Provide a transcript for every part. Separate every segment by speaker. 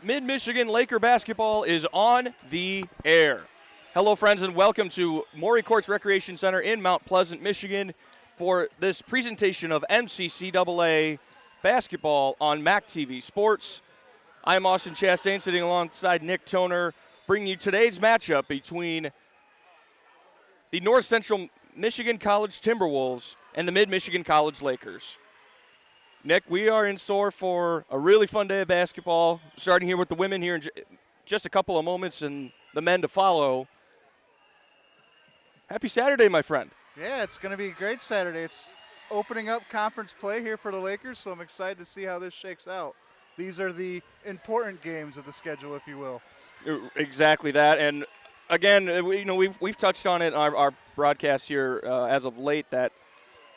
Speaker 1: Mid-Michigan Laker basketball is on the air. Hello, friends, and welcome to Maury Courts Recreation Center in Mount Pleasant, Michigan for this presentation of MCCAA basketball on MAC TV Sports. I'm Austin Chastain, sitting alongside Nick Toner, bringing you today's matchup between the North Central Michigan College Timberwolves and the Mid-Michigan College Lakers. Nick, we are in store for a really fun day of basketball, starting here with the women here in just a couple of moments and the men to follow. Happy Saturday, my friend.
Speaker 2: Yeah, it's going to be a great Saturday. It's opening up conference play here for the Lakers, so I'm excited to see how this shakes out. These are the important games of the schedule, if you will.
Speaker 1: Exactly that. And again, we've touched on it in our broadcast here as of late that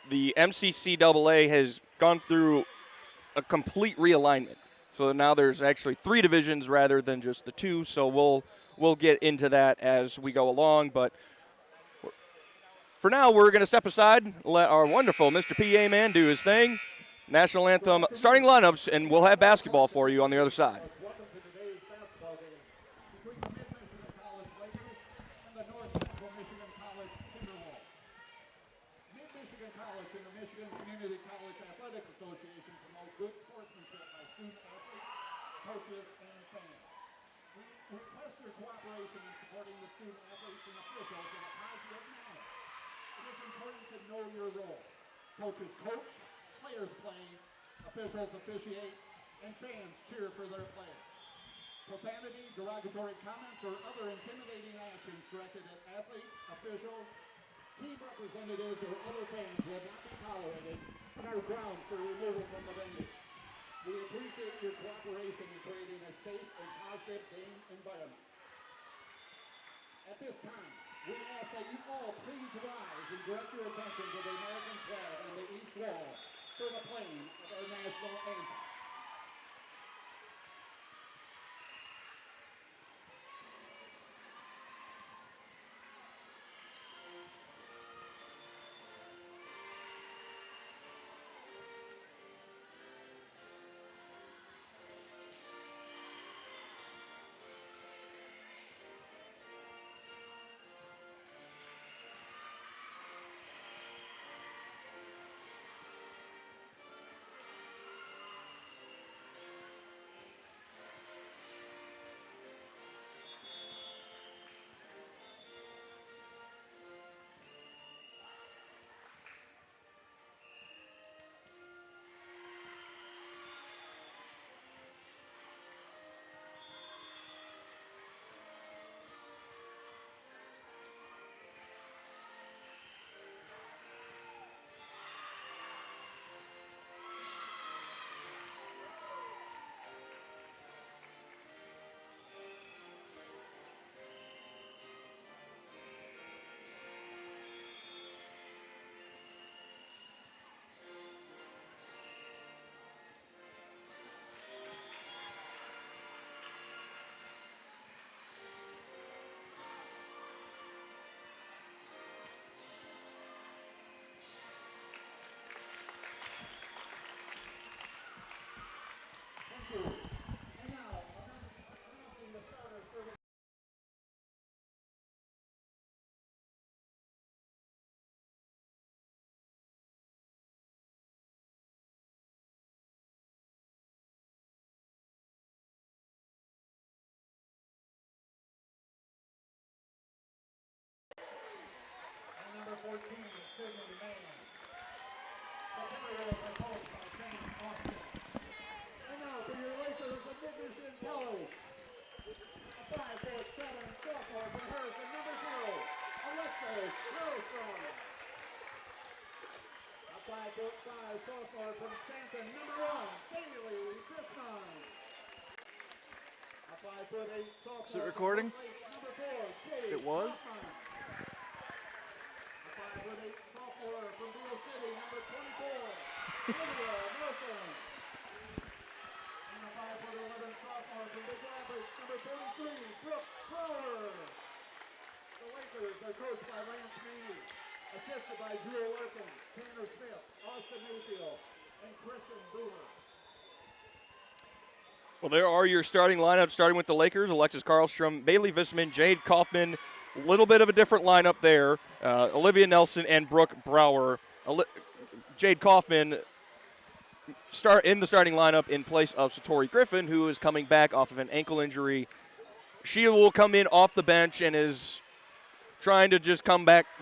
Speaker 1: the MCCAA has gone through a complete realignment. So now there's actually 3 divisions rather than just the 2. So we'll get into that as we go along. But for now, we're going to step aside and let our wonderful Mr. PA man do his thing. National anthem, starting lineups, and we'll have basketball for you on the other side.
Speaker 3: Coaches and fans. We request your cooperation in supporting the student athletes and officials in a positive manner. It is important to know your role. Coaches coach, players play, officials officiate, and fans cheer for their players. Profanity, derogatory comments, or other intimidating actions directed at athletes, officials, team representatives, or other fans will not be tolerated and are grounds for removal from the venue. We appreciate your cooperation in creating a safe and positive game environment. At this time, we ask that you all please rise and direct your attention to the American flag on the east wall for the playing of our national anthem. Number 14, Sidney Mann. The Timberwolves are coached by Sam Austin. And now for your Lakers of Mid-Michigan College. A 5'7" sophomore from Harrison, number 0, Alexis Harrison. A 5'5" sophomore from Stanton, number 1, Bailey Christman. A 5'8" sophomore.
Speaker 2: Is it recording?
Speaker 3: Number 4, Jay
Speaker 2: It was?
Speaker 3: Hoffman. 5'8" sophomore from Beale City, number 24, Lydia Wilson. And a 5'11" sophomore from Big Rapids, number 33, Brooke Fowler. The Lakers are coached by Lance Meany, assisted by Drew Larkin, Tanner Smith, Austin Mayfield, and Christian Brewer.
Speaker 1: Well, there are your starting lineups, starting with the Lakers: Alexis Karlstrom, Bailey Visman, Jade Kaufman. A little bit of a different lineup there. Olivia Nelson and Brooke Brower. Jade Kaufman start in the starting lineup in place of Satori Griffin, who is coming back off of an ankle injury. She will come in off the bench and is trying to just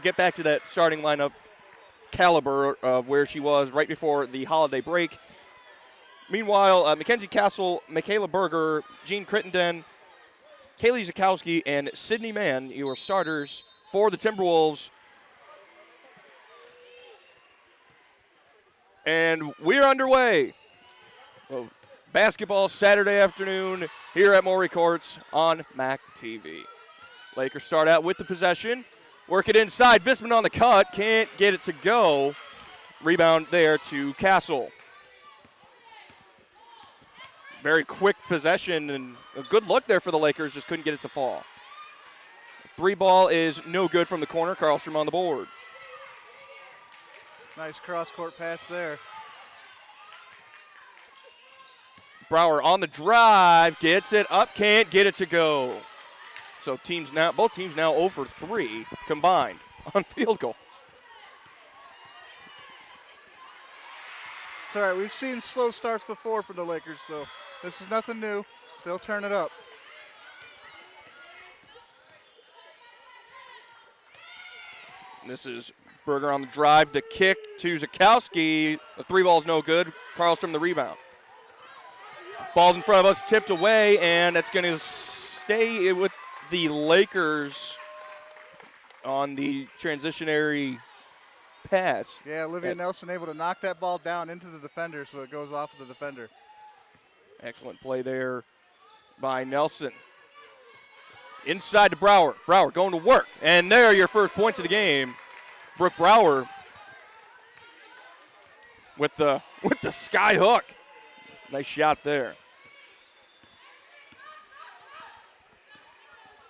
Speaker 1: get back to that starting lineup caliber of where she was right before the holiday break. Meanwhile, Mackenzie Castle, Michaela Berger, Jean Crittenden, Kaylee Zakowski, and Sydney Mann, your starters for the Timberwolves. And we're underway. Well, basketball Saturday afternoon here at Maury Courts on MAC TV. Lakers start out with the possession. Work it inside. Visman on the cut. Can't get it to go. Rebound there to Castle. Very quick possession and a good look there for the Lakers. Just couldn't get it to fall. Three ball is no good from the corner. Karlstrom on the board.
Speaker 2: Nice cross-court pass there.
Speaker 1: Brower on the drive, gets it up, can't get it to go. So both teams now 0 for 3 combined on field goals.
Speaker 2: It's all right. We've seen slow starts before for the Lakers, so this is nothing new. They'll turn it up.
Speaker 1: This is Berger on the drive, the kick to Zakowski. The three ball's no good. Karlstrom the rebound. Ball's in front of us, tipped away, and it's going to stay with the Lakers on the transitionary pass.
Speaker 2: Yeah, Olivia Nelson able to knock that ball down into the defender, so it goes off of the defender.
Speaker 1: Excellent play there by Nelson. Inside to Brower. Brower going to work. And there are your first points of the game. Brooke Brower with the sky hook. Nice shot there.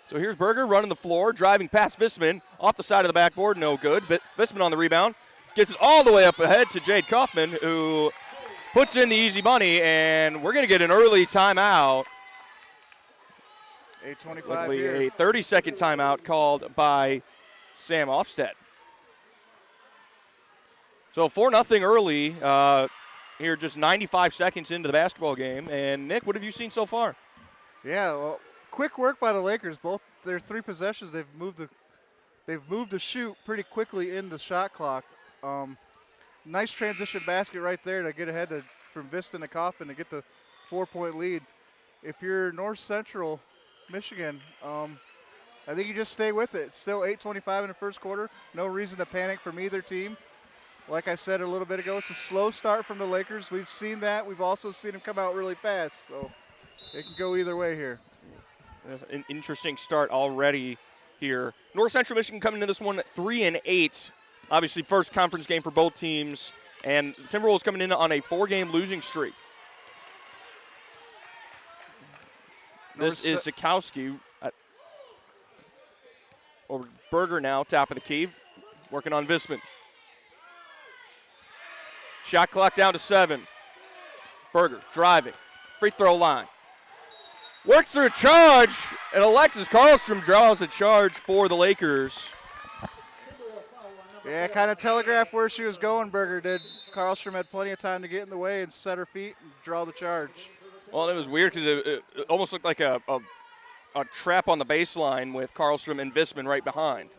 Speaker 1: So here's Berger running the floor, driving past Visman. Off the side of the backboard, no good. But Visman on the rebound. Gets it all the way up ahead to Jade Kaufman, who puts in the easy money. And we're going to get an early timeout.
Speaker 2: 8:25 here.
Speaker 1: A 30-second timeout called by Sam Ofstead. So 4-0 early here, just 95 seconds into the basketball game. And Nick, what have you seen so far?
Speaker 2: Yeah, well, quick work by the Lakers. Both their 3 possessions, they've moved the shoot pretty quickly in the shot clock. Nice transition basket right there to get ahead from Visman to Kaufman to get the 4-point lead. If you're North Central Michigan, I think you just stay with it. It's still 8:25 in the first quarter. No reason to panic from either team. Like I said a little bit ago, it's a slow start from the Lakers. We've seen that. We've also seen them come out really fast. So it can go either way here.
Speaker 1: That's an interesting start already here. North Central Michigan coming into this one at 3-8. Obviously, first conference game for both teams. And the Timberwolves coming in on a 4-game losing streak. This is Zakowski. Over Berger now, top of the key. Working on Visman. Shot clock down to 7. Berger driving. Free throw line. Works through a charge, and Alexis Karlstrom draws a charge for the Lakers.
Speaker 2: Yeah, kind of telegraphed where she was going, Berger did. Karlstrom had plenty of time to get in the way and set her feet and draw the charge.
Speaker 1: Well, it was weird because it almost looked like a trap on the baseline with Karlstrom and Visman right behind.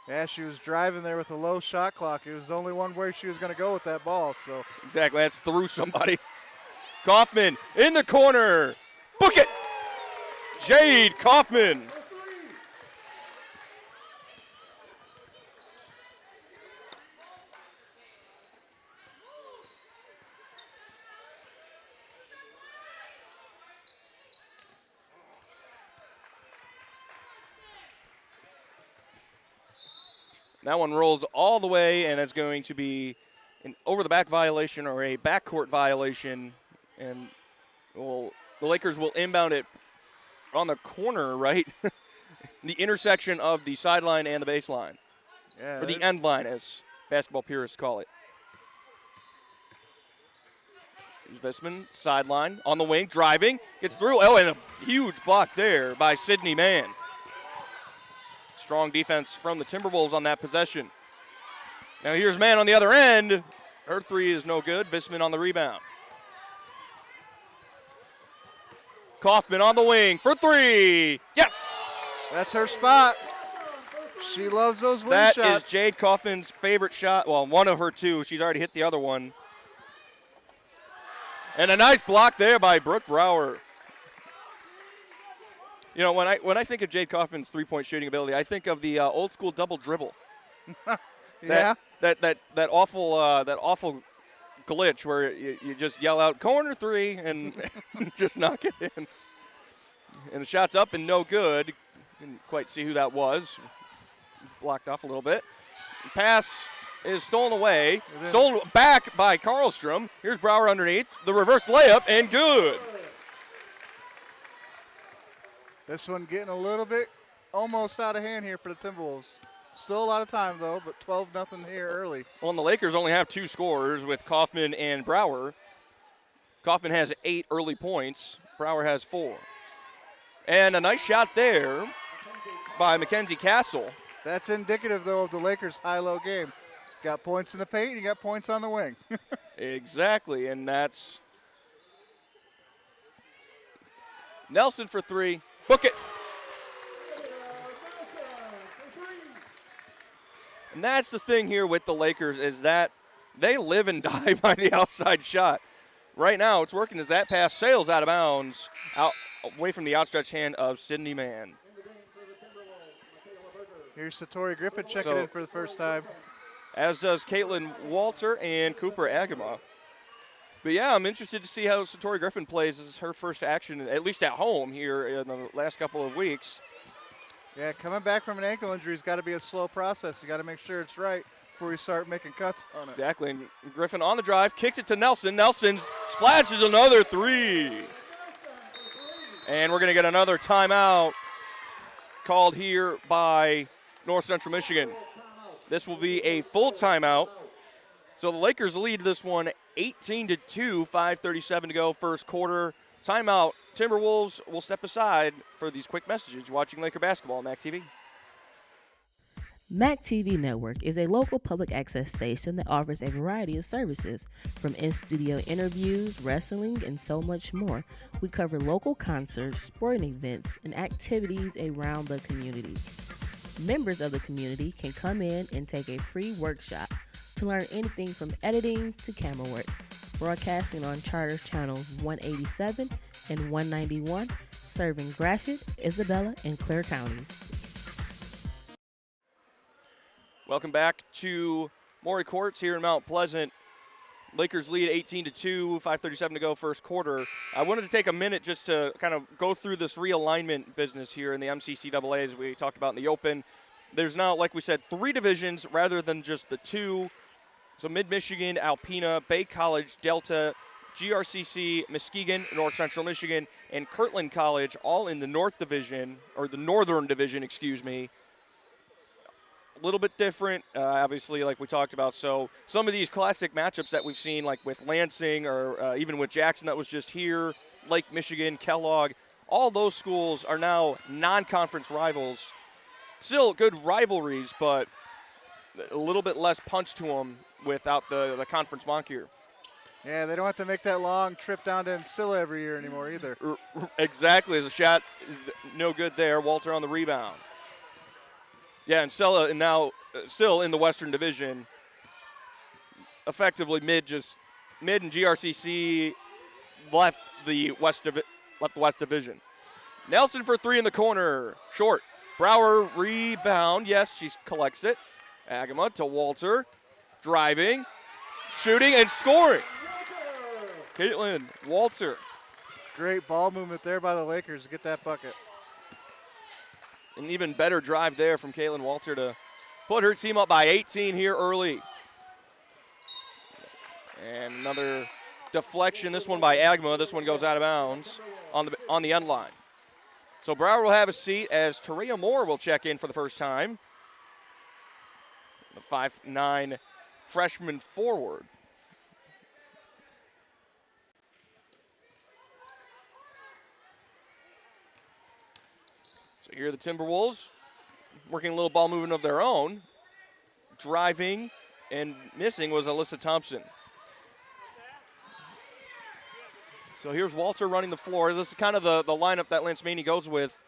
Speaker 2: Yeah, she was driving there with a low shot clock. It was the only one way she was going to go with that ball. So
Speaker 1: exactly, that's through somebody. Kaufman in the corner. Book it! Jade Kaufman. That one rolls all the way, and it's going to be an over-the-back violation or a backcourt violation. And the Lakers will inbound it on the corner, right? The intersection of the sideline and the baseline.
Speaker 2: Yeah,
Speaker 1: or the end line, as basketball purists call it. Visman, sideline, on the wing, driving, gets through. Oh, and a huge block there by Sydney Mann. Strong defense from the Timberwolves on that possession. Now here's Mann on the other end. Her three is no good. Visman on the rebound. Kaufman on the wing for three. Yes!
Speaker 2: That's her spot. She loves those wing
Speaker 1: That
Speaker 2: shots.
Speaker 1: is Jade Kaufman's favorite shot. Well, one of her two. She's already hit the other one. And a nice block there by Brooke Brower. You know, when I think of Jade Kaufman's three-point shooting ability, I think of the old school double dribble.
Speaker 2: Yeah.
Speaker 1: That awful glitch where you just yell out corner three and just knock it in. And the shot's up and no good. Didn't quite see who that was. Blocked off a little bit. Pass is stolen away. Stolen back by Karlstrom. Here's Brower underneath. The reverse layup and good.
Speaker 2: This one getting a little bit almost out of hand here for the Timberwolves. Still a lot of time, though, but 12-0 here early.
Speaker 1: Well, and the Lakers only have two scorers with Kaufman and Brower. Kaufman has 8 early points. Brower has 4. And a nice shot there by Mackenzie Castle.
Speaker 2: That's indicative, though, of the Lakers' high-low game. Got points in the paint, you got points on the wing.
Speaker 1: Exactly, and that's Nelson for 3. Book it. And that's the thing here with the Lakers is that they live and die by the outside shot. Right now, it's working as that pass sails out of bounds, out away from the outstretched hand of Sydney Mann.
Speaker 2: Here's Satori Griffin checking in for the first time.
Speaker 1: As does Caitlin Walter and Cooper Agama. But yeah, I'm interested to see how Satori Griffin plays. This is her first action, at least at home here in the last couple of weeks.
Speaker 2: Yeah, coming back from an ankle injury has got to be a slow process. You got to make sure it's right before you start making cuts on it.
Speaker 1: Exactly. And Griffin on the drive, kicks it to Nelson. Nelson splashes another 3. And we're going to get another timeout called here by North Central Michigan. This will be a full timeout. So the Lakers lead this one 18-2, 5:37 to go, first quarter. Timeout. Timberwolves will step aside for these quick messages. Watching Laker basketball on MAC TV.
Speaker 4: MAC TV Network is a local public access station that offers a variety of services, from in-studio interviews, wrestling, and so much more. We cover local concerts, sporting events, and activities around the community. Members of the community can come in and take a free workshop to learn anything from editing to camera work. Broadcasting on Charter Channels 187 and 191, serving Gratiot, Isabella, and Clare counties.
Speaker 1: Welcome back to Maury Courts here in Mount Pleasant. Lakers lead 18-2, 5:37 to go, first quarter. I wanted to take a minute just to kind of go through this realignment business here in the MCCAA as we talked about in the Open. There's now, like we said, 3 divisions rather than just the 2. So Mid-Michigan, Alpena, Bay College, Delta, GRCC, Muskegon, North Central Michigan, and Kirtland College, all in the North Division, or the Northern Division, excuse me. A little bit different, obviously, like we talked about. So some of these classic matchups that we've seen, like with Lansing or even with Jackson that was just here, Lake Michigan, Kellogg, all those schools are now non-conference rivals. Still good rivalries, but a little bit less punch to them without the conference moniker.
Speaker 2: Yeah, they don't have to make that long trip down to Ancilla every year anymore either.
Speaker 1: Exactly. The shot is no good there. Walter on the rebound. Yeah, Ancilla and now still in the Western Division. Effectively mid and GRCC left the West Division. Nelson for 3 in the corner. Short. Brower rebound. Yes, she collects it. Agama to Walter. Driving, shooting, and scoring. Caitlin Walter.
Speaker 2: Great ball movement there by the Lakers to get that bucket.
Speaker 1: An even better drive there from Caitlin Walter to put her team up by 18 here early. And another deflection, this one by Agma. This one goes out of bounds on the end line. So Brower will have a seat as Taria Moore will check in for the first time. The 5'9" freshman forward. Here are the Timberwolves working a little ball movement of their own. Driving and missing was Alyssa Thompson. So here's Walter running the floor. This is kind of the lineup that Lance Maney goes with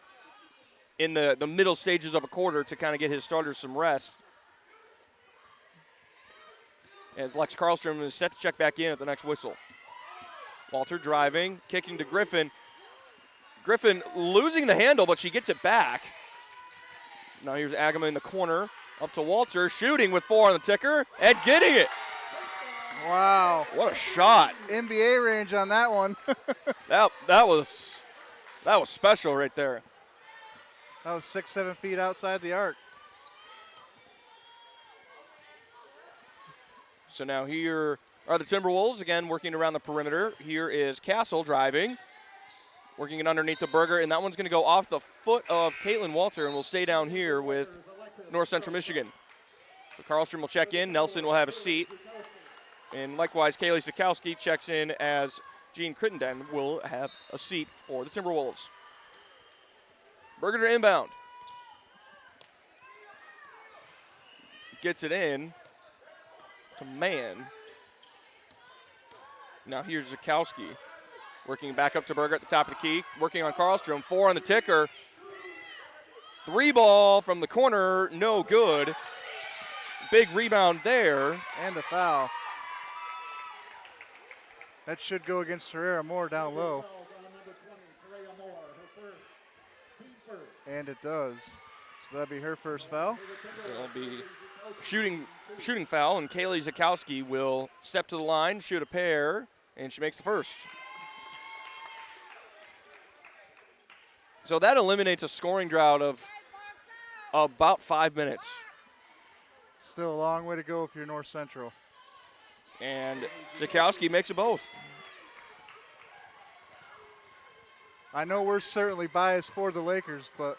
Speaker 1: in the middle stages of a quarter to kind of get his starters some rest. As Lex Karlstrom is set to check back in at the next whistle. Walter driving, kicking to Griffin. Griffin losing the handle, but she gets it back. Now here's Agama in the corner. Up to Walter, shooting with 4 on the ticker, and getting it.
Speaker 2: Wow.
Speaker 1: What a shot.
Speaker 2: NBA range on that one.
Speaker 1: that was special right there.
Speaker 2: That was 6-7 feet outside the arc.
Speaker 1: So now here are the Timberwolves, again working around the perimeter. Here is Castle driving, working it underneath the Berger, and that one's going to go off the foot of Caitlin Walter, and will stay down here with North Central Michigan. So Karlstrom will check in, Nelson will have a seat, and likewise Kaylee Sikowski checks in as Jean Crittenden will have a seat for the Timberwolves. Berger to inbound. Gets it in to Mann. Now here's Sikowski working back up to Berger at the top of the key, working on Karlstrom, 4 on the ticker. 3 ball from the corner, no good. Big rebound there.
Speaker 2: And a foul. That should go against Herrera Moore down low. And it does. So that'll be her first foul.
Speaker 1: So it'll be shooting foul, and Kaylee Sikowski will step to the line, shoot a pair, and she makes the first. So that eliminates a scoring drought of about 5 minutes.
Speaker 2: Still a long way to go if you're North Central.
Speaker 1: And Sikowski makes it both.
Speaker 2: I know we're certainly biased for the Lakers, but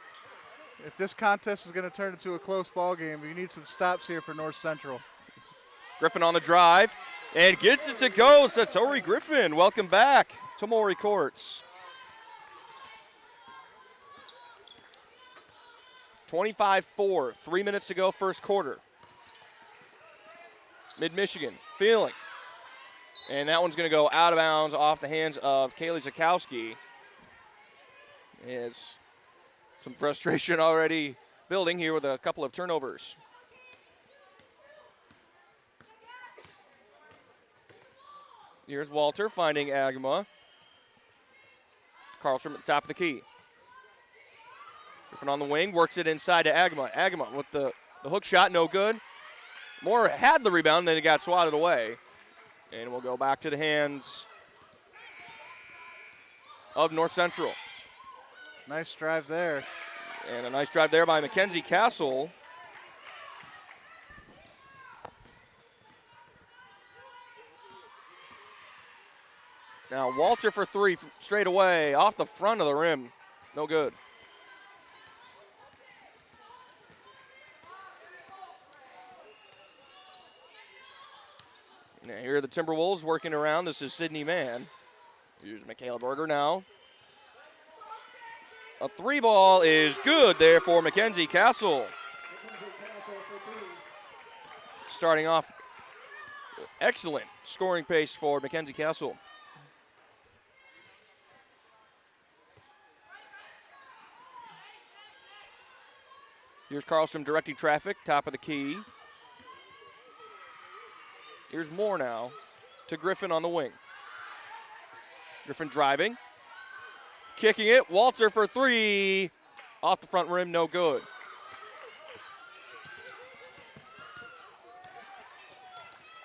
Speaker 2: if this contest is going to turn into a close ball game, you need some stops here for North Central.
Speaker 1: Griffin on the drive and gets it to go. Satori Griffin, welcome back to Maury Courts. 25-4, 3 minutes to go, first quarter. Mid-Michigan, feeling. And that one's going to go out of bounds off the hands of Kaylee Sikowski. Is some frustration already building here with a couple of turnovers. Here's Walter finding Agama. Karlstrom at the top of the key. Griffin on the wing, works it inside to Agama. Agama with the hook shot, no good. Moore had the rebound, then it got swatted away. And we'll go back to the hands of North Central.
Speaker 2: Nice drive there.
Speaker 1: And a nice drive there by Mackenzie Castle. Now Walter for 3 straight away, off the front of the rim. No good. Now here are the Timberwolves working around. This is Sydney Mann. Here's Michaela Berger now. A 3 ball is good there for Mackenzie Castle. Starting off, excellent scoring pace for Mackenzie Castle. Here's Karlstrom directing traffic, top of the key. Here's Moore now to Griffin on the wing. Griffin driving. Kicking it, Walter for 3. Off the front rim, no good.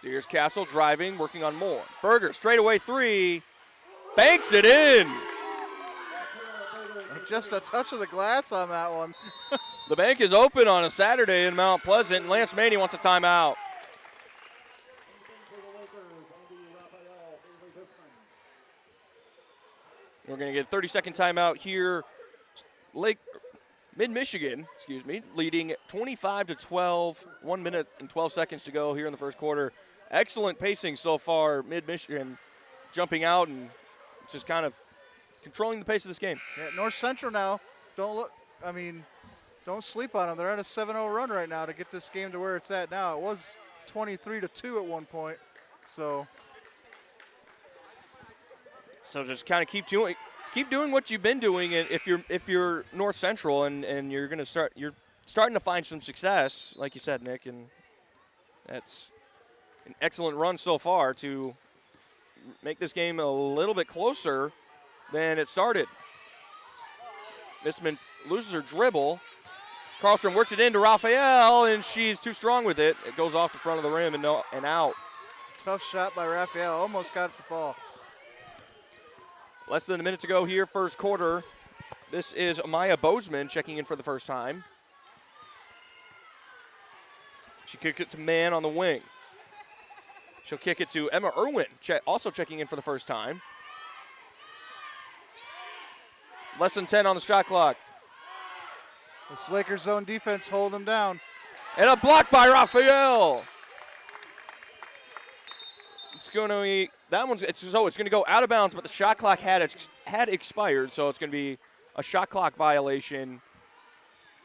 Speaker 1: Here's Castle driving, working on Moore. Berger, straightaway 3. Banks it in.
Speaker 2: Just a touch of the glass on that one.
Speaker 1: The bank is open on a Saturday in Mount Pleasant, and Lance Maney wants a timeout. We're going to get a 30-second timeout here. Mid-Michigan, leading 25-12. 1 minute and 12 seconds to go here in the first quarter. Excellent pacing so far. Mid-Michigan jumping out and just kind of controlling the pace of this game.
Speaker 2: Yeah, North Central now, don't look. I mean, don't sleep on them. They're on a 7-0 run right now to get this game to where it's at now. It was 23-2 at one point, so.
Speaker 1: So just kind of keep doing what you've been doing. And if you're North Central and you're starting to find some success, like you said, Nick, and that's an excellent run so far to make this game a little bit closer than it started. Visman loses her dribble. Karlstrom works it into Raphael, and she's too strong with it. It goes off the front of the rim and out.
Speaker 2: Tough shot by Raphael. Almost got it to fall.
Speaker 1: Less than a minute to go here, first quarter. This is Maya Bozeman checking in for the first time. She kicks it to Mann on the wing. She'll kick it to Emma Irwin, also checking in for the first time. Less than 10 on the shot clock.
Speaker 2: This Lakers zone defense holding them down.
Speaker 1: And a block by Raphael. It's going to be it's going to go out of bounds, but the shot clock had expired, so it's going to be a shot clock violation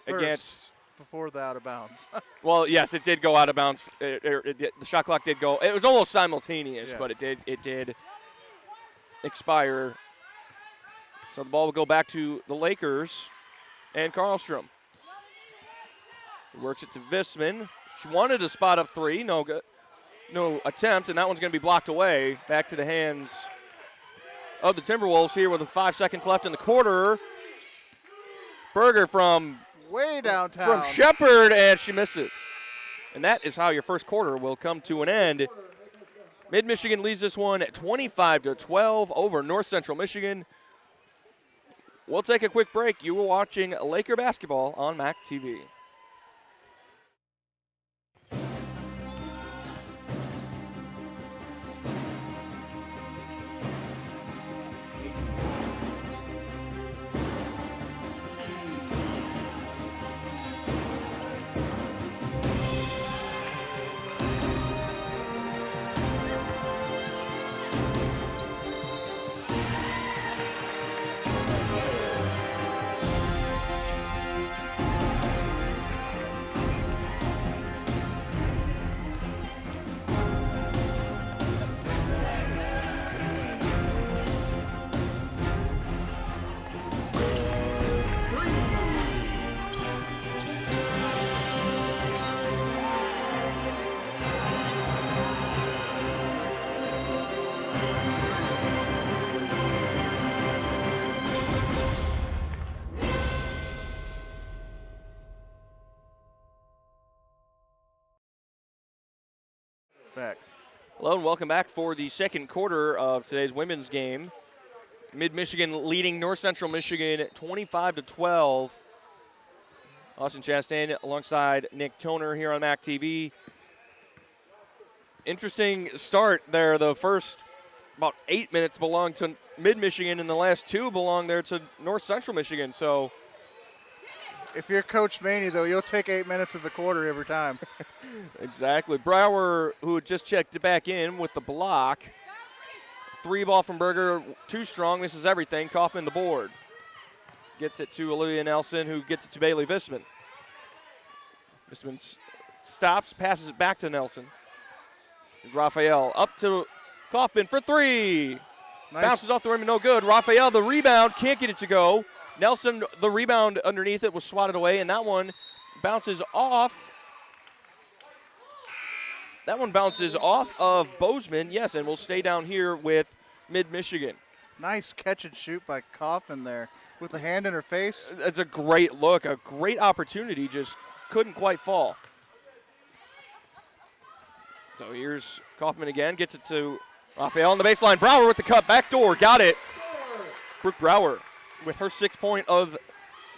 Speaker 1: against.
Speaker 2: Before the out of bounds.
Speaker 1: Well, yes, it did go out of bounds. The shot clock did go. It was almost simultaneous,
Speaker 2: yes.
Speaker 1: But it did expire. So the ball will go back to the Lakers and Karlstrom. He works it to Visman. She wanted to spot up three. No attempt, and that one's going to be blocked away. Back to the hands of the Timberwolves here with 5 seconds left in the quarter. Berger from
Speaker 2: way downtown.
Speaker 1: From Shepherd, and she misses. And that is how your first quarter will come to an end. Mid-Michigan leads this one at 25-12 over North Central Michigan. We'll take a quick break. You are watching Laker basketball on MAC TV.
Speaker 2: Back.
Speaker 1: Hello and welcome back for the second quarter of today's women's game. Mid-Michigan leading North Central Michigan 25-12. Austin Chastain alongside Nick Toner here on MAC TV. Interesting start there. The first about 8 minutes belonged to Mid-Michigan and the last 2 belong there to North Central Michigan. So
Speaker 2: if you're Coach Maney, though, you'll take 8 minutes of the quarter every time.
Speaker 1: Exactly. Brower, who just checked it back in with the block. 3 ball from Berger, too strong, misses everything. Kaufman the board. Gets it to Olivia Nelson, who gets it to Bailey Visman. Visman stops, passes it back to Nelson. Raphael up to Kaufman for 3.
Speaker 2: Nice.
Speaker 1: Bounces off the rim, no good. Raphael, the rebound, can't get it to go. Nelson, the rebound underneath it was swatted away, and that one bounces off. That one bounces off of Bozeman, yes, and will stay down here with Mid-Michigan.
Speaker 2: Nice catch and shoot by Kaufman there with the hand in her face.
Speaker 1: It's a great look, a great opportunity, just couldn't quite fall. So here's Kaufman again, gets it to Raphael on the baseline. Brower with the cut, back door, got it. Brooke Brower with her 6th point of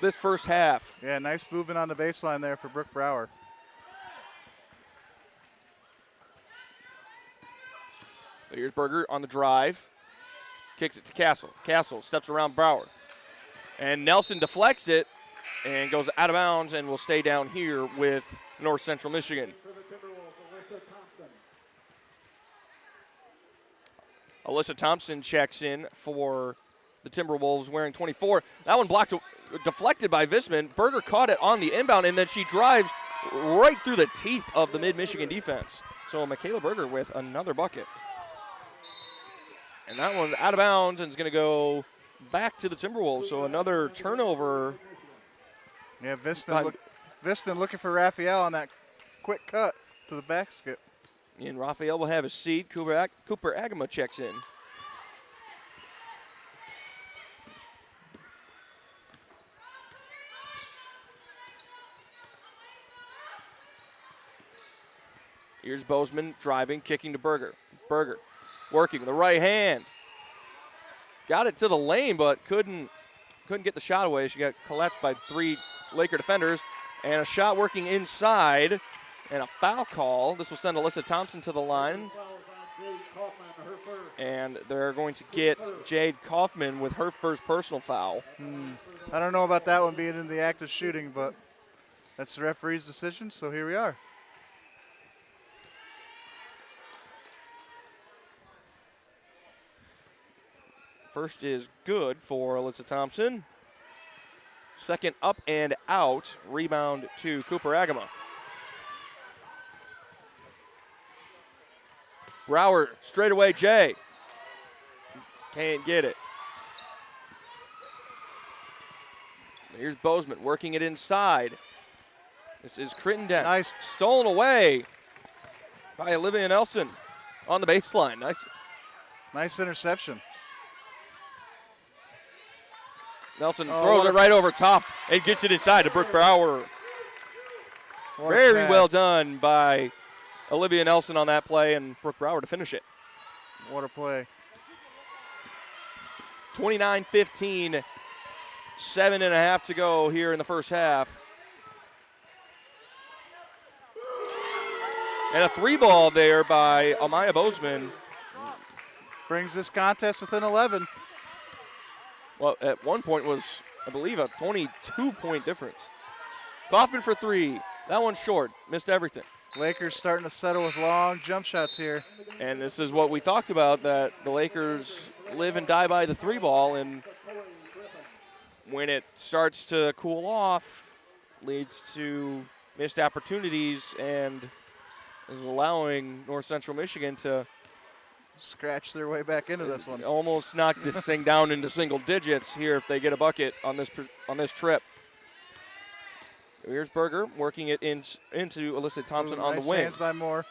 Speaker 1: this first half.
Speaker 2: Yeah, nice movement on the baseline there for Brooke Brower.
Speaker 1: So here's Berger on the drive. Kicks it to Castle. Castle steps around Brower. And Nelson deflects it and goes out of bounds and will stay down here with North Central Michigan. Alyssa Thompson checks in for the Timberwolves wearing 24. That one blocked deflected by Visman. Berger caught it on the inbound, and then she drives right through the teeth of the Mid-Michigan defense. So Michaela Berger with another bucket. And that one's out of bounds and is going to go back to the Timberwolves. So another turnover.
Speaker 2: Yeah, Visman looking for Raphael on that quick cut to the basket.
Speaker 1: And Raphael will have a seat. Cooper Agama checks in. Here's Bozeman driving, kicking to Berger. Berger working with the right hand. Got it to the lane, but couldn't get the shot away. She got collapsed by 3 Laker defenders. And a shot working inside. And a foul call. This will send Alyssa Thompson to the line. And they're going to get Jade Kaufman with her first personal foul.
Speaker 2: I don't know about that one being in the act of shooting, but that's the referee's decision, so here we are.
Speaker 1: First is good for Alyssa Thompson. Second up and out. Rebound to Cooper Agama. Brower straight away, Jay. Can't get it. Here's Bozeman working it inside. This is Crittenden.
Speaker 2: Nice.
Speaker 1: Stolen away by Olivia Nelson on the baseline. Nice
Speaker 2: interception.
Speaker 1: Nelson throws it right over top and gets it inside to Brooke Brower. Very well done by Olivia Nelson on that play, and Brooke Brower to finish it.
Speaker 2: What a play.
Speaker 1: 29-15, 7.5 to go here in the first half. And a 3-ball there by Amaya Bozeman.
Speaker 2: Brings this contest within 11.
Speaker 1: Well, at one point was, I believe, a 22-point difference. Kaufman for 3. That one's short. Missed everything.
Speaker 2: Lakers starting to settle with long jump shots here.
Speaker 1: And this is what we talked about, that the Lakers live and die by the 3-ball, and when it starts to cool off, leads to missed opportunities and is allowing North Central Michigan to
Speaker 2: scratch their way back into this one.
Speaker 1: Almost knock this thing down into single digits here if they get a bucket on this trip. Here's Berger working it into Alyssa Thompson on the wing.
Speaker 2: Hands by Moore.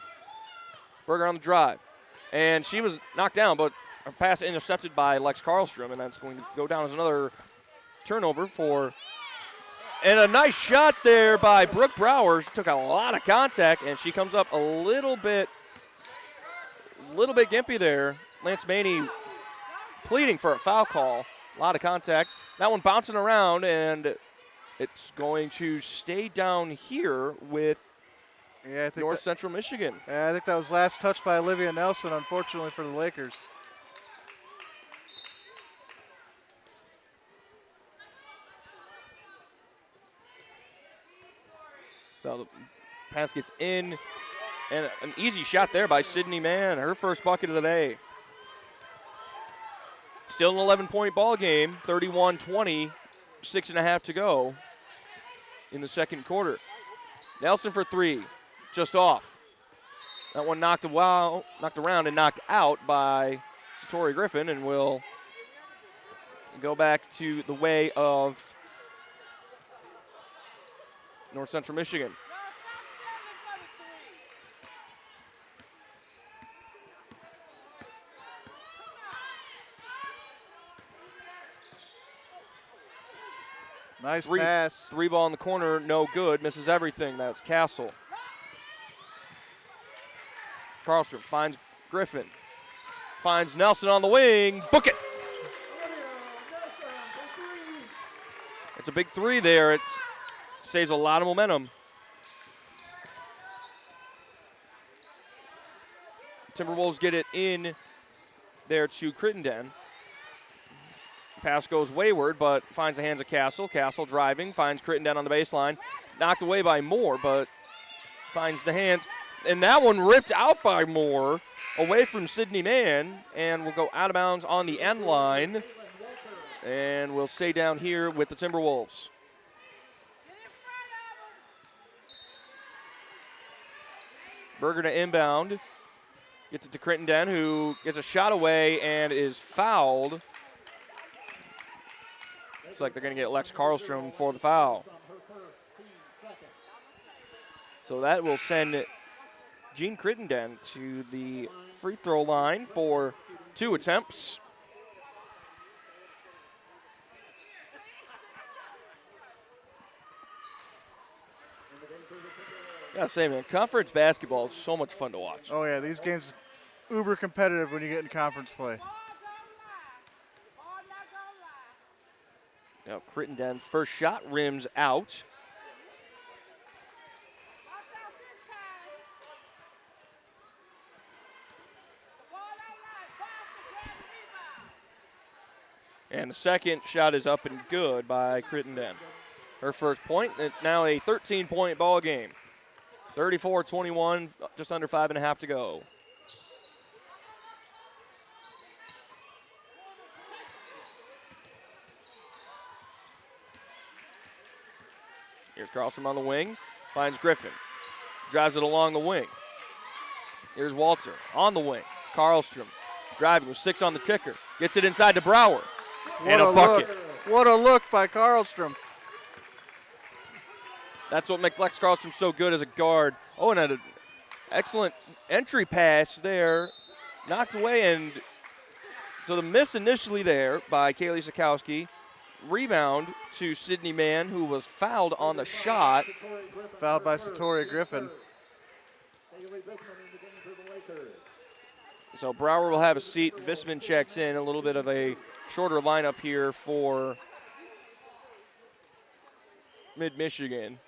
Speaker 1: Berger on the drive. And she was knocked down, but a pass intercepted by Lex Karlstrom, and that's going to go down as another turnover for. And a nice shot there by Brooke Brower. She took a lot of contact, and she comes up a little bit gimpy there. Lance Maney pleading for a foul call. A lot of contact. That one bouncing around, and it's going to stay down here with North Central Michigan.
Speaker 2: Yeah, I think that was last touch by Olivia Nelson, unfortunately for the Lakers.
Speaker 1: So the pass gets in, and an easy shot there by Sydney Mann, her first bucket of the day. Still an 11-point ball game, 31-20, 6.5 to go in the second quarter. Nelson for 3, just off. That one knocked around and knocked out by Satori Griffin, and will go back to the way of North Central Michigan.
Speaker 2: Nice pass.
Speaker 1: 3-ball in the corner, no good. Misses everything. That's Castle. Karlstrom finds Griffin. Finds Nelson on the wing. Book it. It's a big 3 there. It saves a lot of momentum. Timberwolves get it in there to Crittenden. Pass goes wayward, but finds the hands of Castle. Castle driving, finds Crittenden on the baseline. Knocked away by Moore, but finds the hands. And that one ripped out by Moore, away from Sydney Mann, and will go out of bounds on the end line. and will stay down here with the Timberwolves. Berger to inbound. Gets it to Crittenden, who gets a shot away and is fouled. Looks like they're going to get Lex Karlstrom for the foul. So that will send Gene Crittenden to the free throw line for 2 attempts. Gotta say, man, conference basketball is so much fun to watch.
Speaker 2: Oh, yeah, these games uber competitive when you get in conference play.
Speaker 1: Now, Crittenden's first shot rims out. And the second shot is up and good by Crittenden. Her first point. It's now a 13-point ball game. 34-21, just under 5.5 to go. Here's Karlstrom on the wing, finds Griffin, drives it along the wing. Here's Walter on the wing. Karlstrom driving with 6 on the ticker, gets it inside to Brower, and a bucket.
Speaker 2: What a look by Karlstrom.
Speaker 1: That's what makes Lex Karlstrom so good as a guard. Oh, and an excellent entry pass there. Knocked away, and so the miss initially there by Kaylee Sikowski. Rebound to Sydney Mann, who was fouled on the shot.
Speaker 2: Fouled by Satori Griffin.
Speaker 1: So Brower will have a seat. Visman checks in. A little bit of a shorter lineup here for Mid-Michigan.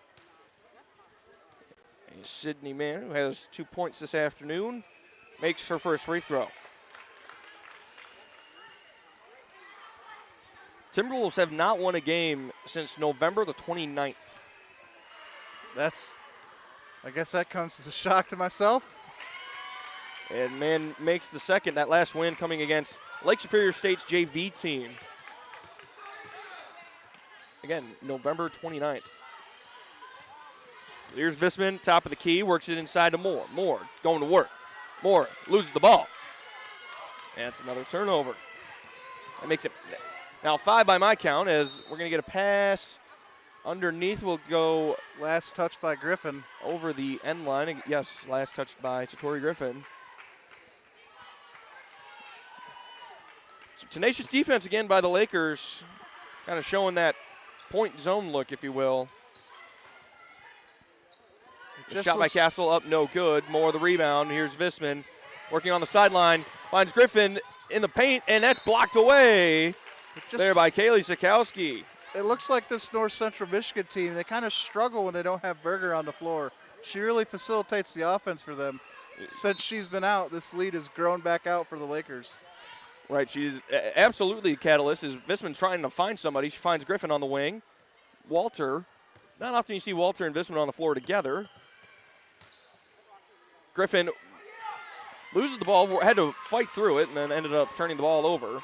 Speaker 1: Sydney Mann, who has 2 points this afternoon, makes her first free throw. Timberwolves have not won a game since November the 29th.
Speaker 2: I guess that comes as a shock to myself.
Speaker 1: And Mann makes the second, that last win coming against Lake Superior State's JV team. Again, November 29th. Here's Visman, top of the key, works it inside to Moore. Moore going to work. Moore loses the ball. And it's another turnover. That makes it now 5 by my count, as we're going to get a pass. Underneath will go.
Speaker 2: Last touch by Griffin.
Speaker 1: Over the end line. Yes, last touch by Satori Griffin. So tenacious defense again by the Lakers. Kind of showing that point zone look, if you will. Shot by Castle up, no good. More the rebound. Here's Visman working on the sideline. Finds Griffin in the paint, and that's blocked away there by Kaylee Sikowski.
Speaker 2: It looks like this North Central Michigan team, they kind of struggle when they don't have Berger on the floor. She really facilitates the offense for them. Since she's been out, this lead has grown back out for the Lakers.
Speaker 1: Right, she's absolutely a catalyst. As Visman trying to find somebody, she finds Griffin on the wing. Walter, not often you see Walter and Visman on the floor together. Griffin loses the ball, had to fight through it, and then ended up turning the ball over.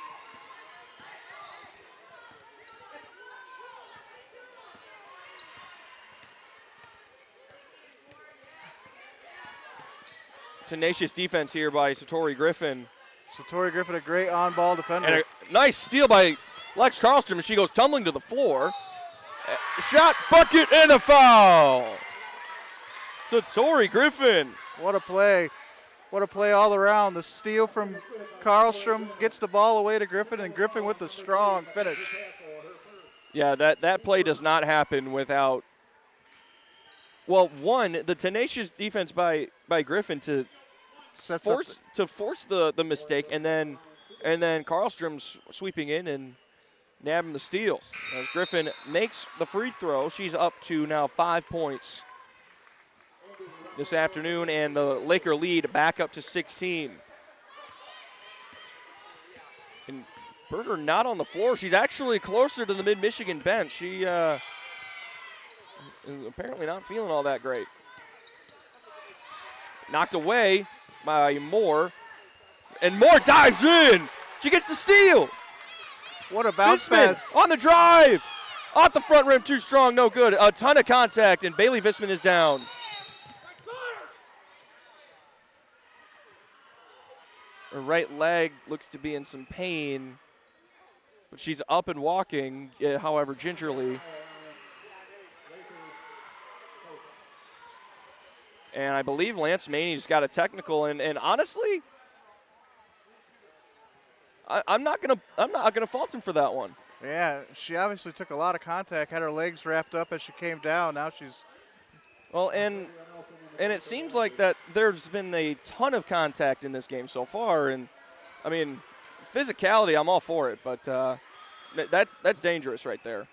Speaker 1: Tenacious defense here by Satori Griffin.
Speaker 2: Satori Griffin, a great on-ball defender.
Speaker 1: And a nice steal by Lex Karlstrom, and she goes tumbling to the floor. Shot, bucket, and a foul. Satori Griffin.
Speaker 2: What a play. What a play all around. The steal from Karlstrom gets the ball away to Griffin, and Griffin with the strong finish.
Speaker 1: Yeah, that play does not happen without, well, one, the tenacious defense by Griffin to force the mistake, and then Karlstrom's sweeping in and nabbing the steal. As Griffin makes the free throw, she's up to now 5 points this afternoon, and the Laker lead back up to 16. And Berger not on the floor. She's actually closer to the Mid-Michigan bench. She is apparently not feeling all that great. Knocked away by Moore, and Moore dives in. She gets the steal.
Speaker 2: What a bounce
Speaker 1: Visman
Speaker 2: pass.
Speaker 1: on the drive. Off the front rim, too strong, no good. A ton of contact, and Bailey Visman is down. Her right leg looks to be in some pain, but she's up and walking, however, gingerly. And I believe Lance Maney's got a technical, and honestly, I'm not gonna fault him for that one.
Speaker 2: Yeah, she obviously took a lot of contact, had her legs wrapped up as she came down. Now she's
Speaker 1: Well, and it seems like that there's been a ton of contact in this game so far, and I mean, physicality, I'm all for it, but that's dangerous right there.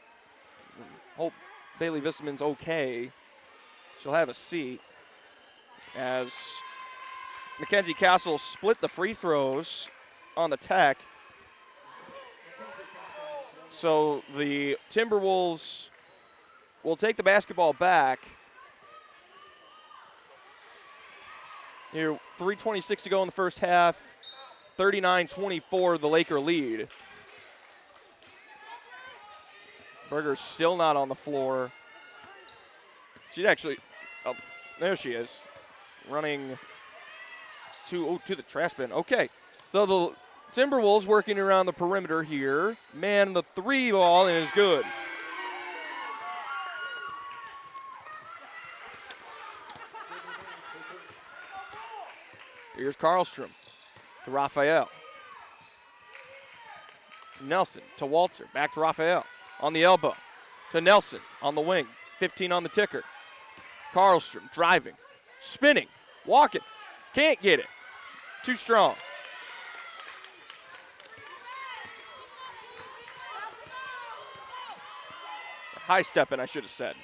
Speaker 1: Hope Bailey Visman's okay. She'll have a seat as Mackenzie Castle split the free throws on the tech. So the Timberwolves will take the basketball back. Here, 3:26 to go in the first half. 39-24, the Laker lead. Berger's still not on the floor. She's actually, oh, there she is, running to the trash bin. Okay, so the Timberwolves working around the perimeter here. Man, the three ball is good. Here's Karlstrom to Raphael. To Nelson, to Walter, back to Raphael. On the elbow, to Nelson, on the wing. 15 on the ticker. Karlstrom driving, spinning, walking. Can't get it. Too strong. High stepping, I should have said.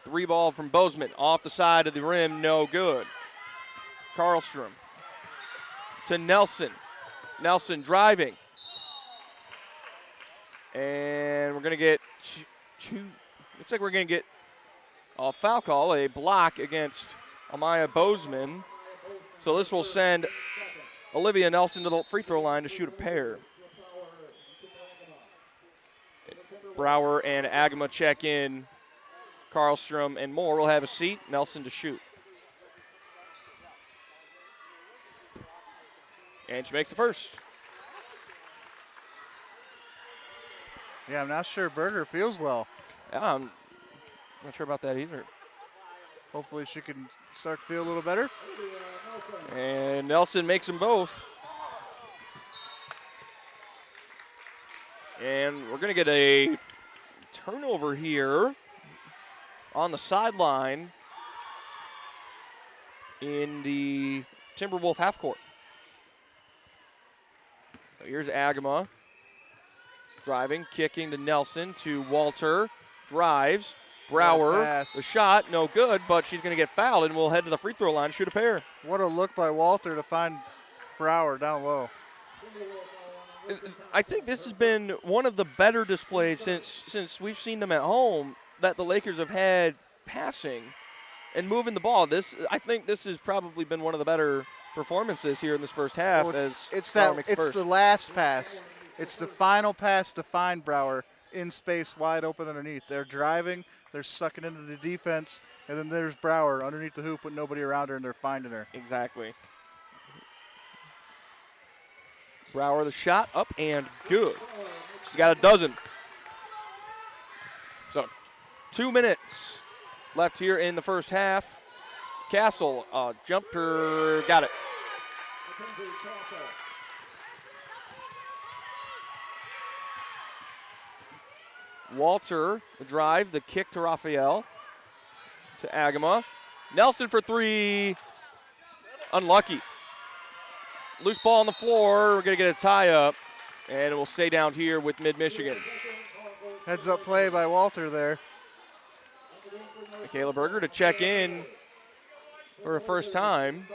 Speaker 1: Three ball from Bozeman, off the side of the rim, no good. Karlstrom to Nelson. Nelson driving. And we're going to get two. Looks like we're going to get a foul call, a block against Amaya Bozeman. So this will send Olivia Nelson to the free throw line to shoot a pair. Brower and Agama check in. Karlstrom and Moore will have a seat. Nelson to shoot. And she makes the first.
Speaker 2: Yeah, I'm not sure Berger feels well.
Speaker 1: Yeah, I'm not sure about that either.
Speaker 2: Hopefully she can start to feel a little better.
Speaker 1: And Nelson makes them both. And we're going to get a turnover here on the sideline in the Timberwolf half court. So here's Agama driving, kicking to Nelson, to Walter, drives, Brower, the shot, no good, but she's going to get fouled and we'll head to the free throw line, shoot a pair.
Speaker 2: What a look by Walter to find Brower down low.
Speaker 1: I think this has been one of the better displays since we've seen them at home that the Lakers have had passing and moving the ball. I think this has probably been one of the better performances here in this first half.
Speaker 2: Well,
Speaker 1: it's
Speaker 2: the last pass. It's the final pass to find Brower in space, wide open underneath. They're driving, they're sucking into the defense, and then there's Brower underneath the hoop with nobody around her, and they're finding her.
Speaker 1: Exactly. Brower, the shot, up and good. She's got a dozen. So 2 minutes left here in the first half. Castle, jumper, got it. Walter, the drive, the kick to Raphael, to Agama. Nelson for three, unlucky. Loose ball on the floor, we're gonna get a tie up, and it will stay down here with Mid-Michigan.
Speaker 2: Heads up play by Walter there.
Speaker 1: Michaela Berger to check in for her first time.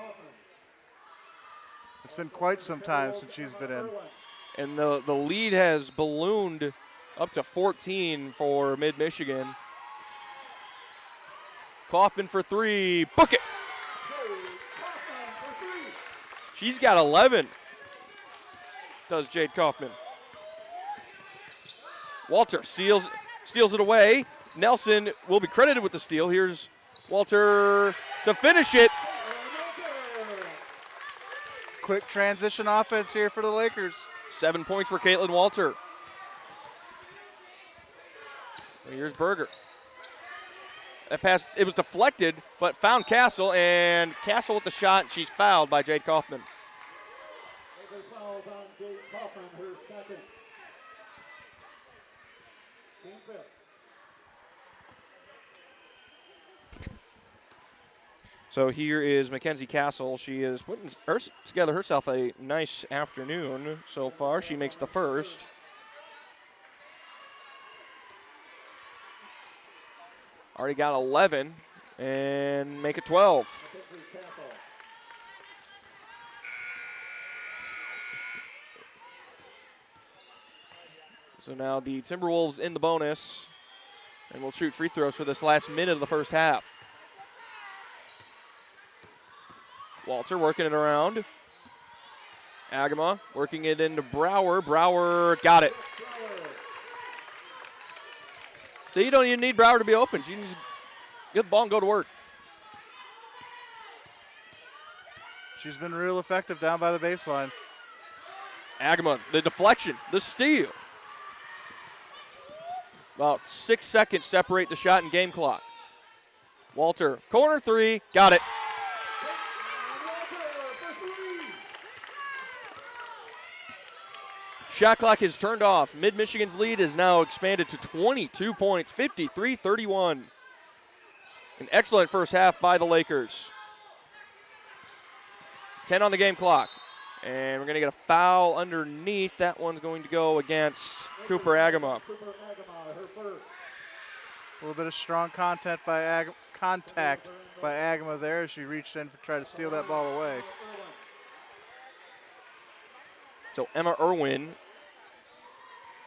Speaker 2: It's been quite some time since she's been in.
Speaker 1: And the lead has ballooned up to 14 for Mid-Michigan. Kaufman for three. Book it.
Speaker 3: Jade Kaufman for three.
Speaker 1: She's got 11. Does Jade Kaufman. Walter steals it away. Nelson will be credited with the steal. Here's Walter to finish it.
Speaker 2: Quick transition offense here for the Lakers.
Speaker 1: 7 points for Caitlin Walter. Here's Berger. That pass, it was deflected, but found Castle, and Castle with the shot. She's fouled by Jade Kaufman.
Speaker 3: Lakers fouls on Jade Kaufman, her second. Team fifth.
Speaker 1: So here is Mackenzie Castle. She is putting together herself a nice afternoon so far. She makes the first. Already got 11 and make it 12. So now the Timberwolves in the bonus, and we'll shoot free throws for this last minute of the first half. Walter working it around. Agama working it into Brower. Brower got it. So you don't even need Brower to be open. She can just get the ball and go to work.
Speaker 2: She's been real effective down by the baseline.
Speaker 1: Agama, the deflection, the steal. About 6 seconds separate the shot and game clock. Walter, corner three, got it. Shot clock is turned off. Mid-Michigan's lead is now expanded to 22 points, 53-31. An excellent first half by the Lakers. 10 on the game clock. And we're going to get a foul underneath. That one's going to go against Cooper Agama.
Speaker 2: A little bit of strong contact by Agama there as she reached in to try to steal that ball away.
Speaker 1: So Emma Irwin,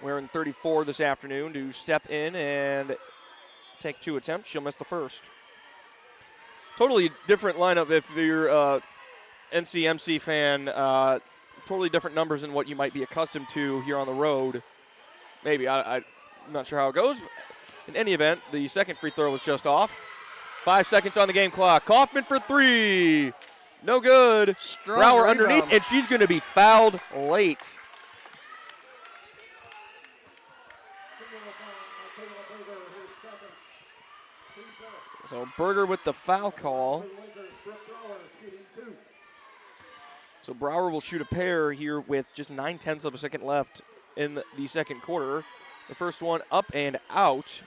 Speaker 1: wearing 34 this afternoon, to step in and take 2 attempts. She'll miss the first. Totally different lineup if you're a NCMC fan. Totally different numbers than what you might be accustomed to here on the road. Maybe, I'm not sure how it goes. In any event, the second free throw was just off. 5 seconds on the game clock. Kaufman for three. No good.
Speaker 2: Strong
Speaker 1: Brower
Speaker 2: rebound.
Speaker 1: underneath, and she's going to be fouled late. So Berger with the foul call. So Brower will shoot a pair here with just 9/10 of a second left in the second quarter. The first one up and out.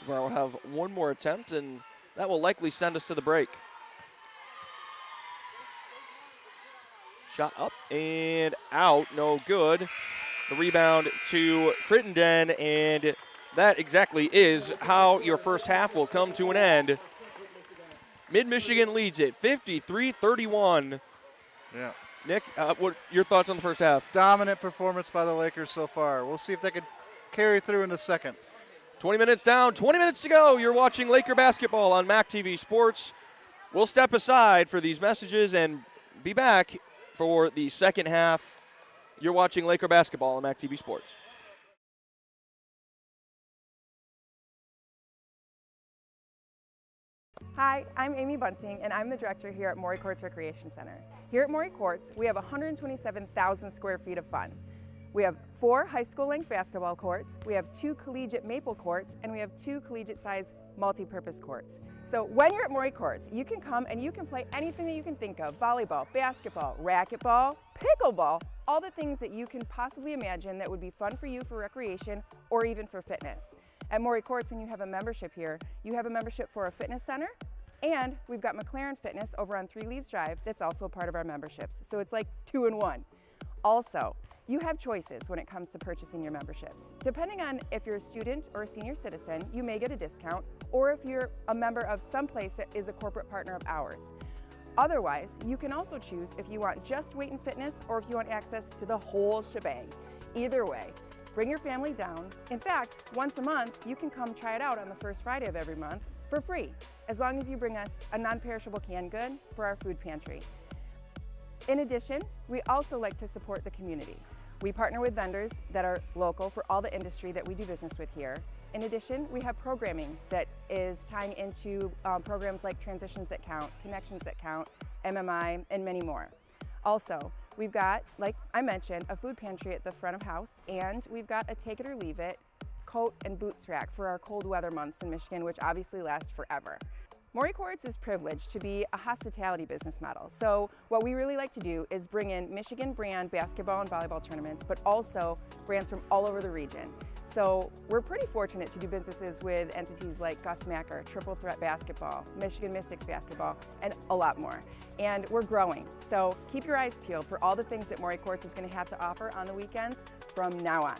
Speaker 1: Brower will have one more attempt, and that will likely send us to the break. Shot up and out, no good. The rebound to Crittenden, and that exactly is how your first half will come to an end. Mid-Michigan leads it 53-31.
Speaker 2: Yeah.
Speaker 1: Nick, what your thoughts on the first half?
Speaker 2: Dominant performance by the Lakers so far. We'll see if they can carry through in the second.
Speaker 1: 20 minutes down, 20 minutes to go. You're watching Laker basketball on MAC TV Sports. We'll step aside for these messages and be back for the second half. You're watching Laker basketball on MAC TV Sports.
Speaker 5: Hi, I'm Amy Bunting, and I'm the director here at Maury Courts Recreation Center. Here at Maury Courts, we have 127,000 square feet of fun. We have 4 high school length basketball courts, we have 2 collegiate maple courts, and we have 2 collegiate size multi-purpose courts. So when you're at Maury Courts, you can come and you can play anything that you can think of: volleyball, basketball, racquetball, pickleball, all the things that you can possibly imagine that would be fun for you for recreation or even for fitness. At Maury Courts, when you have a membership here, you have a membership for a fitness center, and we've got McLaren Fitness over on 3 Leaves Drive that's also a part of our memberships. So it's like 2 in 1. Also, you have choices when it comes to purchasing your memberships. Depending on if you're a student or a senior citizen, you may get a discount, or if you're a member of some place that is a corporate partner of ours. Otherwise, you can also choose if you want just weight and fitness or if you want access to the whole shebang. Either way, bring your family down. In fact, once a month, you can come try it out on the first Friday of every month for free, as long as you bring us a non-perishable canned good for our food pantry. In addition, we also like to support the community. We partner with vendors that are local for all the industry that we do business with here. In addition, we have programming that is tying into programs like Transitions That Count, Connections That Count, MMI, and many more. Also, we've got, like I mentioned, a food pantry at the front of house, and we've got a take it or leave it coat and boots rack for our cold weather months in Michigan, which obviously last forever. Maury Courts is privileged to be a hospitality business model. So what we really like to do is bring in Michigan brand basketball and volleyball tournaments, but also brands from all over the region. So we're pretty fortunate to do businesses with entities like Gus Macker, Triple Threat Basketball, Michigan Mystics Basketball, and a lot more. And we're growing. So keep your eyes peeled for all the things that Maury Courts is going to have to offer on the weekends from now on.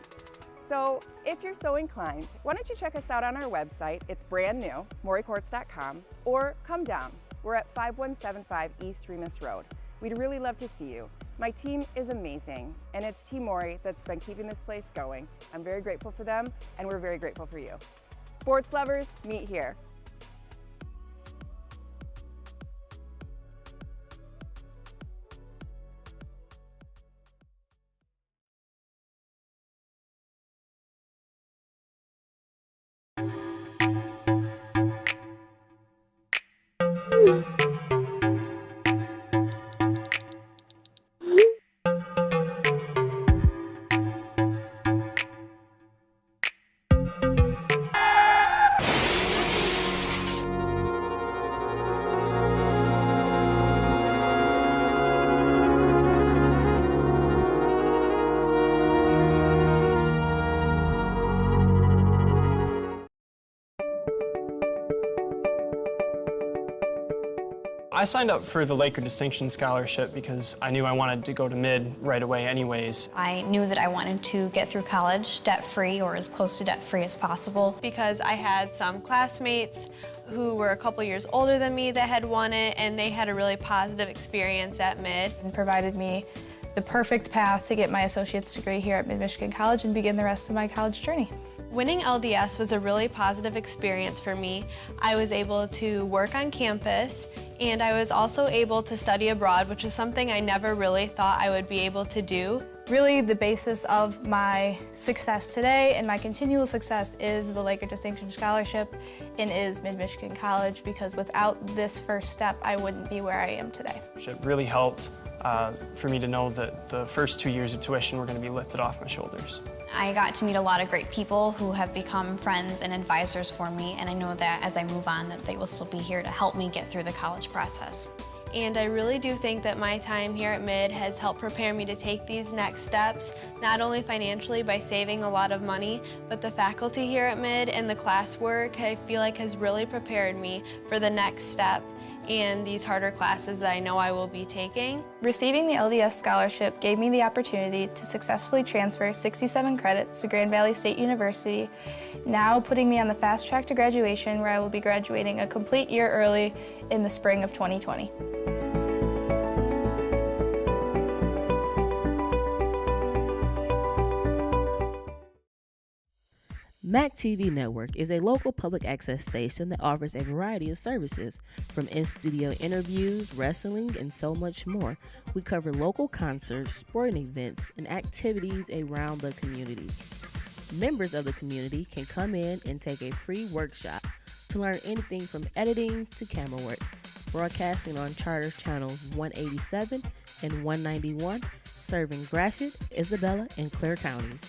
Speaker 5: So if you're so inclined, why don't you check us out on our website? It's brand new, maurycourts.com, or come down. We're at 5175 East Remus Road. We'd really love to see you. My team is amazing, and it's Team Maury that's been keeping this place going. I'm very grateful for them, and we're very grateful for you. Sports lovers, meet here.
Speaker 6: I signed up for the Laker Distinction Scholarship because I knew I wanted to go to mid right away anyways.
Speaker 7: I knew that I wanted to get through college debt-free or as close to debt-free as possible.
Speaker 8: Because I had some classmates who were a couple years older than me that had won it, and they had a really positive experience at mid.
Speaker 9: And provided me the perfect path to get my associate's degree here at Mid-Michigan College and begin the rest of my college journey.
Speaker 8: Winning LDS was a really positive experience for me. I was able to work on campus, and I was also able to study abroad, which is something I never really thought I would be able to do.
Speaker 9: Really, the basis of my success today and my continual success is the Laker Distinction Scholarship and is Mid-Michigan College, because without this first step, I wouldn't be where I am today.
Speaker 6: It really helped for me to know that the first 2 years of tuition were going to be lifted off my shoulders.
Speaker 7: I got to meet a lot of great people who have become friends and advisors for me, and I know that as I move on that they will still be here to help me get through the college process.
Speaker 8: And I really do think that my time here at Mid has helped prepare me to take these next steps, not only financially by saving a lot of money, but the faculty here at Mid and the classwork I feel like has really prepared me for the next step and these harder classes that I know I will be taking.
Speaker 9: Receiving the LDS scholarship gave me the opportunity to successfully transfer 67 credits to Grand Valley State University, now putting me on the fast track to graduation, where I will be graduating a complete year early in the spring of 2020.
Speaker 4: MAC TV Network is a local public access station that offers a variety of services, from in-studio interviews, wrestling, and so much more. We cover local concerts, sporting events, and activities around the community. Members of the community can come in and take a free workshop to learn anything from editing to camera work, broadcasting on Charter Channels 187 and 191, serving Gratiot, Isabella, and Clare counties.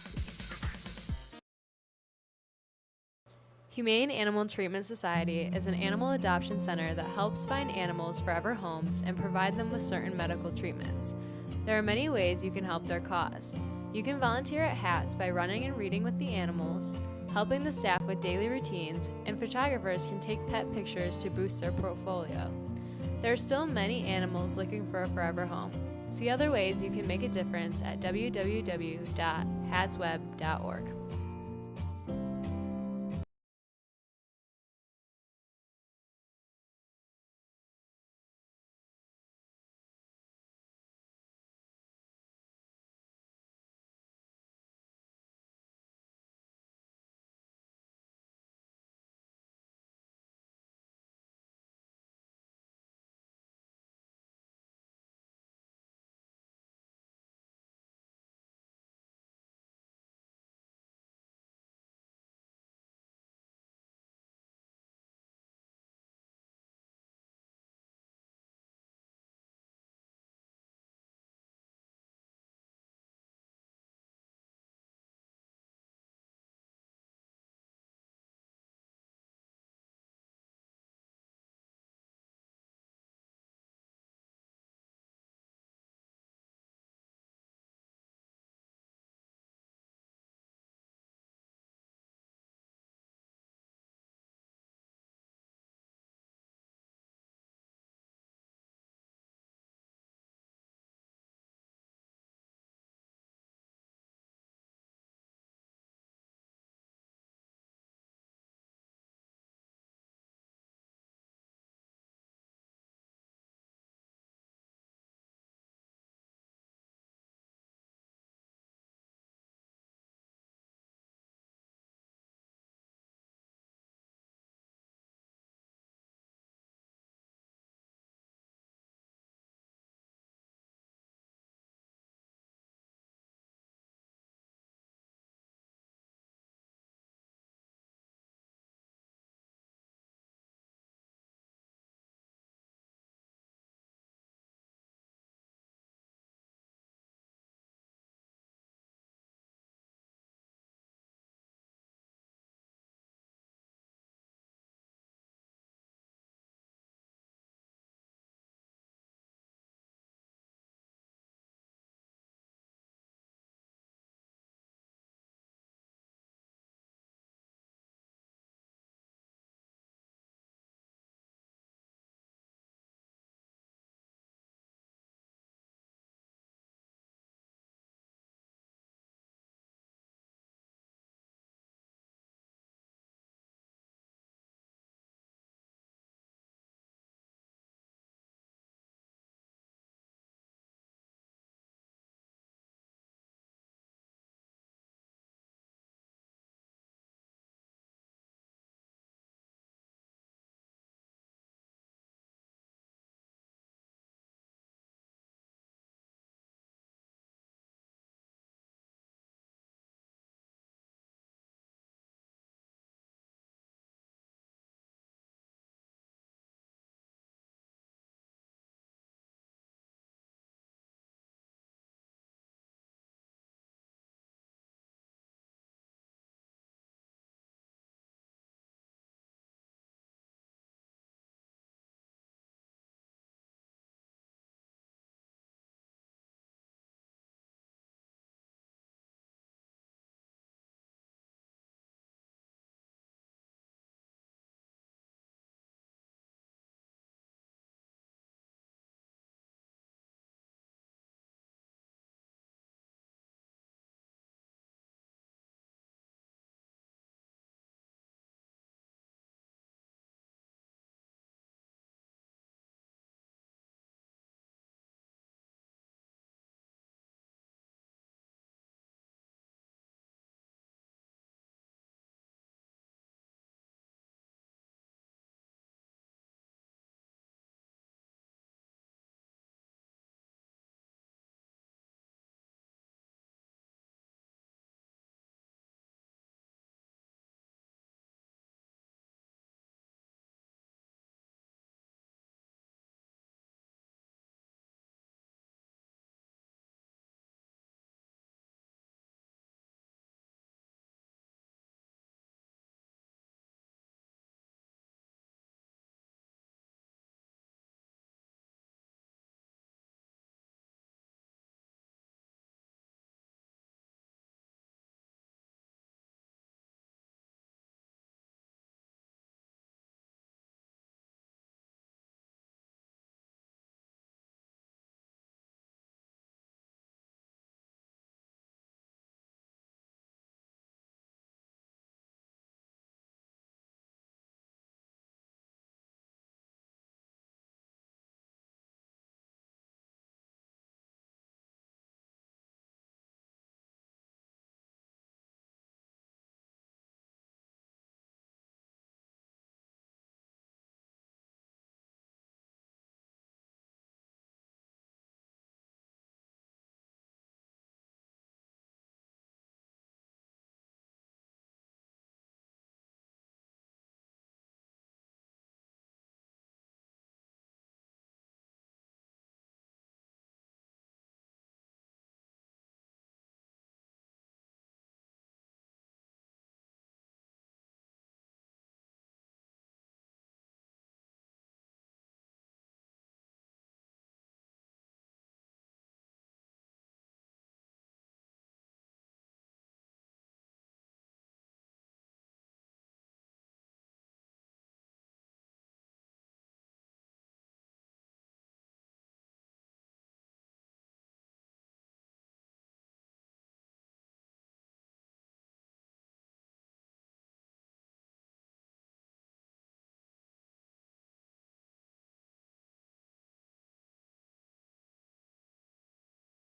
Speaker 8: Humane Animal Treatment Society is an animal adoption center that helps find animals forever homes and provide them with certain medical treatments. There are many ways you can help their cause. You can volunteer at HATS by running and reading with the animals, helping the staff with daily routines, and photographers can take pet pictures to boost their portfolio. There are still many animals looking for a forever home. See other ways you can make a difference at www.hatsweb.org.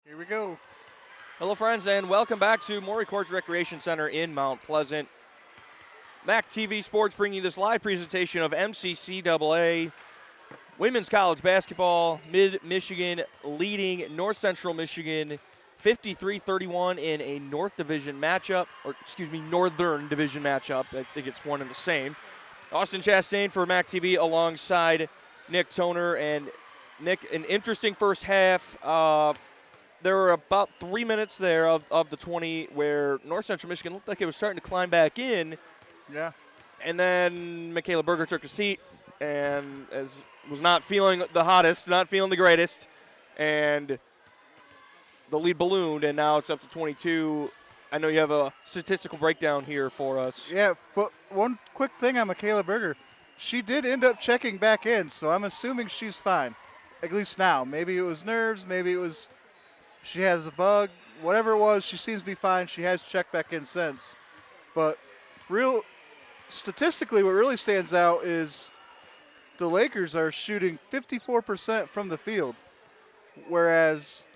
Speaker 2: Here we go.
Speaker 1: Hello, friends, and welcome back to Maury Courts Recreation Center in Mount Pleasant. MAC TV Sports bringing you this live presentation of MCCAA Women's College Basketball. Mid-Michigan leading North Central Michigan 53-31 in a Northern Division matchup. I think it's one and the same. Austin Chastain for MAC TV alongside Nick Toner. And Nick, an interesting first half. There were about 3 minutes there of the 20 where North Central Michigan looked like it was starting to climb back in.
Speaker 2: Yeah.
Speaker 1: And then Michaela Berger took a seat and was not feeling the hottest, not feeling the greatest. And the lead ballooned, and now it's up to 22. I know you have a statistical breakdown here for us.
Speaker 2: Yeah, but one quick thing on Michaela Berger. She did end up checking back in, so I'm assuming she's fine, at least now. Maybe it was nerves, maybe it was she has a bug, whatever it was, she seems to be fine. She has checked back in since. But statistically, what really stands out is the Lakers are shooting 54% from the field, whereas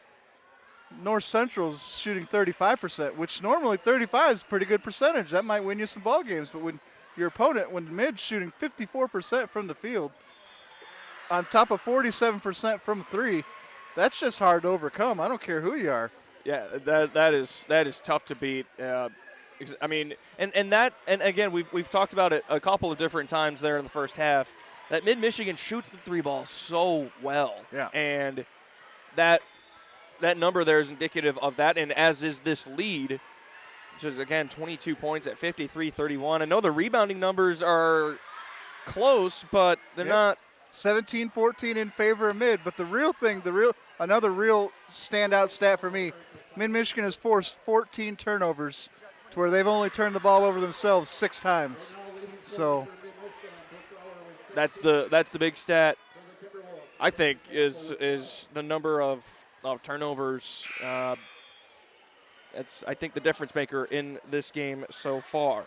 Speaker 2: North Central's shooting 35%, which normally 35 is a pretty good percentage. That might win you some ball games. But when your opponent, when mid's shooting 54% from the field, on top of 47% from three, that's just hard to overcome. I don't care who you are.
Speaker 1: Yeah, that is tough to beat. I mean, and again, we've talked about it a couple of different times there in the first half. That Mid-Michigan shoots the three ball so well.
Speaker 2: Yeah.
Speaker 1: And that number there is indicative of that, and as is this lead, which is, again, 22 points at 53-31. I know the rebounding numbers are close, but they're not.
Speaker 2: 17-14 in favor of Mid, but another real standout stat for me, Mid-Michigan has forced 14 turnovers to where they've only turned the ball over themselves 6 times. So
Speaker 1: that's the big stat, I think, is the number of turnovers. That's, I think, the difference maker in this game so far.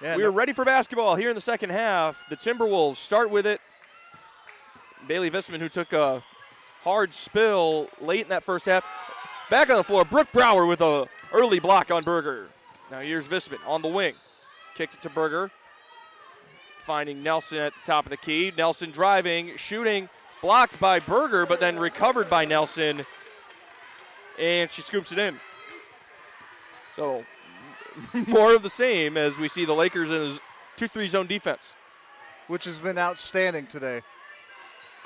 Speaker 2: Yeah,
Speaker 1: we are ready for basketball here in the second half. The Timberwolves start with it. Bailey Visman, who took a hard spill late in that first half. Back on the floor, Brooke Brower with a early block on Berger. Now here's Visman on the wing. Kicks it to Berger. Finding Nelson at the top of the key. Nelson driving, shooting, blocked by Berger, but then recovered by Nelson. And she scoops it in. So more of the same as we see the Lakers in his 2-3 zone defense,
Speaker 2: which has been outstanding today.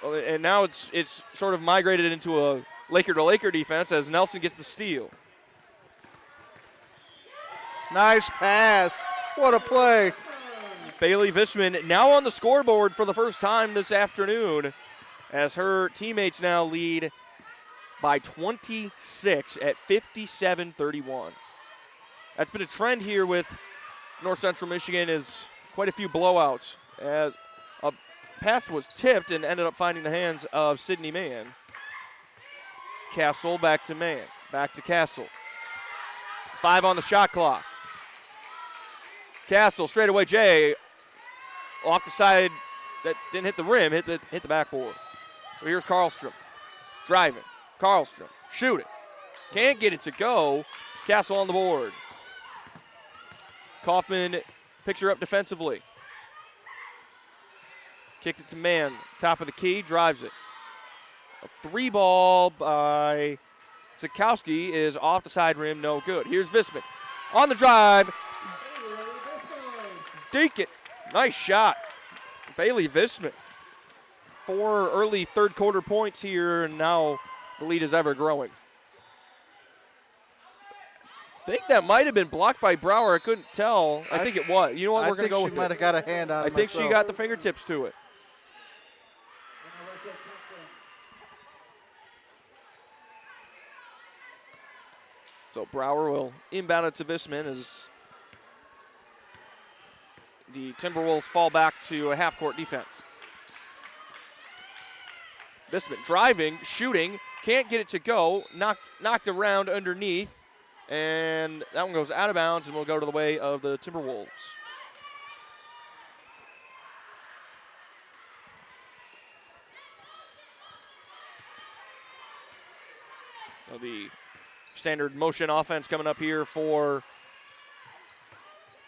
Speaker 1: And now it's sort of migrated into a Laker-to-Laker defense as Nelson gets the steal.
Speaker 2: Nice pass. What a play.
Speaker 1: Bailey Visman now on the scoreboard for the first time this afternoon as her teammates now lead by 26 at 57-31. That's been a trend here with North Central Michigan, is quite a few blowouts as a pass was tipped and ended up finding the hands of Sydney Mann. Castle back to Mann, back to Castle. 5 on the shot clock. Castle straight away, Jay off the side that didn't hit the rim, hit the backboard. So here's Karlstrom driving. Karlstrom shooting, can't get it to go. Castle on the board. Kaufman picks her up defensively. Kicks it to Mann, top of the key, drives it. A 3 ball by Zukowski is off the side rim, no good. Here's Visman on the drive. Deke it. Nice shot. Bailey Visman. 4 early third quarter points here, and now the lead is ever growing. I think that might have been blocked by Brower. I couldn't tell. I think it was. You know what? We're going to go with it.
Speaker 2: I think she might have got a hand on it.
Speaker 1: I think she got the fingertips to it. So Brower will inbound it to Visman as the Timberwolves fall back to a half-court defense. Visman driving, shooting, can't get it to go, knocked around underneath, and that one goes out of bounds and will go to the way of the Timberwolves. So the standard motion offense coming up here for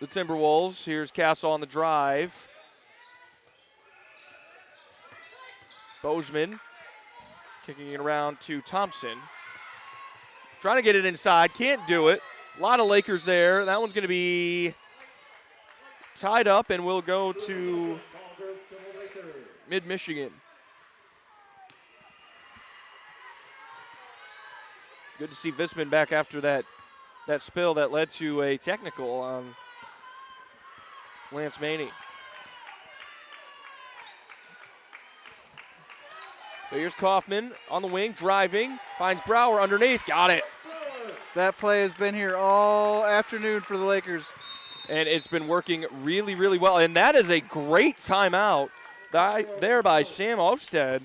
Speaker 1: the Timberwolves. Here's Castle on the drive. Bozeman kicking it around to Thompson. Trying to get it inside, can't do it. A lot of Lakers there. That one's going to be tied up and will go to Mid-Michigan. Good to see Visman back after that spill that led to a technical on Lance Maney. So here's Kaufman on the wing, driving, finds Brower underneath, got it.
Speaker 2: That play has been here all afternoon for the Lakers.
Speaker 1: And it's been working really, really well. And that is a great timeout there by Sam Offstead.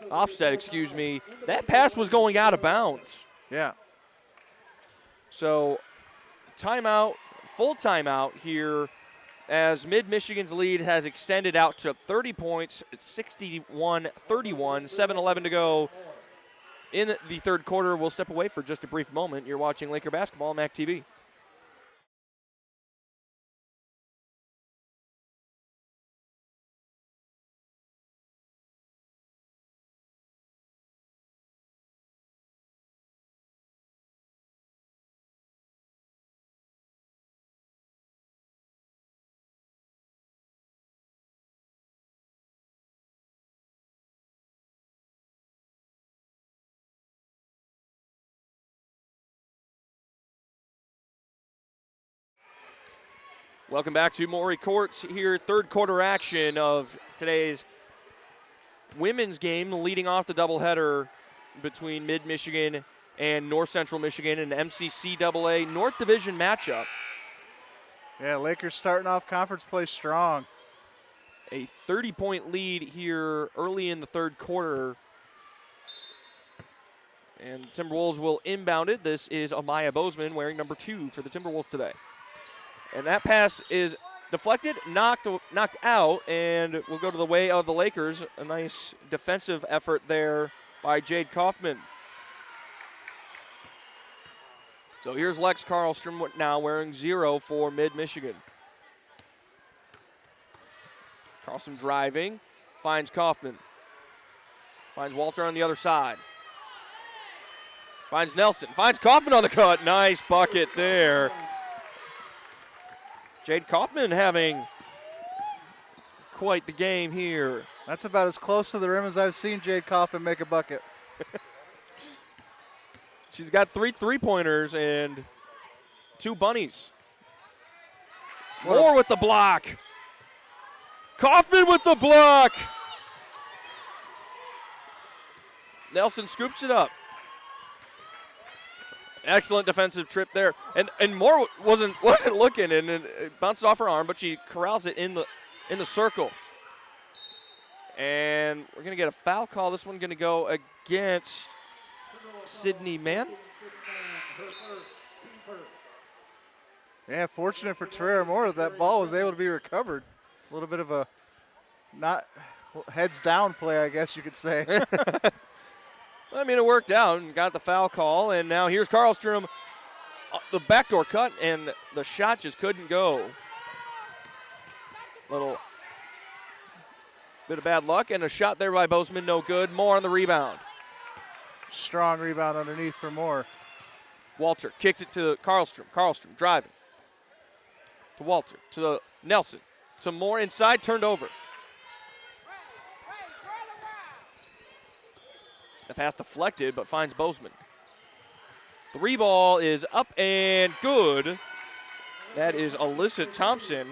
Speaker 1: That pass was going out of bounds.
Speaker 2: Yeah.
Speaker 1: So timeout, full timeout here as Mid-Michigan's lead has extended out to 30 points. It's 61-31, 7:11 to go in the third quarter. We'll step away for just a brief moment. You're watching Laker basketball on MAC TV. Welcome back to Maury Courts here, third quarter action of today's women's game, leading off the doubleheader between Mid-Michigan and North Central Michigan, an MCCAA North Division matchup.
Speaker 2: Yeah, Lakers starting off conference play strong.
Speaker 1: A 30-point lead here early in the third quarter. And Timberwolves will inbound it. This is Amaya Bozeman wearing number 2 for the Timberwolves today. And that pass is deflected, knocked out, and will go to the way of the Lakers. A nice defensive effort there by Jade Kaufman. So here's Lex Karlstrom now wearing 0 for Mid-Michigan. Karlstrom driving, finds Kaufman. Finds Walter on the other side. Finds Nelson, finds Kaufman on the cut. Nice bucket there. Jade Kaufman having quite the game here.
Speaker 2: That's about as close to the rim as I've seen Jade Kaufman make a bucket.
Speaker 1: She's got 3 3-pointers and 2 bunnies. Moore with the block. Kaufman with the block. Nelson scoops it up. Excellent defensive trip there, and Moore wasn't looking, and it bounced off her arm, but she corrals it in the circle. And we're gonna get a foul call. This one gonna go against Sydney Mann.
Speaker 2: Yeah, fortunate for Terrera Moore that ball was able to be recovered. A little bit of a not heads down play, I guess you could say.
Speaker 1: I mean, it worked out and got the foul call, and now here's Karlstrom. The backdoor cut, and the shot just couldn't go. Little bit of bad luck, and a shot there by Bozeman, no good. Moore on the rebound.
Speaker 2: Strong rebound underneath for Moore.
Speaker 1: Walter kicks it to Karlstrom. Karlstrom driving to Walter, to Nelson, to Moore inside, turned over. The pass deflected, but finds Bozeman. 3 ball is up and good. That is Alyssa Thompson.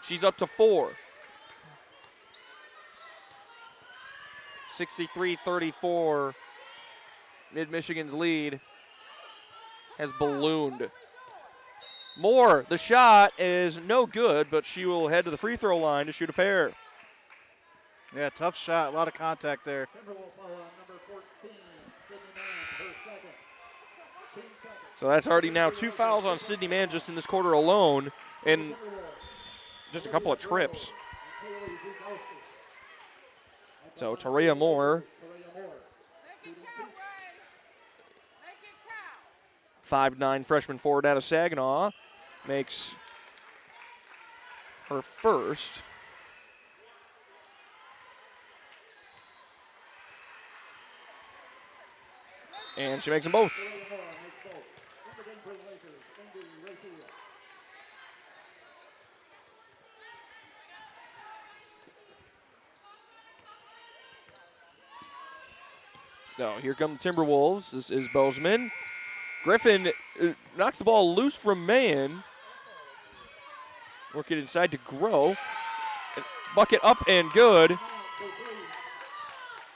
Speaker 1: She's up to 4. 63-34. Mid-Michigan's lead has ballooned. Moore, the shot is no good, but she will head to the free throw line to shoot a pair.
Speaker 2: Yeah, tough shot, a lot of contact there.
Speaker 1: So that's already now 2 fouls on Sydney Mann just in this quarter alone, and just a couple of trips. So Taria Moore 5'9" freshman forward out of Saginaw makes her first. And she makes them both. No, here come the Timberwolves. This is Bozeman. Griffin knocks the ball loose from Mahan. Work it inside to Grow. Bucket up and good.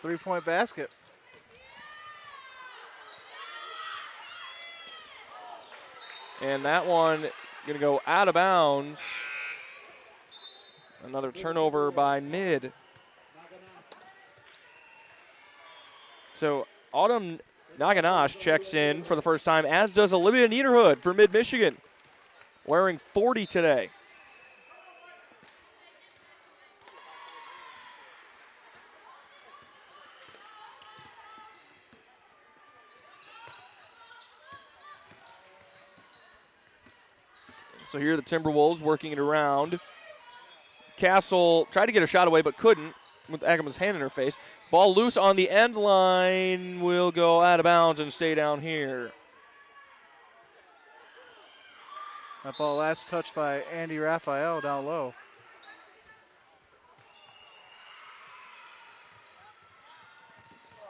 Speaker 2: 3-point basket.
Speaker 1: And that one going to go out of bounds. Another turnover by Mid. So Autumn Naganash checks in for the first time, as does Olivia Niederhood for Mid-Michigan, wearing 40 today. So here are the Timberwolves working it around. Castle tried to get a shot away but couldn't with Agama's hand in her face. Ball loose on the end line, will go out of bounds and stay down here.
Speaker 2: That ball last touched by Andy Raphael down low.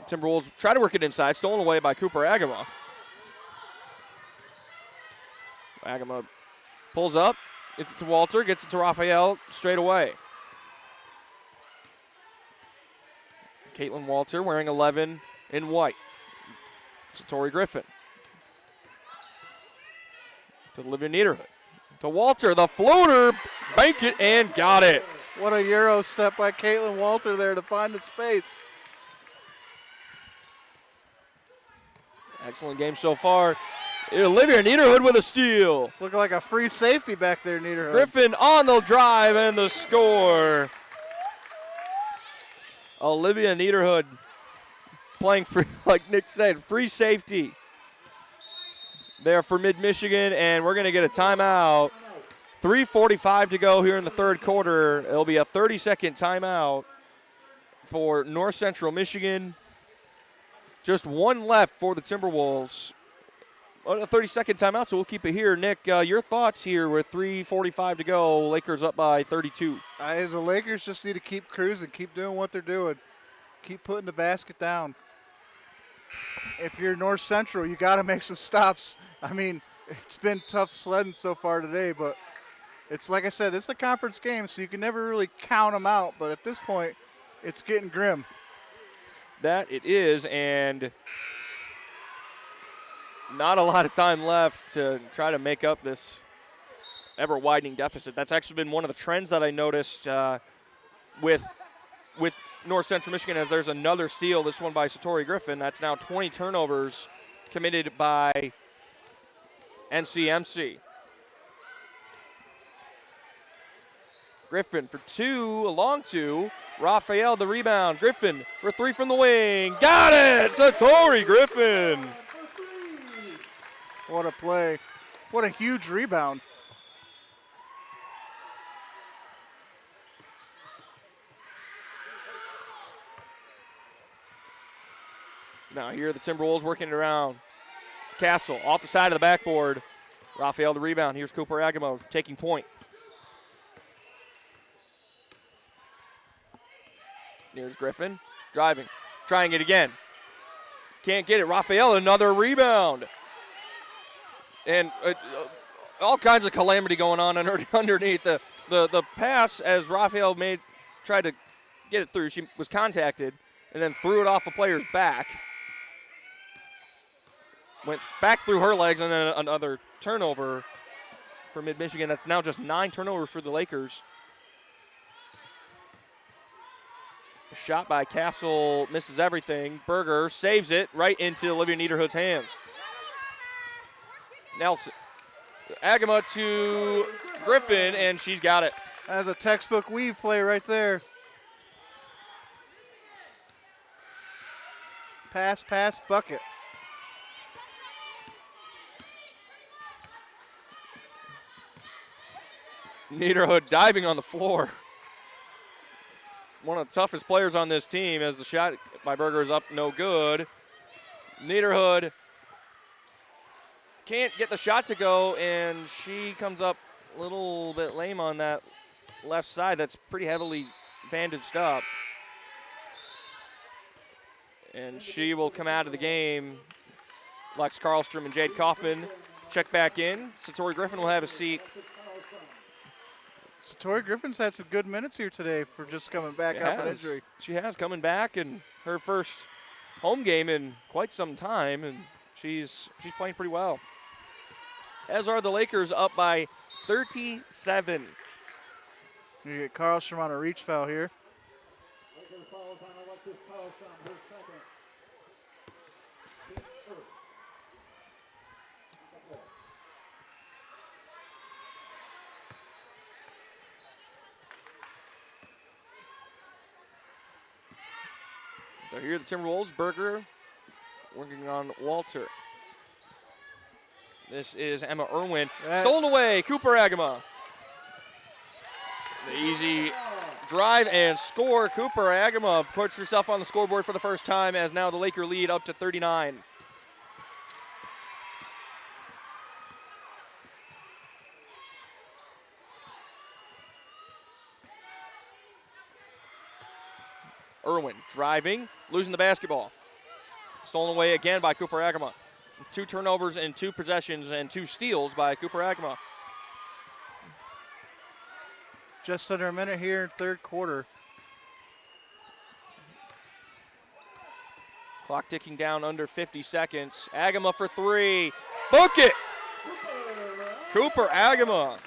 Speaker 1: Timberwolves try to work it inside, stolen away by Cooper Agama. Agama pulls up, gets it to Walter, gets it to Raphael straight away. Caitlin Walter wearing 11 in white. Satori Griffin. To Olivia Niederhood. To Walter, the floater, bank it and got it.
Speaker 2: What a Euro step by Caitlin Walter there to find the space.
Speaker 1: Excellent game so far. Olivia Niederhood with a steal.
Speaker 2: Looking like a free safety back there, Niederhood.
Speaker 1: Griffin on the drive and the score. Olivia Niederhood playing free, like Nick said, free safety there for Mid-Michigan, and we're going to get a timeout. 3:45 to go here in the third quarter. It'll be a 30-second timeout for North Central Michigan. Just one left for the Timberwolves. A 30-second timeout, so we'll keep it here. Nick, your thoughts here with 3:45 to go. Lakers up by 32.
Speaker 2: The Lakers just need to keep cruising, keep doing what they're doing. Keep putting the basket down. If you're North Central, you got to make some stops. I mean, it's been tough sledding so far today, but it's like I said, it's a conference game, so you can never really count them out. But at this point, it's getting grim.
Speaker 1: That it is, and not a lot of time left to try to make up this ever-widening deficit. That's actually been one of the trends that I noticed with North Central Michigan, as there's another steal, this one by Satori Griffin. That's now 20 turnovers committed by NCMC. Griffin for two, a long two. Raphael the rebound. Griffin for three from the wing. Got it! Satori Griffin.
Speaker 2: What a play. What a huge rebound.
Speaker 1: Now here are the Timberwolves working it around. Castle off the side of the backboard. Raphael the rebound. Here's Cooper Agamo taking point. Here's Griffin driving, trying it again. Can't get it. Raphael, another rebound. And all kinds of calamity going on underneath the pass as Raphael tried to get it through. She was contacted and then threw it off the player's back. Went back through her legs, and then another turnover for Mid-Michigan. That's now just 9 turnovers for the Lakers. A shot by Castle misses everything. Berger saves it right into Olivia Niederhood's hands. Nelson. Agama to Griffin, and she's got it.
Speaker 2: That's a textbook weave play right there. Pass, bucket.
Speaker 1: Niederhood diving on the floor. One of the toughest players on this team as the shot by Berger is up, no good. Niederhood can't get the shot to go, and she comes up a little bit lame on that left side. That's pretty heavily bandaged up. And she will come out of the game. Lex Karlstrom and Jade Kaufman check back in. Satori Griffin will have a seat.
Speaker 2: Satori Griffin's had some good minutes here today for just coming back off an injury.
Speaker 1: She has coming back in her first home game in quite some time, and she's playing pretty well. As are the Lakers, up by 37.
Speaker 2: You get Karlstrom on a reach foul here.
Speaker 3: Lakers fouls on Alexis Karlstrom, her second.
Speaker 1: So here the Timberwolves, Berger working on Walter. This is Emma Irwin. Stolen away, Cooper Agama. The easy drive and score. Cooper Agama puts herself on the scoreboard for the first time as now the Laker lead up to 39. Irwin driving, losing the basketball. Stolen away again by Cooper Agama. 2 turnovers and 2 possessions and 2 steals by Cooper Agama.
Speaker 2: Just under a minute here in third quarter.
Speaker 1: Clock ticking down under 50 seconds. Agama for 3. Book it! Cooper Agama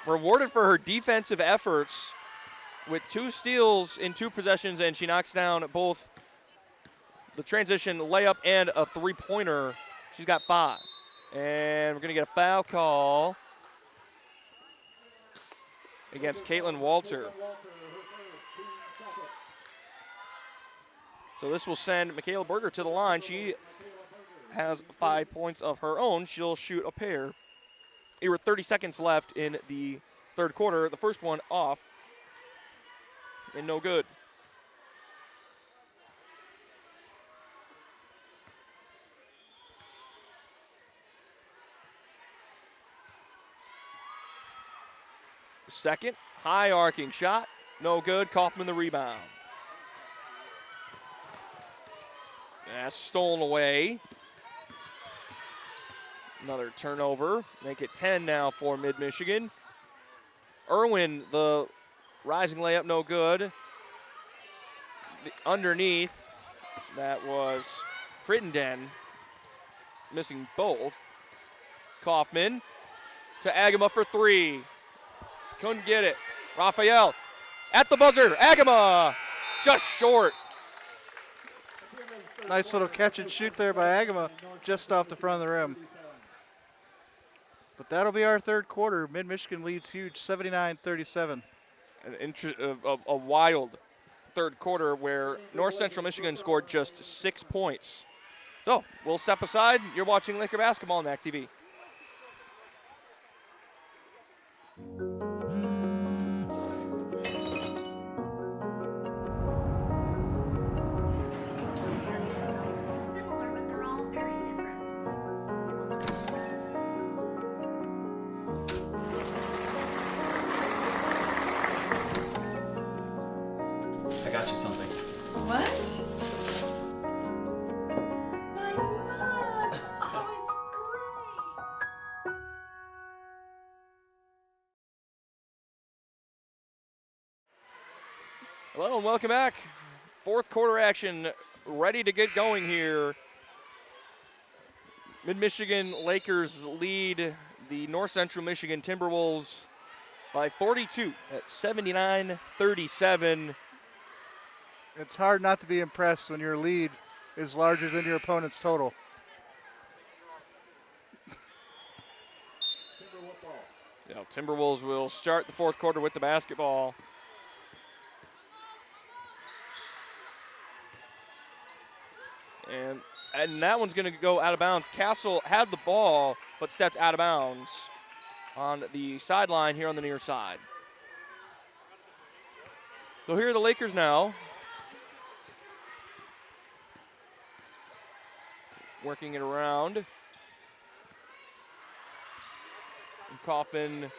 Speaker 1: rewarded for her defensive efforts with 2 steals in 2 possessions, and she knocks down both the transition layup and a 3-pointer. She's got 5. And we're going to get a foul call against Caitlin Walter. So this will send Michaela Berger to the line. She has 5 points of her own. She'll shoot a pair. There were 30 seconds left in the third quarter. The first one off and no good. Second, high arcing shot, no good. Kaufman the rebound. That's stolen away. Another turnover. Make it 10 now for Mid-Michigan. Irwin, the rising layup, no good. Underneath, that was Crittenden, missing both. Kaufman to Agama for 3. Couldn't get it. Raphael at the buzzer. Agama just short.
Speaker 2: Nice little catch and shoot there by Agama, just off the front of the rim. But that'll be our third quarter. Mid-Michigan leads huge, 79-37.
Speaker 1: A wild third quarter where North Central Michigan scored just 6 points. So we'll step aside. You're watching Laker basketball on MAC TV.
Speaker 10: I got you something.
Speaker 11: What? My mug! Oh, it's great!
Speaker 1: Hello and welcome back. Fourth quarter action ready to get going here. Mid-Michigan Lakers lead the North Central Michigan Timberwolves by 42 at 79-37.
Speaker 2: It's hard not to be impressed when your lead is larger than your opponent's total.
Speaker 1: Timberwolves will start the fourth quarter with the basketball. And that one's going to go out of bounds. Castle had the ball, but stepped out of bounds. on the sideline here on the near side. So here are the Lakers now. Working it around. Kaufman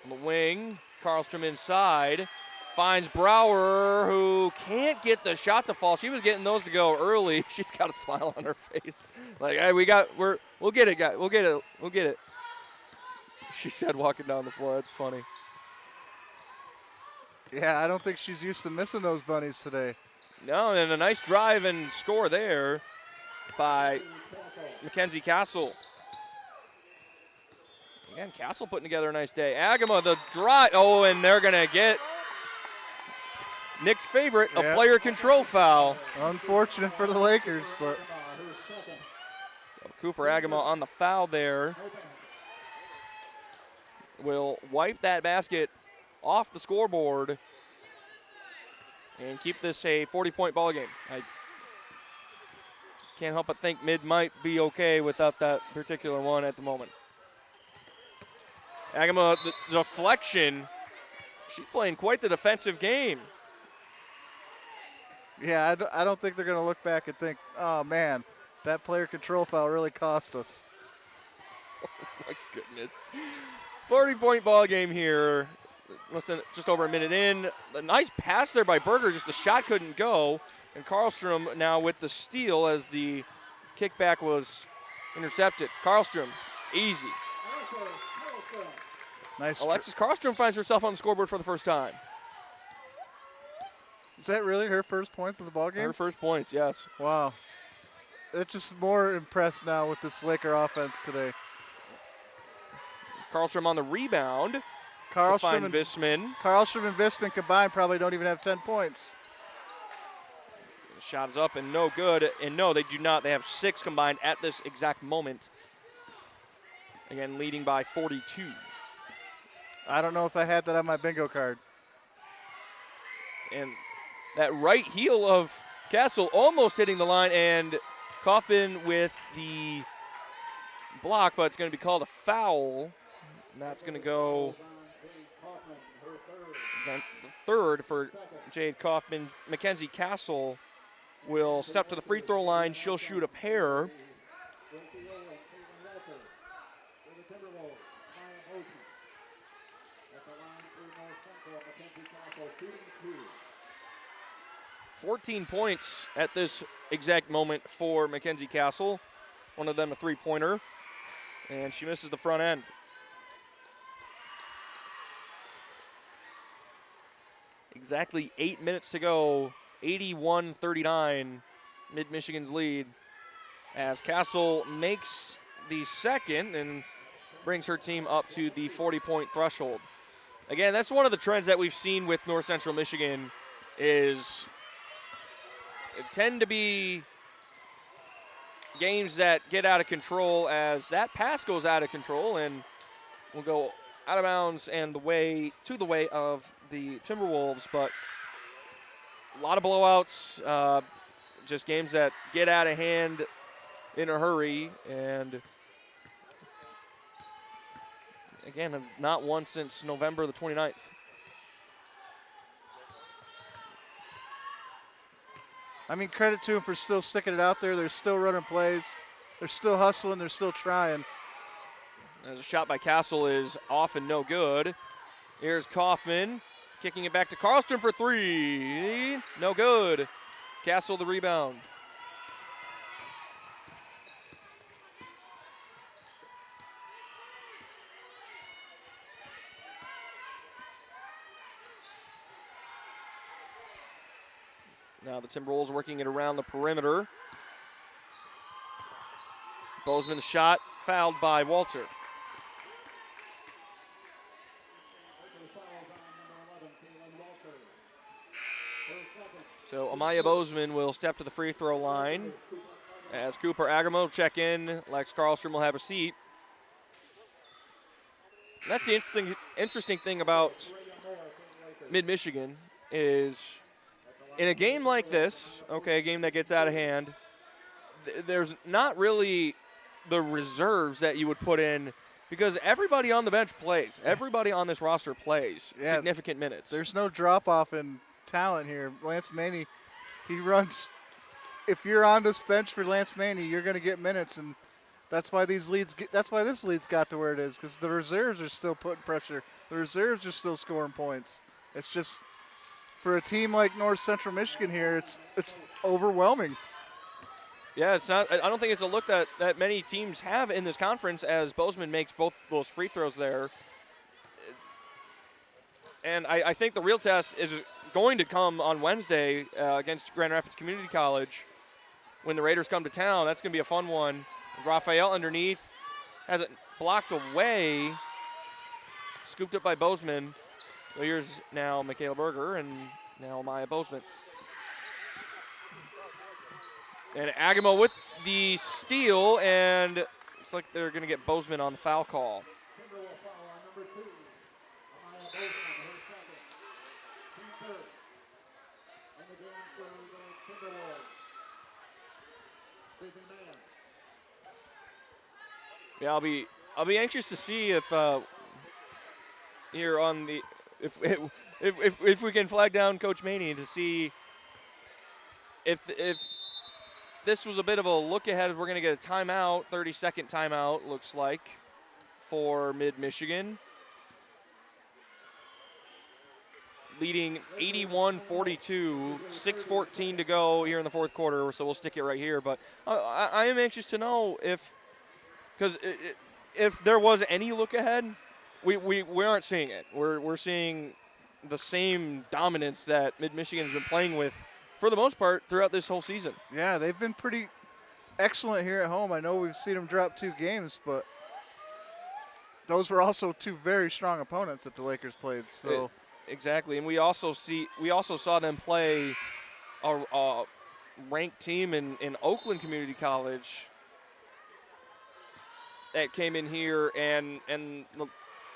Speaker 1: on the wing. Karlstrom inside. Finds Brower, who can't get the shot to fall. She was getting those to go early. She's got a smile on her face. Like, hey, we'll get it, guys. We'll get it. She said walking down the floor. That's funny.
Speaker 2: Yeah, I don't think she's used to missing those bunnies today.
Speaker 1: No, and a nice drive and score there by Mackenzie Castle. Again, Castle putting together a nice day. Agama, the drive. Oh, and they're going to get Nick's favorite, a player control foul.
Speaker 2: Unfortunate for the Lakers, but
Speaker 1: Cooper Agama on the foul there. Will wipe that basket off the scoreboard and keep this a 40-point ball game. I can't help but think Mid might be okay without that particular one at the moment. Agama, the deflection. She's playing quite the defensive game.
Speaker 2: yeah, I don't think they're going to look back and think, oh, man, that player control foul really cost us.
Speaker 1: Oh, my goodness. 40-point ball game here. Less than just over a minute in. A nice pass there by Berger, just the shot couldn't go. And Karlstrom now with the steal as the kickback was intercepted. Karlstrom, easy.
Speaker 2: Nice.
Speaker 1: Alexis Karlstrom finds herself on the scoreboard for the first time.
Speaker 2: Is that really her first points of the ball game?
Speaker 1: Her first points, yes.
Speaker 2: Wow. It's just more impressed now with this Laker offense today.
Speaker 1: Karlstrom on the rebound.
Speaker 2: Karlstrom and
Speaker 1: Visman
Speaker 2: combined probably don't even have 10 points.
Speaker 1: The shot is up and no good. And no, they do not. They have 6 combined at this exact moment. Again, leading by 42.
Speaker 2: I don't know if I had that on my bingo card.
Speaker 1: And that right heel of Castle almost hitting the line, and Kaufman with the block, but it's going to be called a foul. And that's going to go the third for Jade Kaufman. Mackenzie Castle will step to the free throw line. She'll shoot a pair.
Speaker 3: Timberwolves,
Speaker 1: 14 points at this exact moment for Mackenzie Castle. One of them a three-pointer, and she misses the front end. Exactly 8 minutes to go, 81-39, Mid-Michigan's lead, as Castle makes the second and brings her team up to the 40-point threshold. Again, that's one of the trends that we've seen with North Central Michigan is it tend to be games that get out of control as that pass goes out of control and will go out of bounds and the way of the Timberwolves, but a lot of blowouts, just games that get out of hand in a hurry, and again, have not won since November the 29th.
Speaker 2: I mean, credit to them for still sticking it out there. They're still running plays. They're still hustling. They're still trying.
Speaker 1: As a shot by Castle is off and no good. Here's Kaufman kicking it back to Karlstrom for three. No good. Castle the rebound. Now the Timberwolves working it around the perimeter. Bozeman's shot fouled by Walter. So Amaya Bozeman will step to the free throw line as Cooper Agama will check in. Lex Karlstrom will have a seat. That's the interesting thing about Mid-Michigan is in a game like this, okay, a game that gets out of hand, there's not really the reserves that you would put in because everybody on the bench plays. Everybody on this roster plays significant minutes.
Speaker 2: There's no drop-off in talent here. Lance Maney, he runs. If you're on this bench for Lance Maney, you're going to get minutes, and that's why these leads. That's why this lead's got to where it is, because the reserves are still putting pressure. The reserves are still scoring points. It's just for a team like North Central Michigan here, it's overwhelming.
Speaker 1: Yeah, it's not. I don't think it's a look that many teams have in this conference, as Bozeman makes both those free throws there. And I think the real test is going to come on Wednesday against Grand Rapids Community College when the Raiders come to town. That's going to be a fun one. Raphael underneath has it blocked away, scooped up by Bozeman. So here's now Michaela Berger and now Maya Bozeman. And Agama with the steal, and looks like they're going to get Bozeman on the foul call.
Speaker 3: Kimber will foul on number 2. Amaya Bozeman, her second. Team third. And the game for the Timberwolves. Sydney Mann.
Speaker 1: Yeah, I'll be anxious to see if here on the if we can flag down Coach Maney to see if this was a bit of a look ahead. We're going to get a timeout, 30-second timeout, looks like, for Mid-Michigan. Leading 81-42, 6:14 to go here in the fourth quarter, so we'll stick it right here. But I am anxious to know because if there was any look ahead, we aren't seeing it. We're seeing the same dominance that Mid-Michigan has been playing with for the most part throughout this whole season.
Speaker 2: Yeah, they've been pretty excellent here at home. I know we've seen them drop 2 games, but those were also 2 very strong opponents that the Lakers played. So
Speaker 1: exactly, and we also saw them play a ranked team in Oakland Community College that came in here and the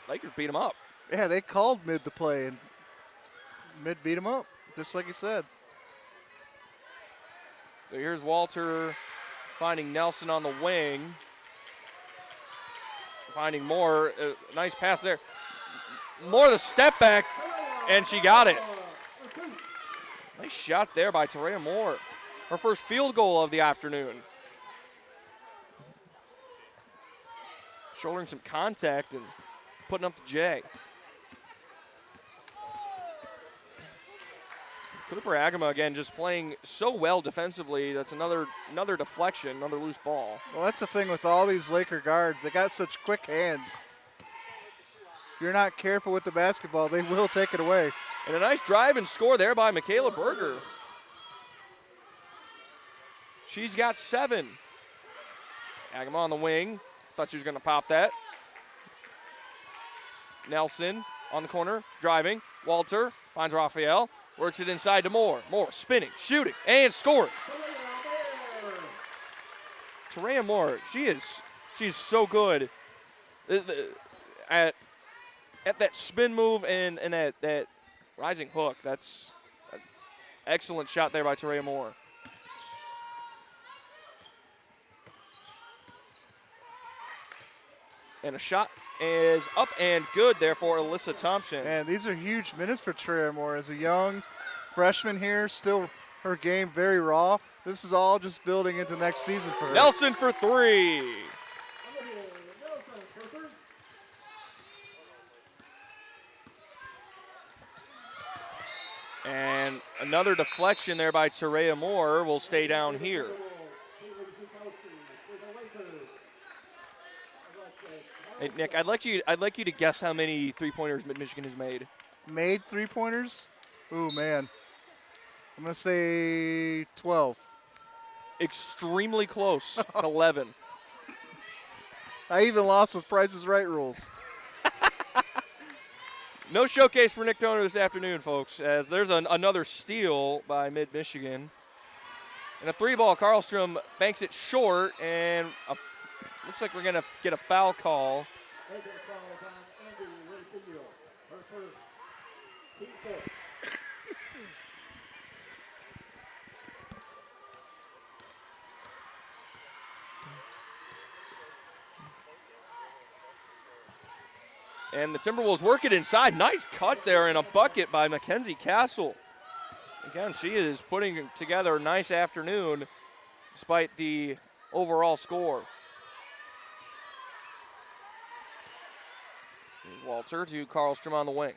Speaker 1: Lakers beat them up.
Speaker 2: Yeah, they called Mid to play, and Mid beat them up, just like you said.
Speaker 1: So here's Walter finding Nelson on the wing. Finding Moore. Nice pass there. Moore the step back, and she got it. Nice shot there by Tarea Moore. Her first field goal of the afternoon. Shouldering some contact and putting up the J. Cooper Agama, again, just playing so well defensively. That's another deflection, another loose ball.
Speaker 2: Well, that's the thing with all these Laker guards. They got such quick hands. If you're not careful with the basketball, they will take it away.
Speaker 1: And a nice drive and score there by Michaela Berger. She's got 7. Agama on the wing. Thought she was going to pop that. Nelson on the corner, driving. Walter finds Raphael. Works it inside to Moore. Moore spinning, shooting, and scoring. Tarea Moore, she's so good at that spin move and that rising hook. That's an excellent shot there by Tarea Moore. And a shot is up and good there for Alyssa Thompson.
Speaker 2: And these are huge minutes for Tarea Moore. As a young freshman here, still her game very raw. This is all just building into next season for her.
Speaker 1: Nelson for 3. And another deflection there by Tarea Moore will stay down here. Hey, Nick, I'd like you to guess how many 3-pointers Mid-Michigan has made.
Speaker 2: Made 3-pointers? Ooh, man. I'm going to say 12.
Speaker 1: Extremely close, 11.
Speaker 2: I even lost with Price is Right rules.
Speaker 1: No showcase for Nick Toner this afternoon, folks, as there's another steal by Mid-Michigan. And a 3-ball, Karlstrom banks it short, and looks like we're going to get a foul call. And the Timberwolves work it inside. Nice cut there and a bucket by Mackenzie Castle. Again, she is putting together a nice afternoon despite the overall score. Walter to Karlstrom on the wing.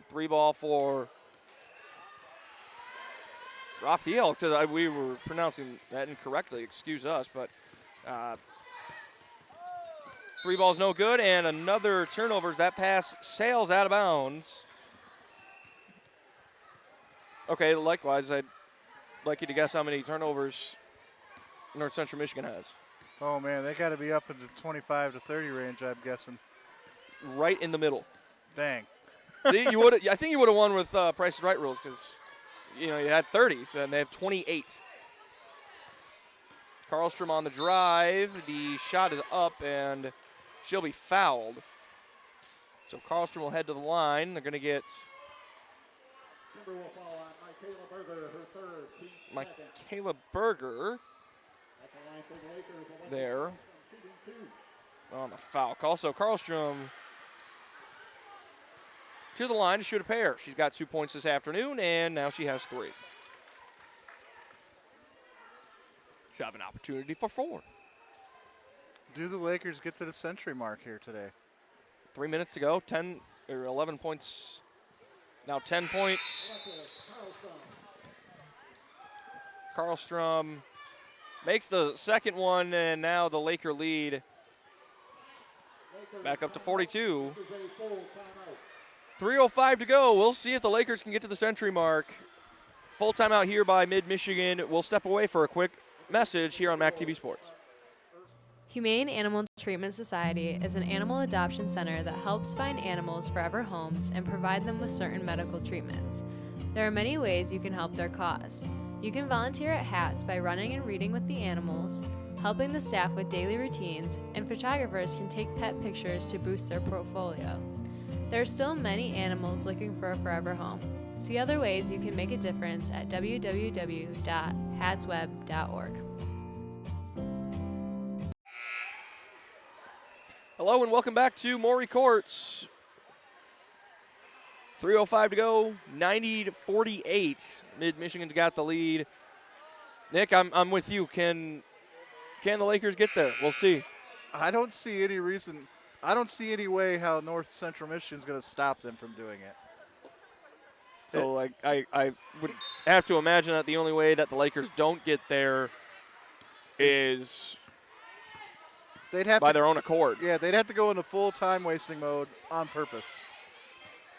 Speaker 1: Three ball for Raphael. We were pronouncing that incorrectly, excuse us, but three balls no good, and another turnover as that pass sails out of bounds. Okay, likewise, I'd like you to guess how many turnovers North Central Michigan has.
Speaker 2: Oh, man, they got to be up in the 25 to 30 range, I'm guessing.
Speaker 1: Right in the middle.
Speaker 2: Dang.
Speaker 1: See, I think you would have won with Price is Right rules because, you had 30, so, and they have 28. Karlstrom on the drive. The shot is up, and she'll be fouled. So Karlstrom will head to the line. They're going to get
Speaker 3: Timber will foul on Michaela Berger, her third.
Speaker 1: Michaela Berger
Speaker 3: At the line for the Lakers,
Speaker 1: there
Speaker 3: shooting two.
Speaker 1: on the foul call. So Karlstrom to the line to shoot a pair. She's got 2 points this afternoon, and now she has 3. She'll have an opportunity for 4.
Speaker 2: Do the Lakers get to the century mark here today?
Speaker 1: 3 minutes to go. 10 or 11 points. Now 10 points. Karlstrom makes the second one, and now the Laker lead back up to 42. 3:05 to go. We'll see if the Lakers can get to the century mark. Full timeout here by Mid-Michigan. We'll step away for a quick message here on MAC TV Sports.
Speaker 8: Humane Animal Treatment Society is an animal adoption center that helps find animals forever homes and provide them with certain medical treatments. There are many ways you can help their cause. You can volunteer at HATS by running and reading with the animals, helping the staff with daily routines, and photographers can take pet pictures to boost their portfolio. There are still many animals looking for a forever home. See other ways you can make a difference at www.hatsweb.org.
Speaker 1: Hello and welcome back to Maury Courts. 3:05 to go, 90-48. Mid-Michigan's got the lead. Nick, I'm with you. Can the Lakers get there? We'll see.
Speaker 2: I don't see any reason. I don't see any way how North Central Michigan's going to stop them from doing it.
Speaker 1: So I would have to imagine that the only way that the Lakers don't get there is by their own accord.
Speaker 2: Yeah, they'd have to go into full time-wasting mode on purpose.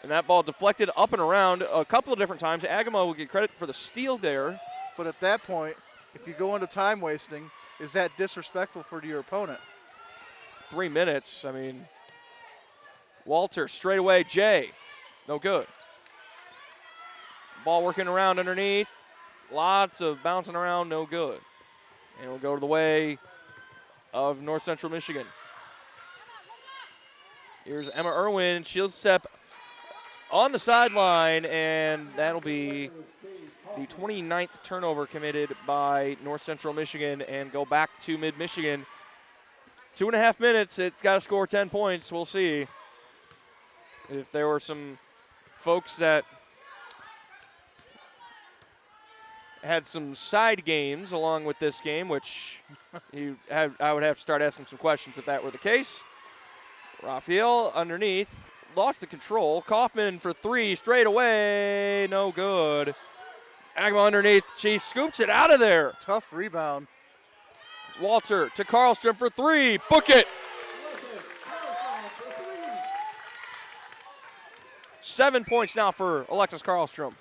Speaker 1: And that ball deflected up and around a couple of different times. Agama will get credit for the steal there.
Speaker 2: But at that point, if you go into time-wasting, is that disrespectful for your opponent?
Speaker 1: 3 minutes. I mean, Walter straight away. Jay, no good. Ball working around underneath. Lots of bouncing around, no good. And we'll go to the way of North Central Michigan. Here's Emma Irwin. She'll step on the sideline, and that'll be the 29th turnover committed by North Central Michigan and go back to Mid-Michigan. 2.5 minutes. It's got to score 10 points. We'll see if there were some folks that had some side games along with this game, which I would have to start asking some questions if that were the case. Raphael underneath, lost the control. Kaufman for 3 straight away, no good. Agma underneath, she scoops it out of there.
Speaker 2: Tough rebound.
Speaker 1: Walter to Karlstrom for 3, book it. 7 points now for Alexis Karlstrom.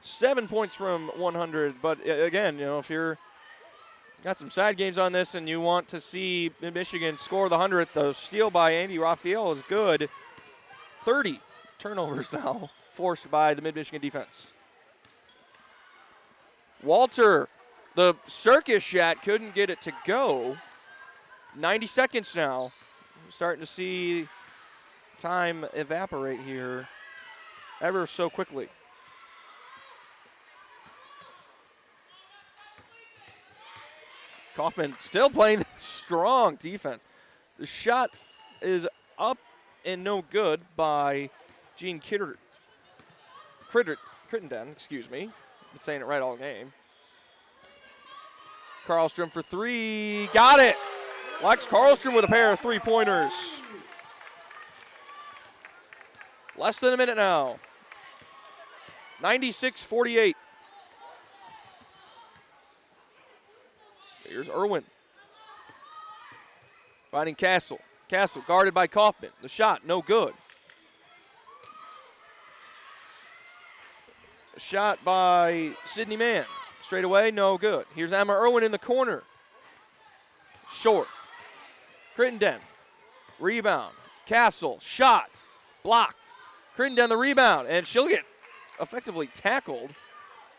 Speaker 1: 7 points from 100, but again, if you're got some side games on this and you want to see Michigan score the 100th, the steal by Andy Raphael is good. 30 turnovers now forced by the Mid-Michigan defense. Walter, the circus shot, couldn't get it to go. 90 seconds now. We're starting to see time evaporate here ever so quickly. Kaufman still playing strong defense. The shot is up and no good by Gene Crittenden, excuse me. I've been saying it right all game. Karlstrom for three. Got it. Lex Karlstrom with a pair of three-pointers. Less than a minute now. 96-48. Here's Irwin. Finding Castle. Castle guarded by Kaufman. The shot, no good. A shot by Sydney Mann. Straight away, no good. Here's Emma Irwin in the corner. Short. Crittenden. Rebound. Castle. Shot. Blocked. Crittenden the rebound. And she'll get effectively tackled,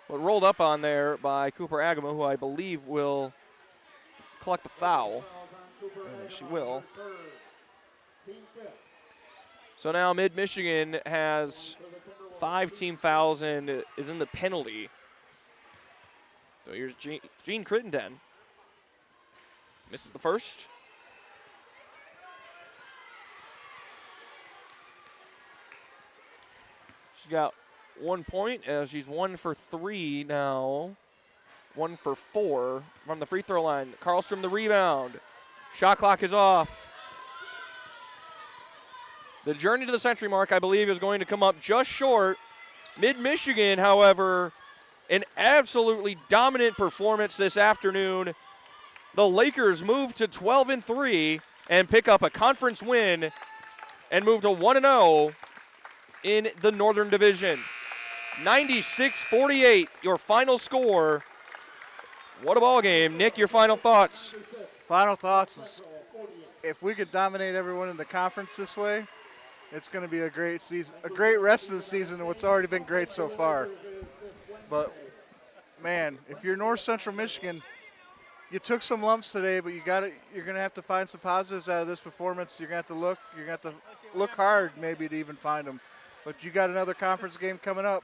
Speaker 1: but rolled up on there by Cooper Agama, who I believe will collect the foul. And she will. So now Mid-Michigan has 5 team fouls and is in the penalty. So here's Jean Crittenden. Misses the first. She's got 1 point as she's 1 for 3 now. 1 for 4 from the free throw line. Karlstrom the rebound. Shot clock is off. The journey to the century mark, I believe, is going to come up just short. Mid-Michigan, however, an absolutely dominant performance this afternoon. The Lakers move to 12-3 and pick up a conference win and move to 1-0 in the Northern Division. 96-48, your final score. What a ball game. Nick, your final thoughts.
Speaker 2: Final thoughts is if we could dominate everyone in the conference this way, it's going to be a great season, a great rest of the season, and what's already been great so far. But, man, if you're North Central Michigan, you took some lumps today, but you're going to have to find some positives out of this performance. You're going to have to look hard maybe to even find them. But you got another conference game coming up,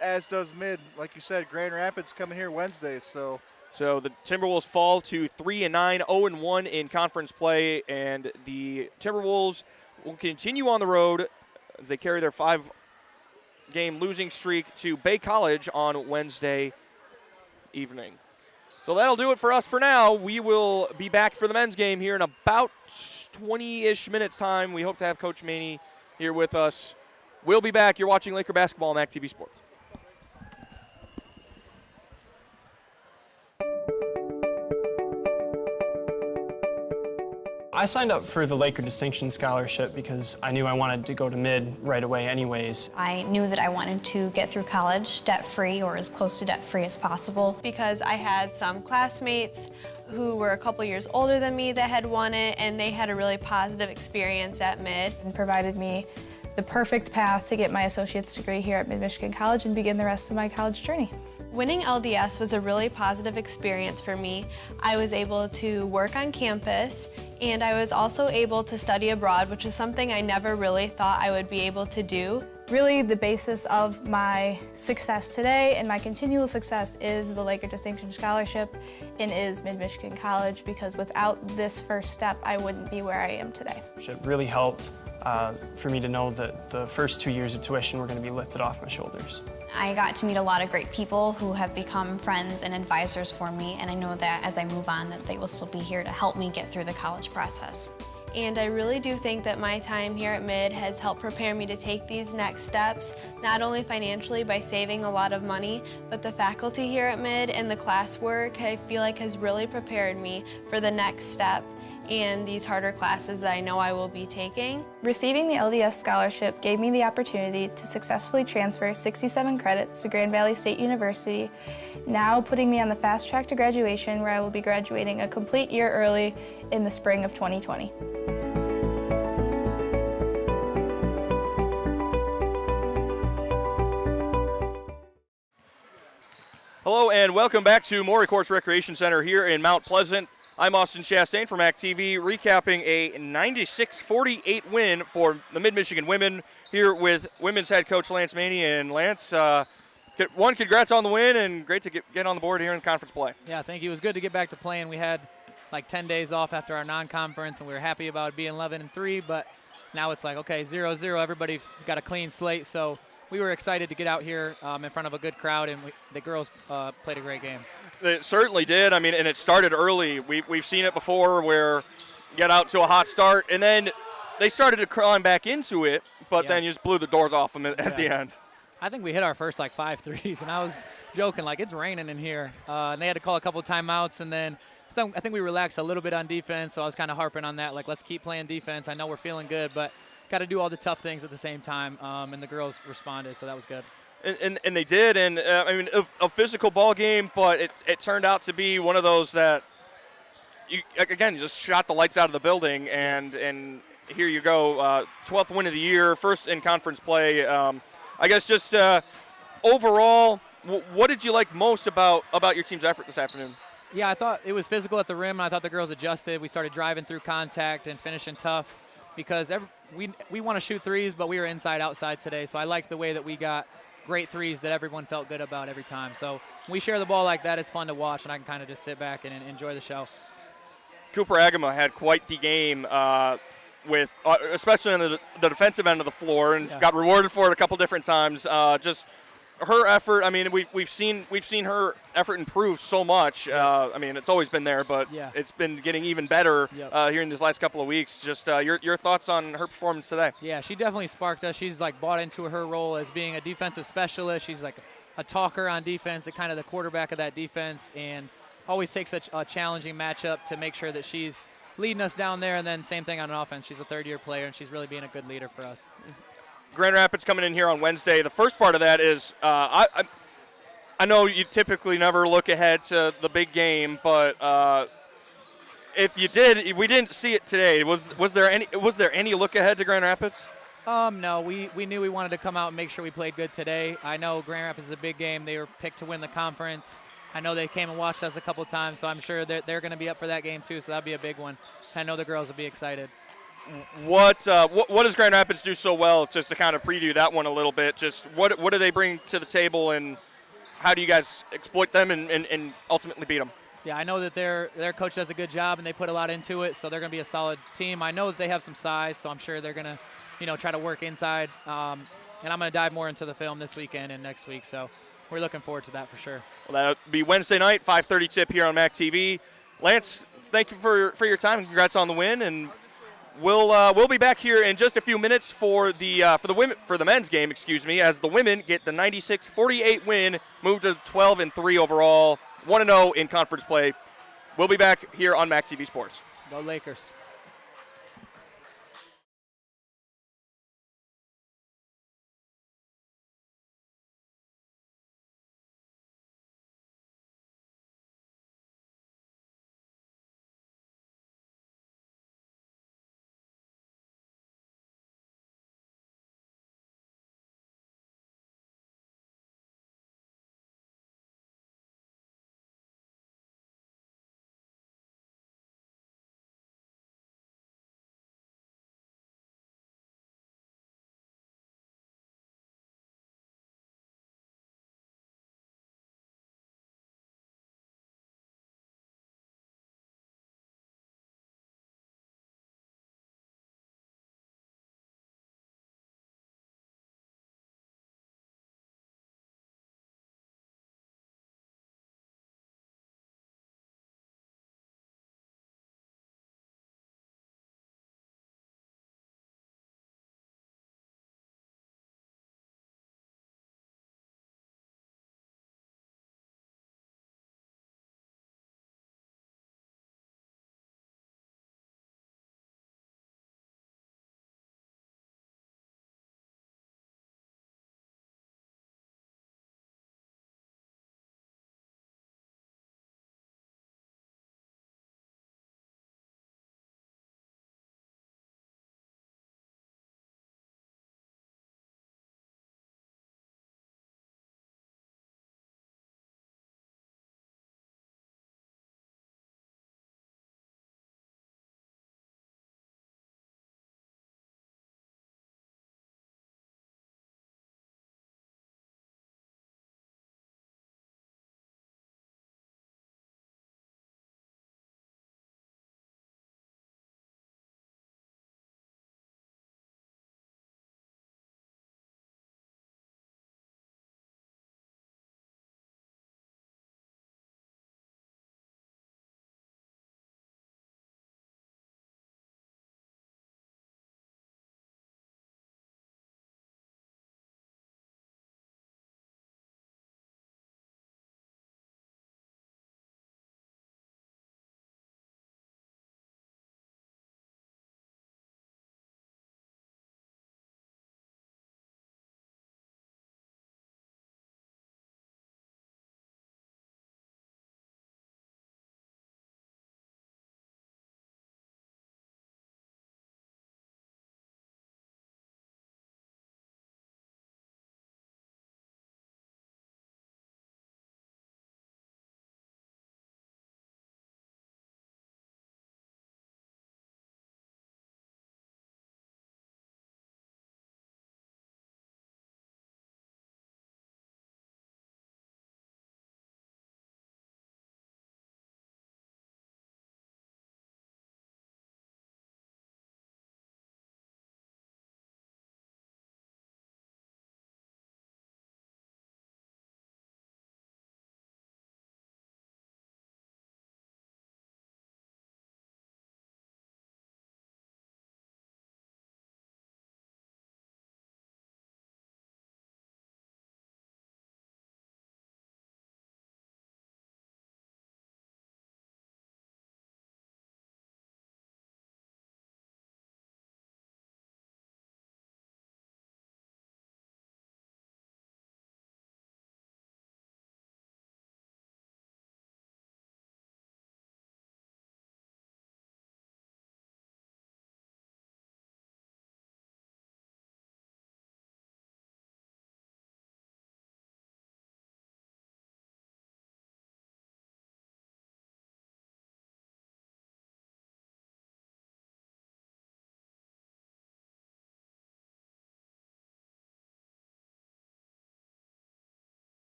Speaker 2: as does Mid. Like you said, Grand Rapids coming here Wednesday, So
Speaker 1: the Timberwolves fall to 3-9, 0-1 in conference play, and the Timberwolves will continue on the road as they carry their 5-game losing streak to Bay College on Wednesday evening. So that'll do it for us for now. We will be back for the men's game here in about 20-ish minutes time. We hope to have Coach Maney here with us. We'll be back. You're watching Laker basketball on MAC TV Sports.
Speaker 6: I signed up for the Laker Distinction Scholarship because I knew I wanted to go to Mid right away anyways.
Speaker 7: I knew that I wanted to get through college debt-free or as close to debt-free as possible.
Speaker 8: Because I had some classmates who were a couple years older than me that had won it, and they had a really positive experience at Mid.
Speaker 9: And provided me the perfect path to get my associate's degree here at Mid-Michigan College and begin the rest of my college journey.
Speaker 8: Winning LDS was a really positive experience for me. I was able to work on campus, and I was also able to study abroad, which is something I never really thought I would be able to do.
Speaker 9: Really, the basis of my success today and my continual success is the Laker Distinction Scholarship and is Mid-Michigan College, because without this first step, I wouldn't be where I am today.
Speaker 6: It really helped for me to know that the first 2 years of tuition were going to be lifted off my shoulders.
Speaker 7: I got to meet a lot of great people who have become friends and advisors for me, and I know that as I move on that they will still be here to help me get through the college process.
Speaker 8: And I really do think that my time here at Mid has helped prepare me to take these next steps, not only financially by saving a lot of money, but the faculty here at Mid and the classwork I feel like has really prepared me for the next step and these harder classes that I know I will be taking.
Speaker 9: Receiving the LDS scholarship gave me the opportunity to successfully transfer 67 credits to Grand Valley State University, now putting me on the fast track to graduation, where I will be graduating a complete year early in the spring of 2020.
Speaker 1: Hello and welcome back to Maury Courts Recreation Center here in Mount Pleasant. I'm Austin Chastain from MAC TV, recapping a 96-48 win for the Mid-Michigan women here with women's head coach Lance Maney. And Lance, congrats on the win, and great to get on the board here in conference play.
Speaker 10: Yeah, thank you. It was good to get back to playing. We had like 10 days off after our non-conference, and we were happy about being 11-3, but now it's like, okay, 0-0, everybody got a clean slate, so we were excited to get out here in front of a good crowd, and the girls played a great game.
Speaker 1: It certainly did. I mean, and it started early. We've seen it before where you get out to a hot start, and then they started to climb back into it, but then you just blew the doors off them at the end.
Speaker 10: I think we hit our first, like, 5 threes, and I was joking, like, it's raining in here. And they had to call a couple of timeouts, and then I think we relaxed a little bit on defense, so I was kind of harping on that, like, let's keep playing defense. I know we're feeling good, but got to do all the tough things at the same time, and the girls responded, so that was good.
Speaker 1: And they did, and I mean, a physical ball game, but it turned out to be one of those that, you just shot the lights out of the building, and here you go, 12th win of the year, first in conference play. I guess just overall, what did you like most about your team's effort this afternoon?
Speaker 10: Yeah, I thought it was physical at the rim, and I thought the girls adjusted. We started driving through contact and finishing tough because we want to shoot threes, but we were inside-outside today, so I like the way that we got great threes that everyone felt good about every time. So when we share the ball like that, it's fun to watch, and I can kind of just sit back and enjoy the show.
Speaker 1: Cooper Agama had quite the game with especially on the defensive end of the floor, and got rewarded for it a couple different times. Just her effort. I mean, we've seen her effort improve so much. I mean, it's always been there, but it's been getting even better here in these last couple of weeks. Just your thoughts on her performance today? Yeah,
Speaker 10: she definitely sparked us. She's like bought into her role as being a defensive specialist. She's like a talker on defense, kind of the quarterback of that defense, and always takes a challenging matchup to make sure that she's leading us down there. And then same thing on offense. She's a third-year player, and she's really being a good leader for us.
Speaker 1: Grand Rapids coming in here on Wednesday. The first part of that is I know you typically never look ahead to the big game, but if you did, we didn't see it today. Was there any look ahead to Grand Rapids?
Speaker 10: No, we knew we wanted to come out and make sure we played good today. I know Grand Rapids is a big game. They were picked to win the conference. I know they came and watched us a couple times, so I'm sure they're going to be up for that game too, so that'll be a big one. I know the girls will be excited.
Speaker 1: What does Grand Rapids do so well, just to kind of preview that one a little bit? Just what do they bring to the table, and how do you guys exploit them and ultimately beat them?
Speaker 10: Yeah, I know that their coach does a good job, and they put a lot into it, so they're going to be a solid team. I know that they have some size, so I'm sure they're going to try to work inside. And I'm going to dive more into the film this weekend and next week, so we're looking forward to that for sure.
Speaker 1: Well, that'll be Wednesday night, 5:30 tip here on MAC TV. Lance, thank you for your time, and congrats on the win. And we'll be back here in just a few minutes for the men's game, as the women get the 96-48 win, move to 12-3 overall, 1-0 in conference play. We'll be back here on MAC TV Sports.
Speaker 10: Go Lakers.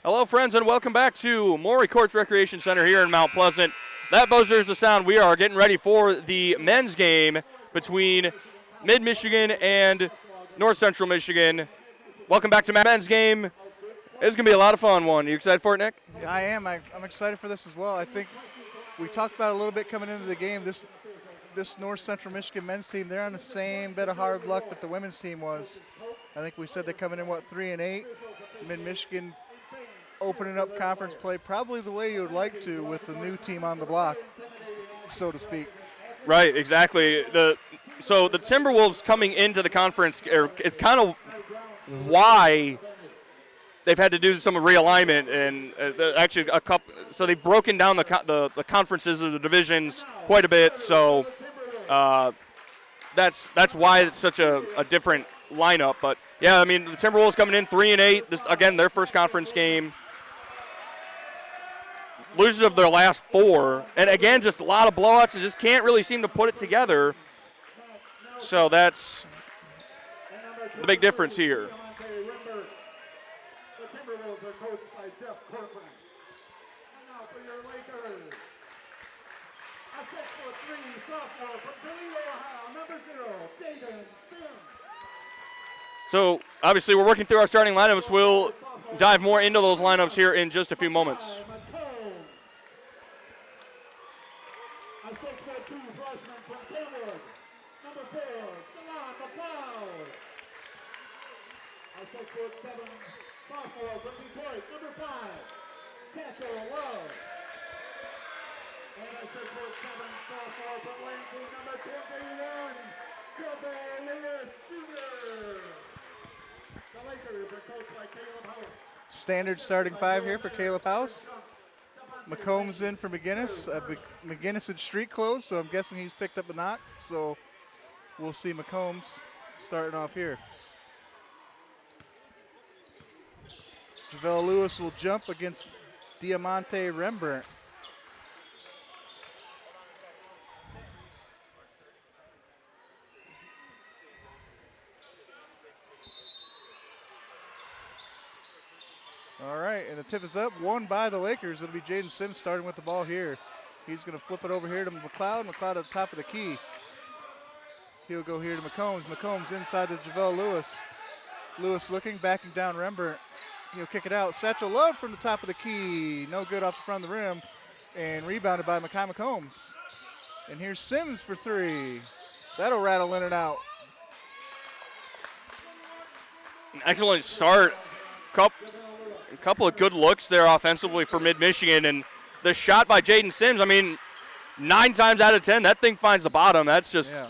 Speaker 1: Hello, friends, and welcome back to Maury Courts Recreation Center here in Mount Pleasant. That buzzer is the sound. We are getting ready for the men's game between Mid-Michigan and North Central Michigan. Welcome back to men's game. It's going to be a lot of fun one. You excited for it, Nick?
Speaker 2: Yeah, I am. I'm excited for this as well. I think we talked about it a little bit coming into the game. This North Central Michigan men's team, they're on the same bit of hard luck that the women's team was. I think we said they're coming in, 3-8. Mid-Michigan opening up conference play probably the way you would like to with the new team on the block, so to speak.
Speaker 1: Right, exactly. So the Timberwolves coming into the conference is kind of why they've had to do some realignment, and actually a couple. So they've broken down the conferences of the divisions quite a bit. So that's why it's such a different lineup. But yeah, I mean the Timberwolves coming in 3-8. This again their first conference game. Losers of their last 4, and again just a lot of blowouts and just can't really seem to put it together. So that's the big difference here.
Speaker 3: The Timberwolves are coached by Jeff Corcoran. And now for your Lakers, a 6'3" sophomore from Toledo, Ohio, number 0, Jaden Sims.
Speaker 1: So obviously we're working through our starting lineups. We'll dive more into those lineups here in just a few moments.
Speaker 3: A 6'2" freshman from Kenwood, number 4, Delon McLeod. A 6'7" sophomore from Detroit, number 5, Satchel Love. And a 6'7" sophomore from Lansing, number 21, Javale Lewis Jr. The Lakers are coached by Caleb House.
Speaker 2: Standard starting 5 here for Caleb House. McCombs in for McGinnis. McGinnis in street clothes, so I'm guessing he's picked up a knock. So we'll see McCombs starting off here. Javale Lewis will jump against Diamante Rembrandt. All right, and the tip is up, won by the Lakers. It'll be Jaden Sims starting with the ball here. He's going to flip it over here to McLeod. McLeod at the top of the key. He'll go here to McCombs. McCombs inside to Javale Lewis. Lewis looking, backing down Rembrandt. He'll kick it out. Satchel Love from the top of the key. No good off the front of the rim. And rebounded by Mekhi McCombs. And here's Sims for 3. That'll rattle in and out.
Speaker 1: An excellent start. A couple of good looks there offensively for Mid-Michigan. And the shot by Jaden Sims, I mean, 9 times out of 10, that thing finds the bottom. That's just...
Speaker 2: Yeah.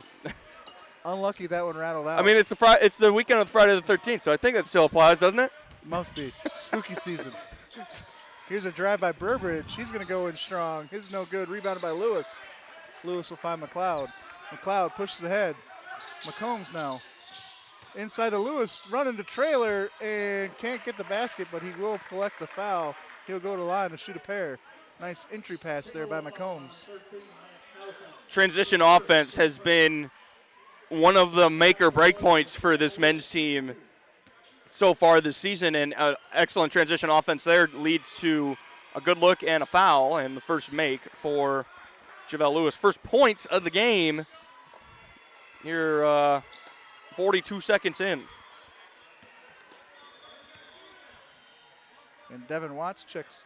Speaker 2: Unlucky that one rattled out.
Speaker 1: I mean, it's the weekend of Friday the 13th, so I think that still applies, doesn't it?
Speaker 2: Must be. Spooky season. Here's a drive by Burbridge. He's going to go in strong. His no good. Rebounded by Lewis. Lewis will find McLeod. McLeod pushes ahead. McCombs now. Inside to Lewis, running to trailer, and can't get the basket, but he will collect the foul. He'll go to the line to shoot a pair. Nice entry pass there by McCombs.
Speaker 1: Transition offense has been one of the make or break points for this men's team so far this season, and excellent transition offense there leads to a good look and a foul, and the first make for Javale Lewis. First points of the game here 42 seconds in.
Speaker 2: And Devin Watts checks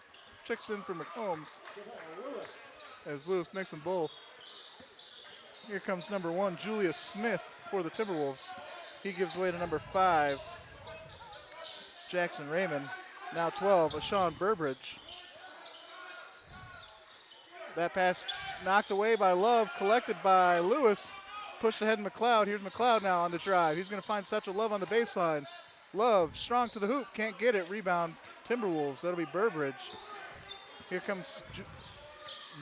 Speaker 2: in for McCombs as Lewis makes them both. Here comes number 1, Julius Smith for the Timberwolves. He gives way to number 5, Jackson Raymond. Now 12, Ashawn Burbridge. That pass knocked away by Love, collected by Lewis. Pushed ahead McLeod. Here's McLeod now on the drive. He's going to find Satchel Love on the baseline. Love strong to the hoop, can't get it. Rebound Timberwolves. That'll be Burbridge. Here comes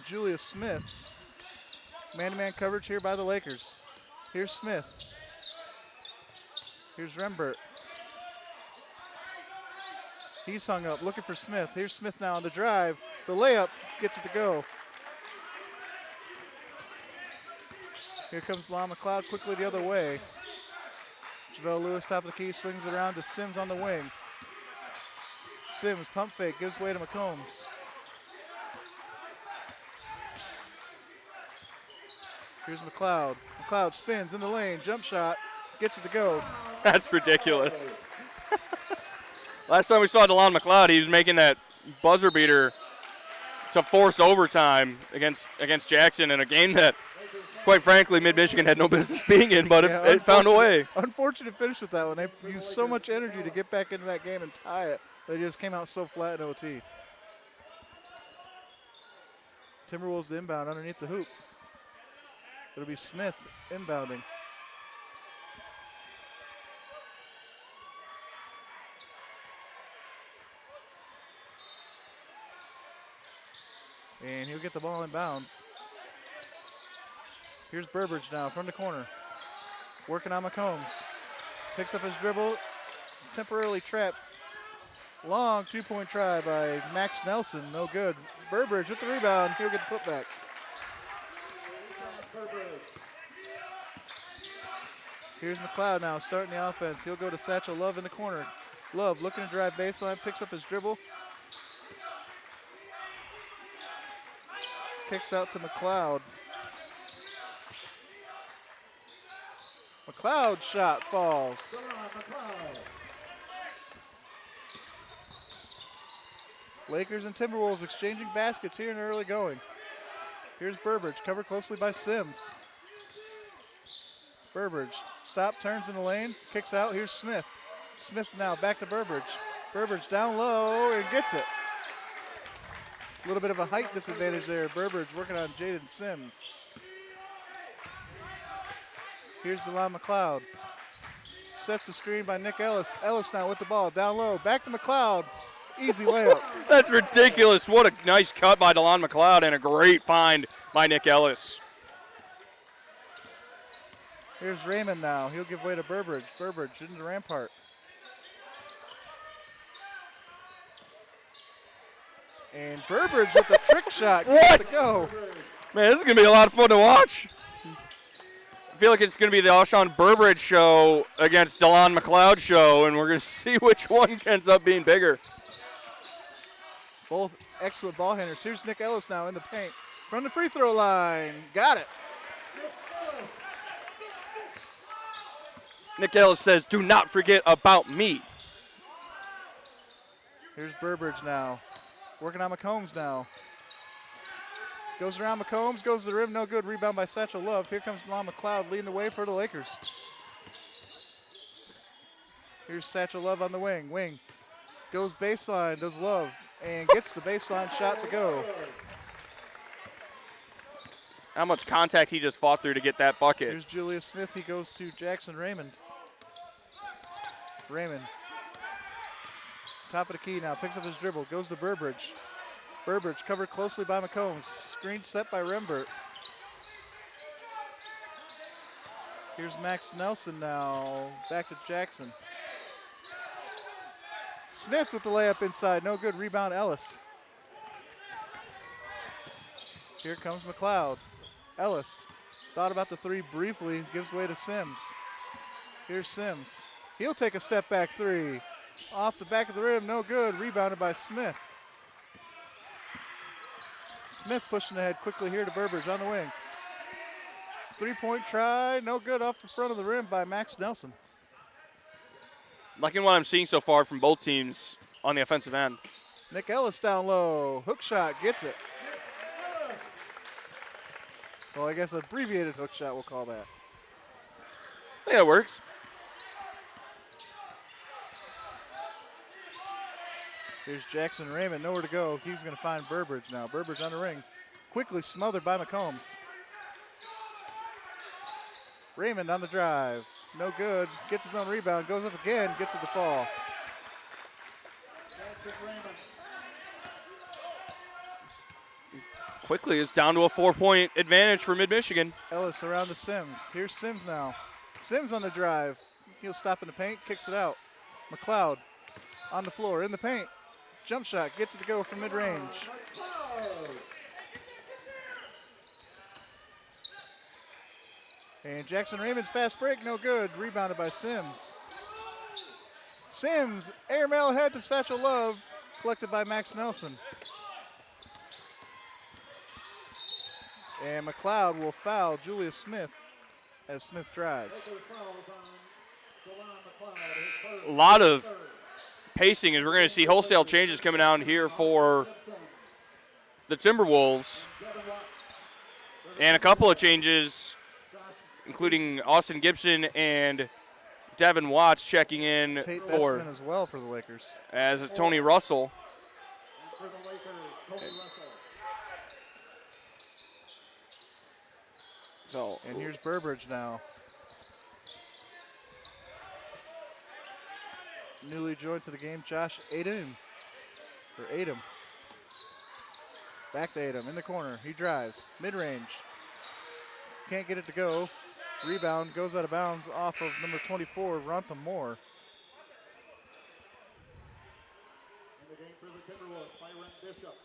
Speaker 2: Julius Smith. Man-to-man coverage here by the Lakers. Here's Smith. Here's Rembert. He's hung up, looking for Smith. Here's Smith now on the drive. The layup gets it to go. Here comes Lon McLeod quickly the other way. Javale Lewis top of the key, swings it around to Sims on the wing. Sims, pump fake, gives way to McCombs. Here's McLeod. McLeod spins in the lane, jump shot, gets it to go.
Speaker 1: That's ridiculous. Last time we saw DeLon McLeod, he was making that buzzer beater to force overtime against Jackson in a game that, quite frankly, Mid-Michigan had no business being in, but it found a way.
Speaker 2: Unfortunate finish with that one. They used so much energy to get back into that game and tie it. They just came out so flat in OT. Timberwolves inbound underneath the hoop. It'll be Smith inbounding. And he'll get the ball in bounds. Here's Burbridge now from the corner. Working on McCombs. Picks up his dribble. Temporarily trapped. Long two-point try by Max Nelson. No good. Burbridge with the rebound. He'll get the putback. Here's McLeod now starting the offense. He'll go to Satchel Love in the corner. Love looking to drive baseline. Picks up his dribble. Kicks out to McLeod. McLeod shot falls. Lakers and Timberwolves exchanging baskets here in the early going. Here's Burbridge, covered closely by Sims. Burbridge, stop, turns in the lane, kicks out. Here's Smith. Smith now back to Burbridge. Burbridge down low and gets it. A little bit of a height disadvantage there. Burbridge working on Jaden Sims. Here's DeLon McLeod. Sets the screen by Nick Ellis. Ellis now with the ball, down low, back to McLeod. Easy layup.
Speaker 1: That's ridiculous. What a nice cut by DeLon McLeod and a great find by Nick Ellis.
Speaker 2: Here's Raymond now. He'll give way to Burbridge. Burbridge into the Rampart. And Burbridge with the trick shot.
Speaker 1: What?
Speaker 2: To go.
Speaker 1: Man, this is going to be a lot of fun to watch. I feel like it's going to be the Alshon Burbridge show against DeLon McLeod show, and we're going to see which one ends up being bigger.
Speaker 2: Both excellent ball handlers. Here's Nick Ellis now in the paint. From the free throw line. Got it.
Speaker 1: Nick Ellis says, do not forget about me.
Speaker 2: Here's Burbridge now. Working on McCombs now. Goes around McCombs, goes to the rim, no good. Rebound by Satchel Love. Here comes DeLon McLeod leading the way for the Lakers. Here's Satchel Love on the wing. Wing goes baseline, does Love, and gets the baseline shot to go.
Speaker 1: How much contact he just fought through to get that bucket.
Speaker 2: Here's Julius Smith. He goes to Jackson Raymond. Raymond. Top of the key now. Picks up his dribble. Goes to Burbridge. Burbridge covered closely by McCombs. Screen set by Rembert. Here's Max Nelson now. Back to Jackson. Smith with the layup inside. No good. Rebound Ellis. Here comes McLeod. Ellis thought about the three briefly. Gives way to Sims. Here's Sims. He'll take a step back three. Off the back of the rim. No good. Rebounded by Smith. Smith pushing ahead quickly here to Burbridge on the wing. Three-point try, no good off the front of the rim by Max Nelson.
Speaker 1: Liking what I'm seeing so far from both teams on the offensive end.
Speaker 2: Nick Ellis down low, hook shot, gets it. Well, I guess abbreviated hook shot, we'll call that.
Speaker 1: I think that works.
Speaker 2: Here's Jackson Raymond, nowhere to go. He's going to find Burbridge now. Burbridge on the ring. Quickly smothered by McCombs. Raymond on the drive. No good. Gets his own rebound. Goes up again. Gets it to fall.
Speaker 1: Quickly is down to a 4-point advantage for Mid-Michigan.
Speaker 2: Ellis around to Sims. Here's Sims now. Sims on the drive. He'll stop in the paint. Kicks it out. McLeod on the floor in the paint. Jump shot, gets it to go from mid-range. And Jackson Raymond's fast break, no good. Rebounded by Sims. Sims, airmail ahead to Satchel Love. collected by Max Nelson. And McLeod will foul Julius Smith as Smith drives.
Speaker 1: A lot of pacing as we're going to see wholesale changes coming out here for the Timberwolves. And a couple of changes, including Austin Gibson and Devin Watts checking in
Speaker 2: Tate
Speaker 1: for
Speaker 2: Bestman as well for the Lakers.
Speaker 1: as Tony Russell. So,
Speaker 2: and here's Burbridge now. Newly joined to the game, Josh Adem. Back to Adem in the corner. He drives. Mid-range. Can't get it to go. Rebound goes out of bounds off of number 24, Ronta Moore.
Speaker 3: In the game for the Timberwolves, Byron Bishop.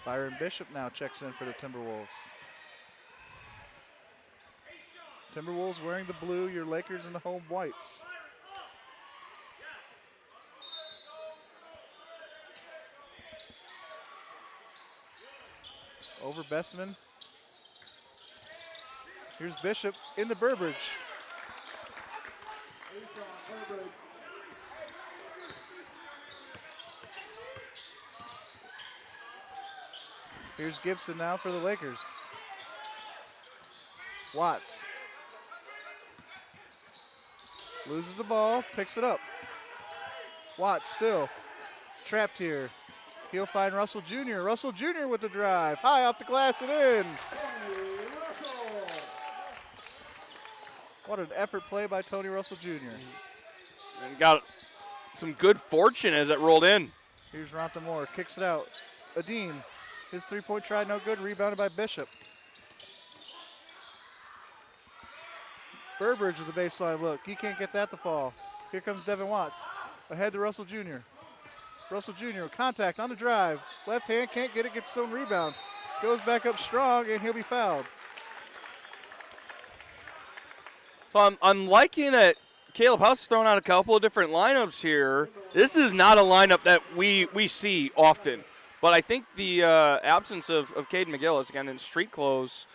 Speaker 2: Byron Bishop now checks in for the Timberwolves. Timberwolves wearing the blue, your Lakers in the home whites. Over Bestman. Here's Bishop in the Burbridge. Here's Gibson now for the Lakers. Watts. Loses the ball, picks it up. Watts still trapped here. He'll find Russell Jr. Russell Jr. with the drive. High off the glass and in. What an effort play by Tony Russell Jr.
Speaker 1: And got some good fortune as it rolled in.
Speaker 2: Here's Ronta Moore, kicks it out. Adem, his three-point try no good, rebounded by Bishop. Burbridge with the baseline look. He can't get that to fall. Here comes Devin Watts. Ahead to Russell Jr. Russell Jr. contact on the drive. Left hand, can't get it, gets his own rebound. Goes back up strong, and he'll be fouled.
Speaker 1: So I'm liking that Caleb House is throwing out a couple of different lineups here. This is not a lineup that we see often. But I think the absence of Caden McGillis, again, in street clothes,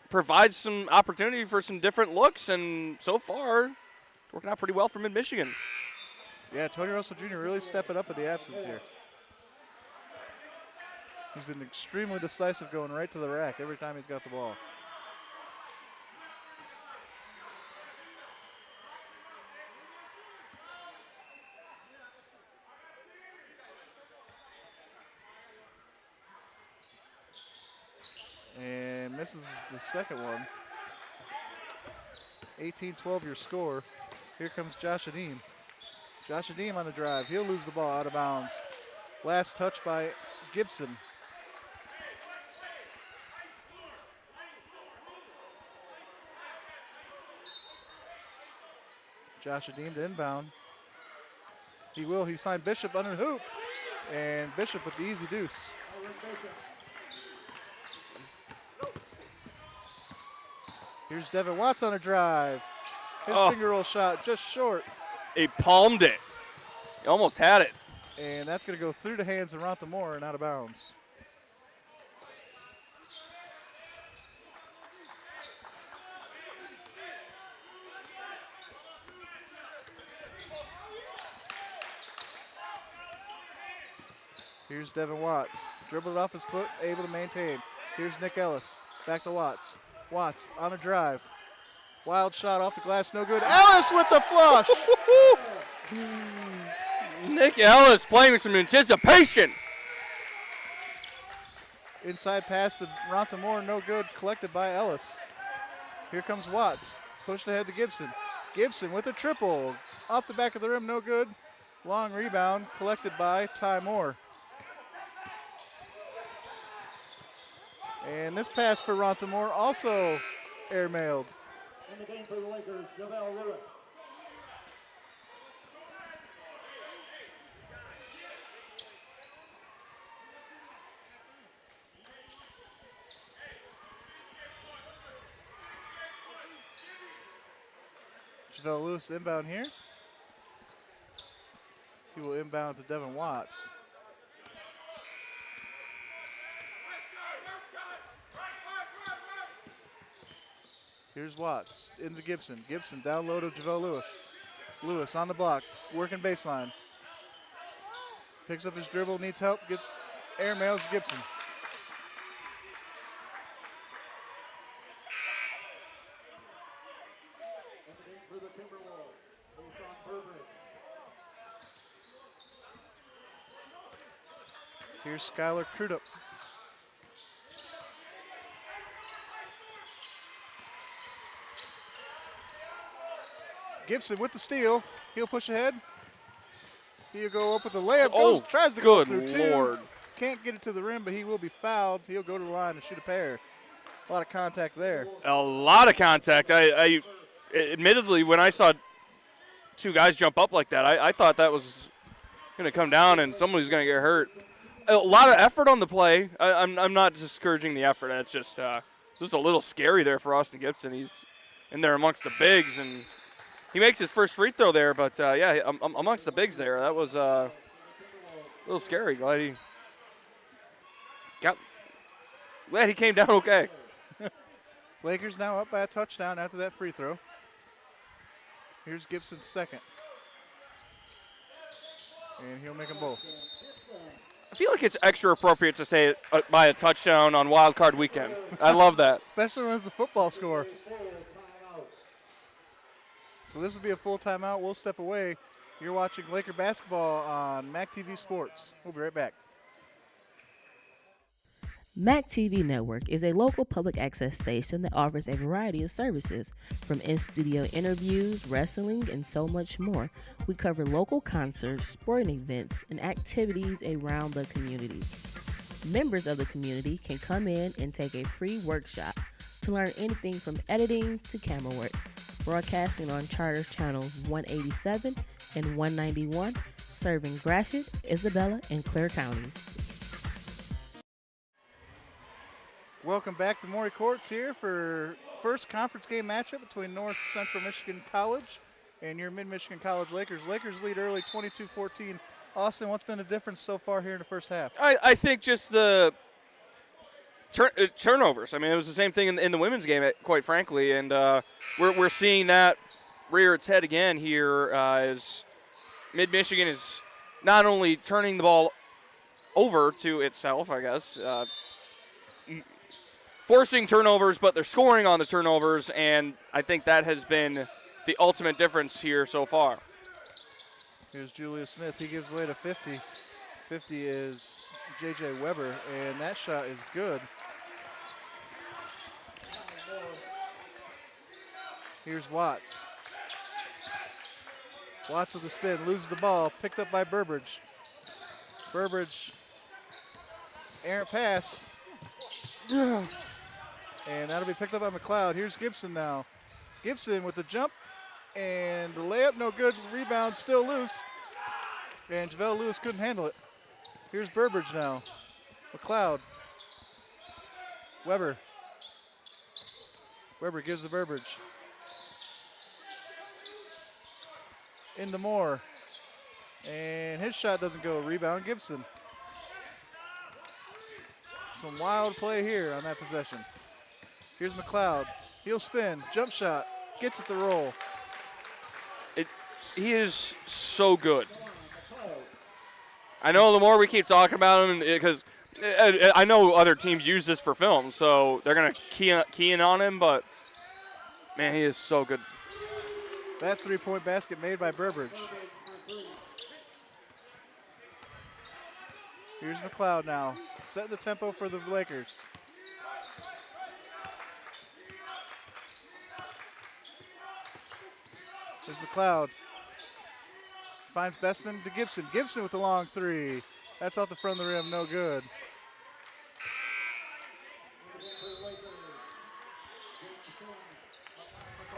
Speaker 1: provides some opportunity for some different looks, and so far, working out pretty well for Mid-Michigan.
Speaker 2: Yeah, Tony Russell Jr. really stepping up in the absence here. He's been extremely decisive going right to the rack every time he's got the ball. And misses the second one. 18-12 your score. Here comes Josh Adem. Josh Adem on the drive. He'll lose the ball out of bounds. Last touch by Gibson. Josh Adem to inbound. He will. He find Bishop under the hoop. And Bishop with the easy deuce. Here's Devin Watts on a drive. His finger roll shot just short.
Speaker 1: He palmed it. He almost had it.
Speaker 2: And that's going to go through the hands of Ronta Moore and out of bounds. Here's Devin Watts. Dribbled off his foot, able to maintain. Here's Nick Ellis. Back to Watts. Watts on a drive. Wild shot off the glass, no good. Ellis with the flush.
Speaker 1: Nick Ellis playing with some anticipation.
Speaker 2: Inside pass to Ronta Moore, no good. Collected by Ellis. Here comes Watts. Pushed ahead to Gibson. Gibson with a triple. Off the back of the rim, no good. Long rebound, collected by Ty Moore. And this pass for Ronta Moore also airmailed.
Speaker 3: In the game for the Lakers, JaVale Lewis.
Speaker 2: Javelle Lewis inbound here. He will inbound to Devin Watts. Here's Watts into Gibson. Gibson down low to Javelle Lewis. Lewis on the block, working baseline. Picks up his dribble, needs help, gets air mails Gibson. Here's Skylar Crudup. Gibson with the steal. He'll push ahead. He'll go up with the layup. Tries to go through
Speaker 1: Lord.
Speaker 2: two. Can't get it to the rim, but he will be fouled. He'll go to the line and shoot a pair. A lot of contact there.
Speaker 1: A lot of contact. I admittedly, when I saw two guys jump up like that, I thought that was going to come down and someone was going to get hurt. A lot of effort on the play. I'm not discouraging the effort. It's just a little scary there for Austin Gibson. He's in there amongst the bigs, and he makes his first free throw there. But, yeah, amongst the bigs there, that was a little scary. Glad he came down okay.
Speaker 2: Lakers now up by a touchdown after that free throw. Here's Gibson's second. And he'll make them both.
Speaker 1: I feel like it's extra appropriate to say it by a touchdown on Wild Card Weekend. I love that.
Speaker 2: Especially when it's a football score. So this will be a full timeout. We'll step away. You're watching Laker basketball on MAC TV Sports. We'll be right back.
Speaker 4: MAC TV Network is a local public access station that offers a variety of services, from in-studio interviews, wrestling, and so much more. We cover local concerts, sporting events, and activities around the community. Members of the community can come in and take a free workshop to learn anything from editing to camera work. Broadcasting on Charter Channels 187 and 191, serving Gratiot, Isabella, and Clare counties.
Speaker 2: Welcome back to Maury Courts here for first conference game matchup between North Central Michigan College and your Mid-Michigan College Lakers. Lakers lead early 22-14. Austin, what's been the difference so far here in the first half?
Speaker 1: I think just the turnovers. I mean, it was the same thing in the women's game, quite frankly, and we're seeing that rear its head again here as Mid-Michigan is not only turning the ball over to itself, I guess, forcing turnovers, but they're scoring on the turnovers, and I think that has been the ultimate difference here so far.
Speaker 2: Here's Julius Smith. He gives away to 50. 50 is J.J. Weber, and that shot is good. Here's Watts. Watts with the spin, loses the ball, picked up by Burbridge. Burbridge, errant pass. And that'll be picked up by McLeod. Here's Gibson now. Gibson with the jump and the layup, no good. Rebound still loose. And JaVale Lewis couldn't handle it. Here's Burbridge now. McLeod. Weber. Weber gives to Burbridge. Into Moore. And his shot doesn't go. Rebound Gibson. Some wild play here on that possession. Here's McLeod. He'll spin. Jump shot. Gets it to roll.
Speaker 1: He is so good. I know the more we keep talking about him, because I know other teams use this for film, so they're going to key in on him, but, man, he is so good.
Speaker 2: That three-point basket made by Burbridge. Here's McLeod now, setting the tempo for the Lakers. Here's McLeod. Finds Bestman to Gibson. Gibson with the long three. That's off the front of the rim, no good.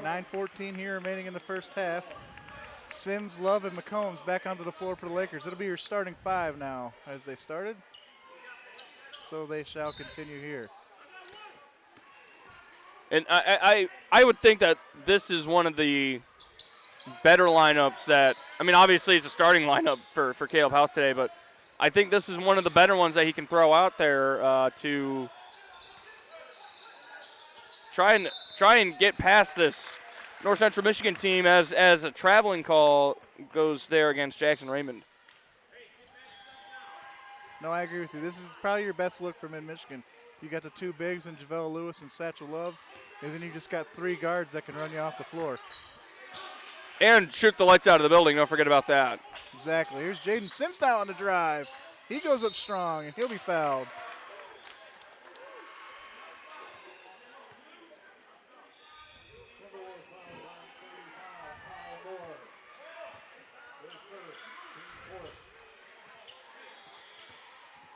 Speaker 2: .9:14 here remaining in the first half. Sims, Love, and McCombs back onto the floor for the Lakers. It'll be your starting five now as they started. So they shall continue here.
Speaker 1: And I would think that this is one of the better lineups that, I mean, obviously it's a starting lineup for Caleb House today, but I think this is one of the better ones that he can throw out there to try and get past this North Central Michigan team as a traveling call goes there against Jackson Raymond.
Speaker 2: No, I agree with you. This is probably your best look for Mid-Michigan. You got the two bigs in JaVale Lewis and Satchel Love, and then you just got three guards that can run you off the floor.
Speaker 1: And shoot the lights out of the building. Don't forget about that.
Speaker 2: Exactly. Here's Jaden Sims now on the drive. He goes up strong, and he'll be fouled.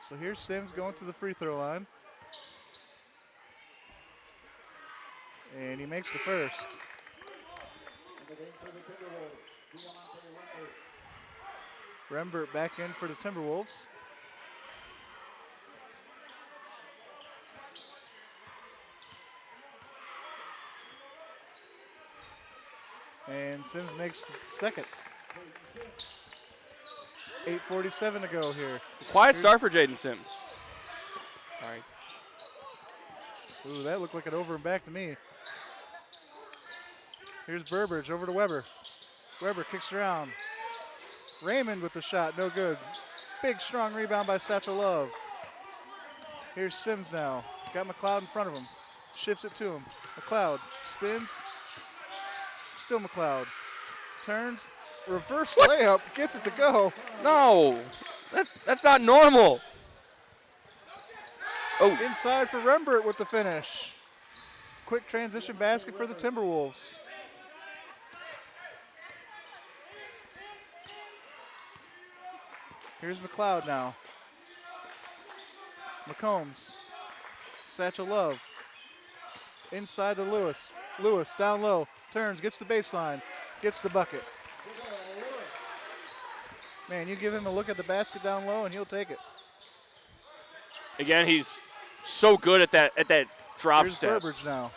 Speaker 2: So here's Sims going to the free throw line. And he makes the first. Rembert back in for the Timberwolves. And Sims makes the second. 8:47 to go here.
Speaker 1: Quiet start for Jaden Sims. All right.
Speaker 2: Ooh, that looked like an over and back to me. Here's Burbridge over to Weber. Weber kicks around. Raymond with the shot, no good. Big, strong rebound by Satchel Love. Here's Sims now. Got McLeod in front of him. Shifts it to him. McLeod spins. Still McLeod. Turns. Reverse layup. Gets it to go.
Speaker 1: No, that's not normal. Oh.
Speaker 2: Inside for Rembert with the finish. Quick transition basket for the Timberwolves. Here's McLeod now. McCombs. Satchel Love. Inside to Lewis. Lewis down low. Turns, gets the baseline. Gets the bucket. Man, you give him a look at the basket down low and he'll take it.
Speaker 1: Again, he's so good at that drop
Speaker 2: Here's
Speaker 1: step.
Speaker 2: Burbridge now.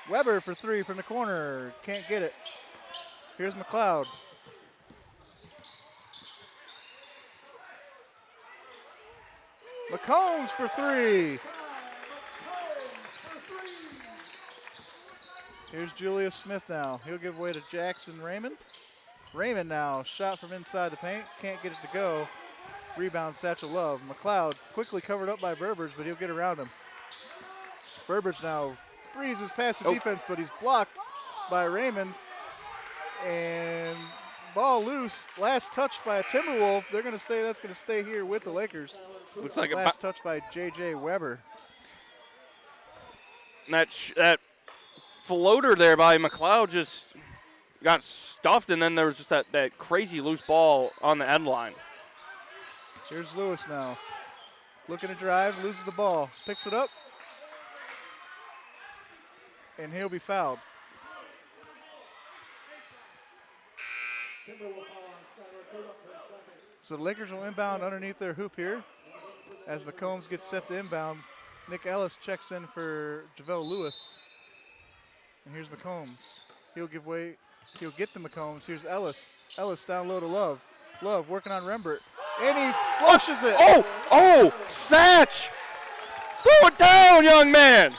Speaker 2: Weber for three from the corner. Can't get it. Here's McLeod. McCombs for three. Here's Julius Smith now. He'll give way to Jackson Raymond. Raymond now, shot from inside the paint. Can't get it to go. Rebound, Satchel Love. McLeod quickly covered up by Burbridge, but he'll get around him. Burbridge now breezes past the defense, but he's blocked by Raymond. And ball loose. Last touch by a Timberwolf. They're going to say that's going to stay here with the Lakers.
Speaker 1: Looks like
Speaker 2: last touch by J.J. Weber.
Speaker 1: That floater there by McLeod just got stuffed, and then there was just that crazy loose ball on the end line.
Speaker 2: Here's Lewis now. Looking to drive, loses the ball. Picks it up. And he'll be fouled. So the Lakers will inbound underneath their hoop here. As McCombs gets set to inbound, Nick Ellis checks in for JaVale Lewis. And here's McCombs. He'll give way. He'll get the McCombs. Here's Ellis. Ellis down low to Love. Love working on Rembert. And he flushes it.
Speaker 1: Oh, Satch! Throw it down, young man!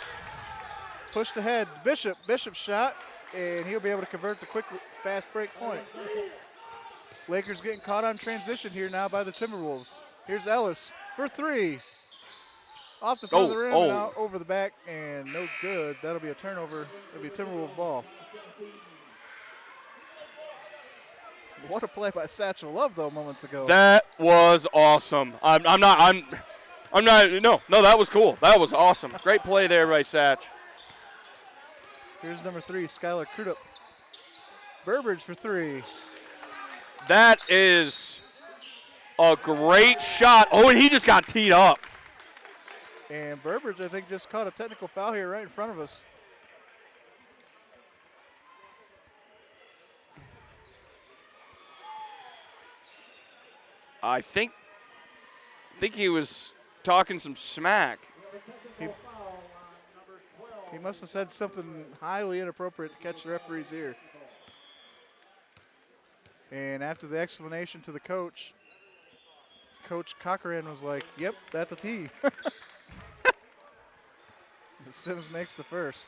Speaker 2: Pushed ahead. Bishop shot, and he'll be able to convert the quick, fast break point. Lakers getting caught on transition here now by the Timberwolves. Here's Ellis for three. Off the front of the rim and out over the back, and no good. That'll be a turnover. It'll be a Timberwolves ball. What a play by Satchel Love, though, moments ago.
Speaker 1: That was awesome. No, that was cool. That was awesome. Great play there by Satch.
Speaker 2: Here's number 3, Skylar Crudup. Burbridge for three.
Speaker 1: That is a great shot. Oh, and he just got teed up.
Speaker 2: And Burbridge, I think, just caught a technical foul here right in front of us.
Speaker 1: I think he was talking some smack.
Speaker 2: He must have said something highly inappropriate to catch the referee's ear. And after the explanation to the coach, Coach Cochran was like, yep, that's a tee. Sims makes the first.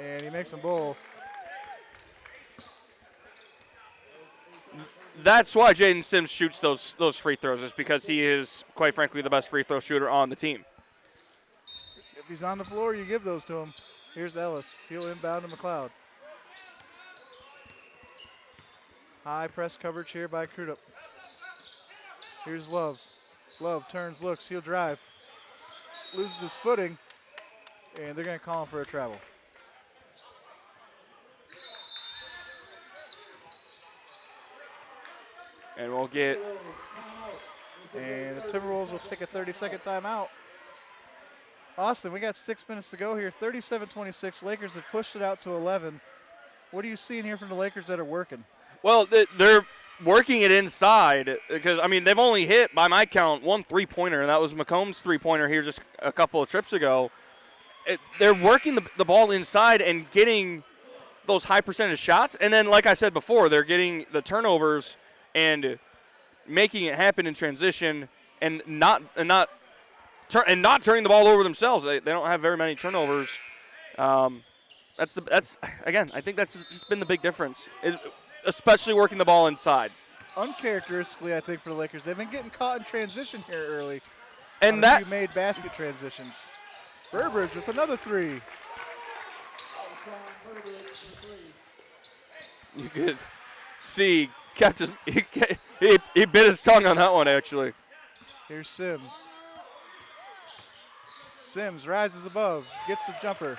Speaker 2: And he makes them both.
Speaker 1: That's why Jaden Sims shoots those free throws, is because he is, quite frankly, the best free throw shooter on the team.
Speaker 2: If he's on the floor, you give those to him. Here's Ellis. He'll inbound to McLeod. High press coverage here by Crudup. Here's Love. Love turns, looks, he'll drive. Loses his footing, and they're going to call him for a travel.
Speaker 1: And we'll get...
Speaker 2: And the Timberwolves will take a 30-second timeout. Austin, we got 6 minutes to go here. 37-26. Lakers have pushed it out to 11. What are you seeing here from the Lakers that are working?
Speaker 1: Well, they're working it inside because, I mean, they've only hit, by my count, 1 3-pointer, and that was McComb's 3-pointer here just a couple of trips ago. They're working the ball inside and getting those high percentage shots. And then, like I said before, they're getting the turnovers and making it happen in transition and not turning the ball over themselves. They don't have very many turnovers. That's again, I think that's just been the big difference, especially working the ball inside.
Speaker 2: Uncharacteristically, I think, for the Lakers, they've been getting caught in transition here early.
Speaker 1: And that
Speaker 2: you made basket transitions. Burbridge with another three.
Speaker 1: You could see kept his he bit his tongue on that one actually.
Speaker 2: Here's Sims. Sims rises above, gets the jumper.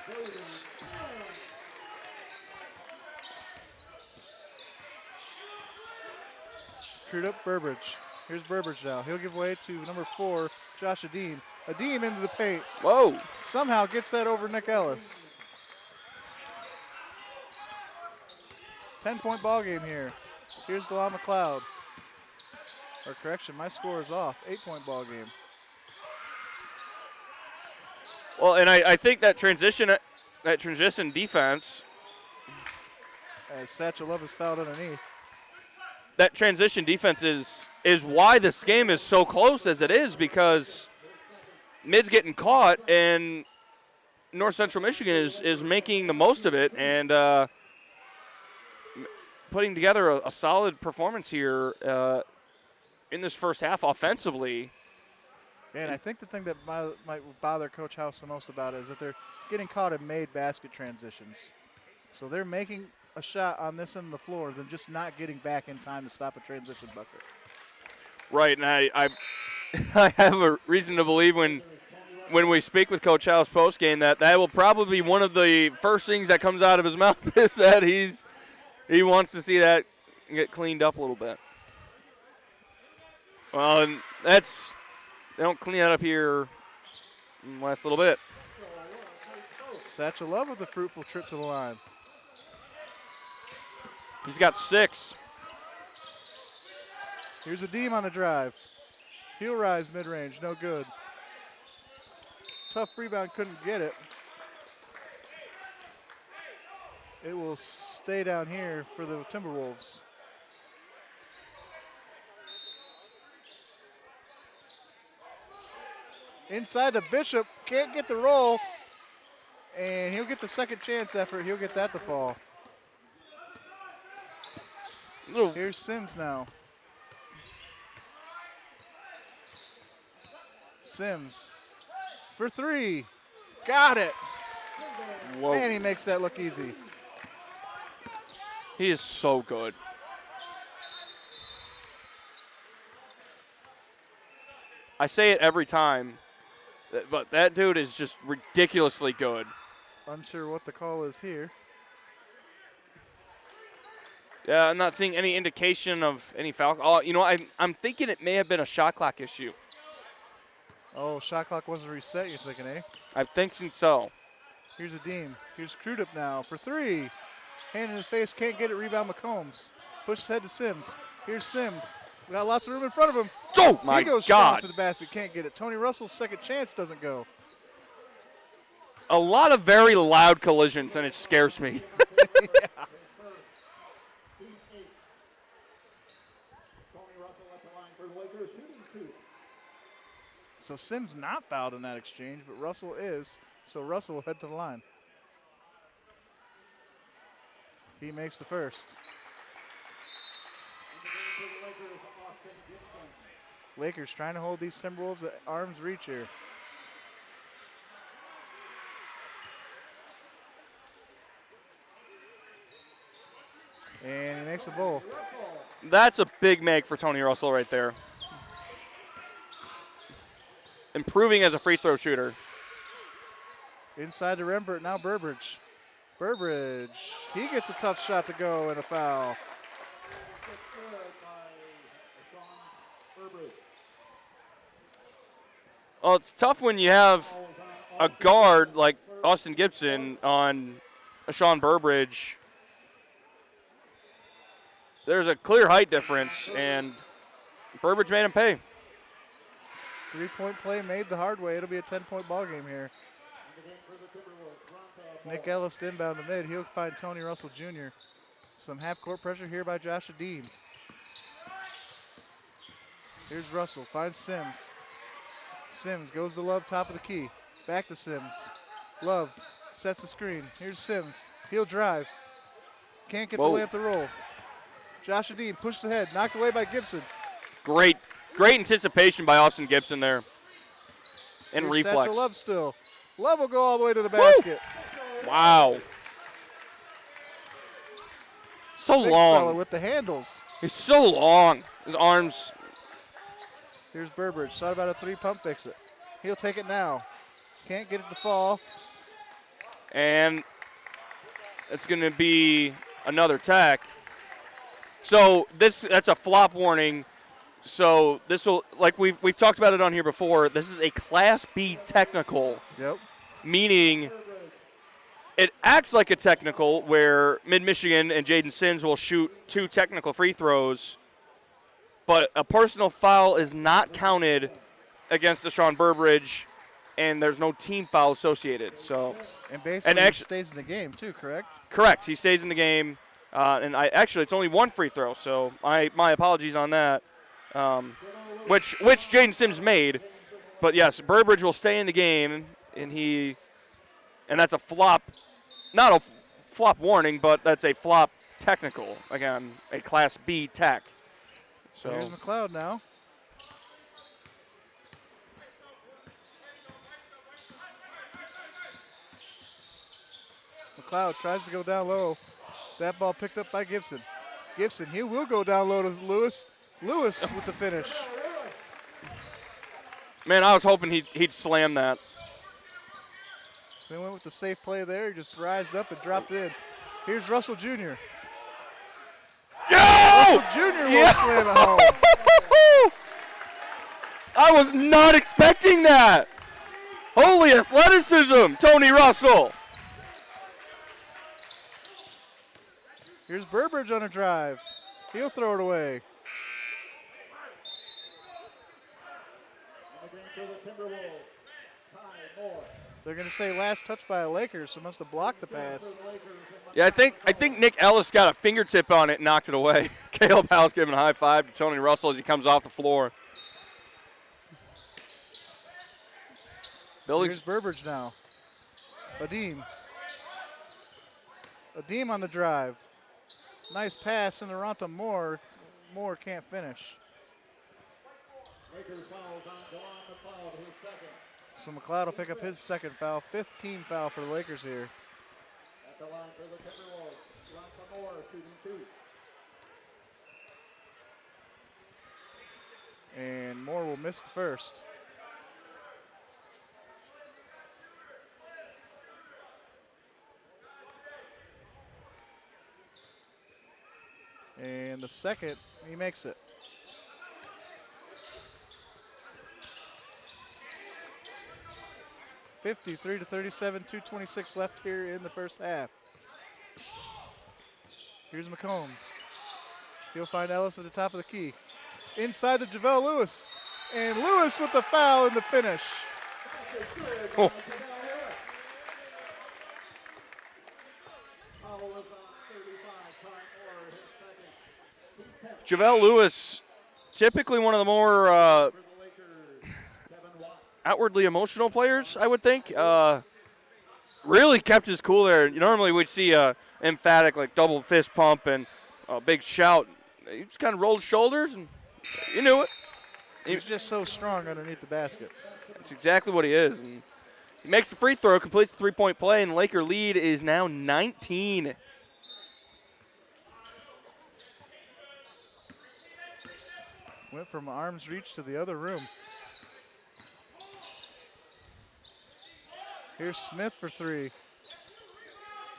Speaker 2: Screwed up Burbridge. Here's Burbridge now. He'll give way to number 4, Josh Adeem. Adeem into the paint.
Speaker 1: Whoa.
Speaker 2: Somehow gets that over Nick Ellis. 10-point ball game here. Here's DeLon McLeod. Or correction, my score is off. 8-point ball game.
Speaker 1: Well, and I think that transition defense.
Speaker 2: As Satchel Love is fouled underneath.
Speaker 1: That transition defense is why this game is so close as it is, because mid's getting caught and North Central Michigan is making the most of it and putting together a solid performance here in this first half offensively.
Speaker 2: And I think the thing that might bother Coach House the most about it is that they're getting caught in made basket transitions. So they're making a shot on this end of the floor, then just not getting back in time to stop a transition bucket.
Speaker 1: Right, and I have a reason to believe when we speak with Coach House post-game that will probably be one of the first things that comes out of his mouth is that he wants to see that get cleaned up a little bit. Well, and they don't clean that up here in the last little bit.
Speaker 2: Satchel Love with a fruitful trip to the line.
Speaker 1: He's got 6.
Speaker 2: Here's Adeem on the drive. Heel rise mid-range, no good. Tough rebound, couldn't get it. It will stay down here for the Timberwolves. Inside the Bishop, can't get the roll. And he'll get the second chance effort. He'll get that to fall. Here's Sims now. Sims for 3. Got it.
Speaker 1: Whoa.
Speaker 2: Man, he makes that look easy.
Speaker 1: He is so good. I say it every time, but that dude is just ridiculously good.
Speaker 2: Unsure what the call is here.
Speaker 1: Yeah, I'm not seeing any indication of any foul. Oh, you know, I'm thinking it may have been a shot clock issue.
Speaker 2: Oh, shot clock wasn't reset, you're thinking, eh?
Speaker 1: I'm thinking so.
Speaker 2: Here's Adeem. Here's Crudup now for 3. Hand in his face, can't get it. Rebound McCombs. Pushes head to Sims. Here's Sims. We got lots of room in front of him.
Speaker 1: Oh, my
Speaker 2: he goes strong
Speaker 1: God.
Speaker 2: to the basket, can't get it. Tony Russell's second chance doesn't go.
Speaker 1: A lot of very loud collisions, and it scares me.
Speaker 3: Team 8. Tony Russell at the line for the Lakers, shooting 2.
Speaker 2: So Sims not fouled in that exchange, but Russell is. So Russell will head to the line. He makes the first.
Speaker 3: In the game for the Lakers, Austin Gibson.
Speaker 2: Lakers trying to hold these Timberwolves at arm's reach here. And he makes the bowl.
Speaker 1: That's a big make for Tony Russell right there. Improving as a free throw shooter.
Speaker 2: Inside the rim, now Burbridge. Burbridge, he gets a tough shot to go and a foul.
Speaker 3: It's good by Sean Burbridge.
Speaker 1: Well, it's tough when you have a guard like Austin Gibson on Sean Burbridge. There's a clear height difference, and Burbridge made him pay.
Speaker 2: 3-point play made the hard way. It'll be a 10-point ball game here. Nick Ellis inbound the mid. He'll find Tony Russell Jr. Some half-court pressure here by Josh Adeem. Here's Russell, finds Sims. Sims goes to Love, top of the key. Back to Sims. Love sets the screen. Here's Sims. He'll drive. Can't get the layup to roll. Josh Adeem pushed ahead, knocked away by Gibson.
Speaker 1: Great anticipation by Austin Gibson there. And
Speaker 2: Here's
Speaker 1: reflex.
Speaker 2: Satchel Love still. Love will go all the way to the basket.
Speaker 1: Wow. So
Speaker 2: Big
Speaker 1: long.
Speaker 2: fella with the handles.
Speaker 1: He's so long. His arms.
Speaker 2: Here's Burbridge. Thought about a 3 pump fix it. He'll take it now. Can't get it to fall.
Speaker 1: And it's going to be another tech. So that's a flop warning. So this will, like we've talked about it on here before, this is a Class B technical.
Speaker 2: Yep.
Speaker 1: Meaning it acts like a technical where Mid-Michigan and Jaden Sims will shoot 2 technical free throws, but a personal foul is not counted against Deshaun Burbridge, and there's no team foul associated. So,
Speaker 2: and basically he stays in the game too, correct?
Speaker 1: Correct. He stays in the game, and it's only 1 free throw. So my apologies on that, which Jaden Sims made. But yes, Burbridge will stay in the game, and that's a flop, not a flop warning, but that's a flop technical. Again, a Class B tech. So
Speaker 2: here's McLeod now. McLeod tries to go down low. That ball picked up by Gibson. Gibson, he will go down low to Lewis. Lewis with the finish.
Speaker 1: Man, I was hoping he'd slam that.
Speaker 2: They went with the safe play there. He just rised up and dropped in. Here's Russell Jr. Russell Jr. will slam it home.
Speaker 1: I was not expecting that. Holy athleticism, Tony Russell.
Speaker 2: Here's Burbridge on a drive. He'll throw it away. They're going to say last touch by a Lakers, so must have blocked the pass.
Speaker 1: Yeah, I think Nick Ellis got a fingertip on it and knocked it away. Caleb House giving a high five to Tony Russell as he comes off the floor.
Speaker 2: So here's Burbridge now. Adeem. Adeem on the drive. Nice pass in the run to Moore. Moore can't finish. So McLeod will pick up his second foul. 15 foul for the Lakers here.
Speaker 3: At the line for the Timberwolves, Ronta Moore shooting 2.
Speaker 2: And Moore will miss the first. And the second, he makes it. (53-37), 2:26 left here in the first half. Here's McCombs. He'll find Ellis at the top of the key. Inside to JaVale Lewis. And Lewis with the foul in the finish.
Speaker 1: Oh. Javale Lewis, typically one of the more outwardly emotional players, I would think. Really kept his cool there. Normally we'd see a emphatic like double fist pump and a big shout. He just kind of rolled his shoulders and you knew it.
Speaker 2: He's just so strong underneath the basket.
Speaker 1: That's exactly what he is. And he makes the free throw, completes the three-point play, and the Laker lead is now 19.
Speaker 2: Went from arm's reach to the other room. Here's Smith for three.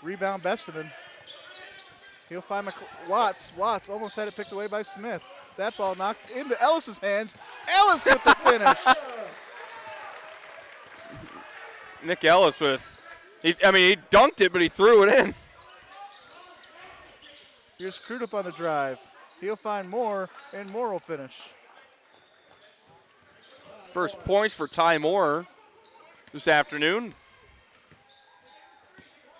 Speaker 2: Rebound, Besteman. He'll find Watts. Watts almost had it picked away by Smith. That ball knocked into Ellis's hands. Ellis with the finish.
Speaker 1: Nick Ellis he dunked it, but he threw it in.
Speaker 2: Here's Crudup on the drive. He'll find Moore, and Moore will finish.
Speaker 1: First points for Ty Moore this afternoon.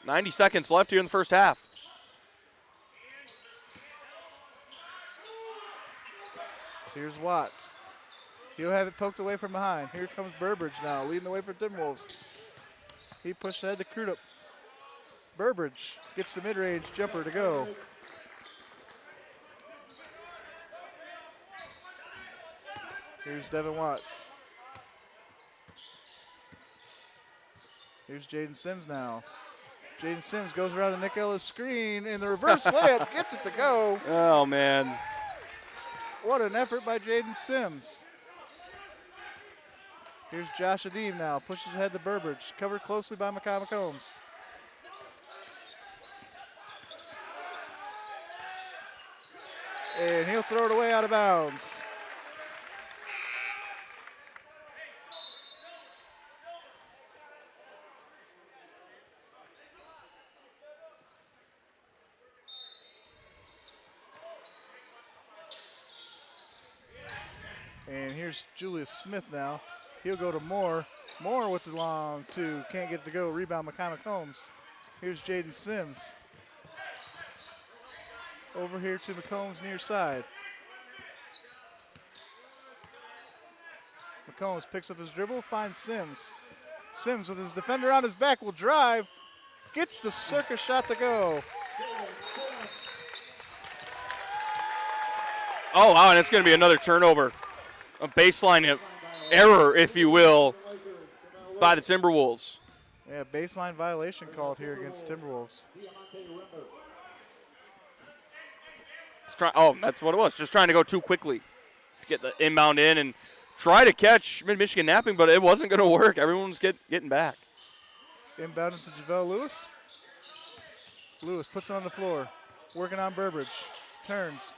Speaker 1: 90 seconds left here in the first half.
Speaker 2: Here's Watts. He'll have it poked away from behind. Here comes Burbridge now, leading the way for Timberwolves. He pushed ahead to Crudup. Burbridge gets the mid-range jumper to go. Here's Devin Watts. Here's Jaden Sims now. Jaden Sims goes around the Nick Ellis screen, and the reverse layup gets it to go.
Speaker 1: Oh, man.
Speaker 2: What an effort by Jaden Sims. Here's Josh Adeem now, pushes ahead to Burbridge, covered closely by Makai McCombs. And he'll throw it away out of bounds. And here's Julius Smith now. He'll go to Moore. Moore with the long two. Can't get it to go. Rebound, Makai McCombs. Here's Jaden Sims. Over here to McCombs near side. McCombs picks up his dribble, finds Sims. Sims with his defender on his back will drive. Gets the circus shot to go.
Speaker 1: Oh, wow, and it's going to be another turnover. A baseline error, if you will, by the Timberwolves.
Speaker 2: Yeah, baseline violation called here against Timberwolves.
Speaker 1: That's what it was. Just trying to go too quickly to get the inbound in and try to catch Mid-Michigan napping, but it wasn't going to work. Everyone was getting back.
Speaker 2: Inbound to JaVale Lewis. Lewis puts it on the floor. Working on Burbridge. Turns.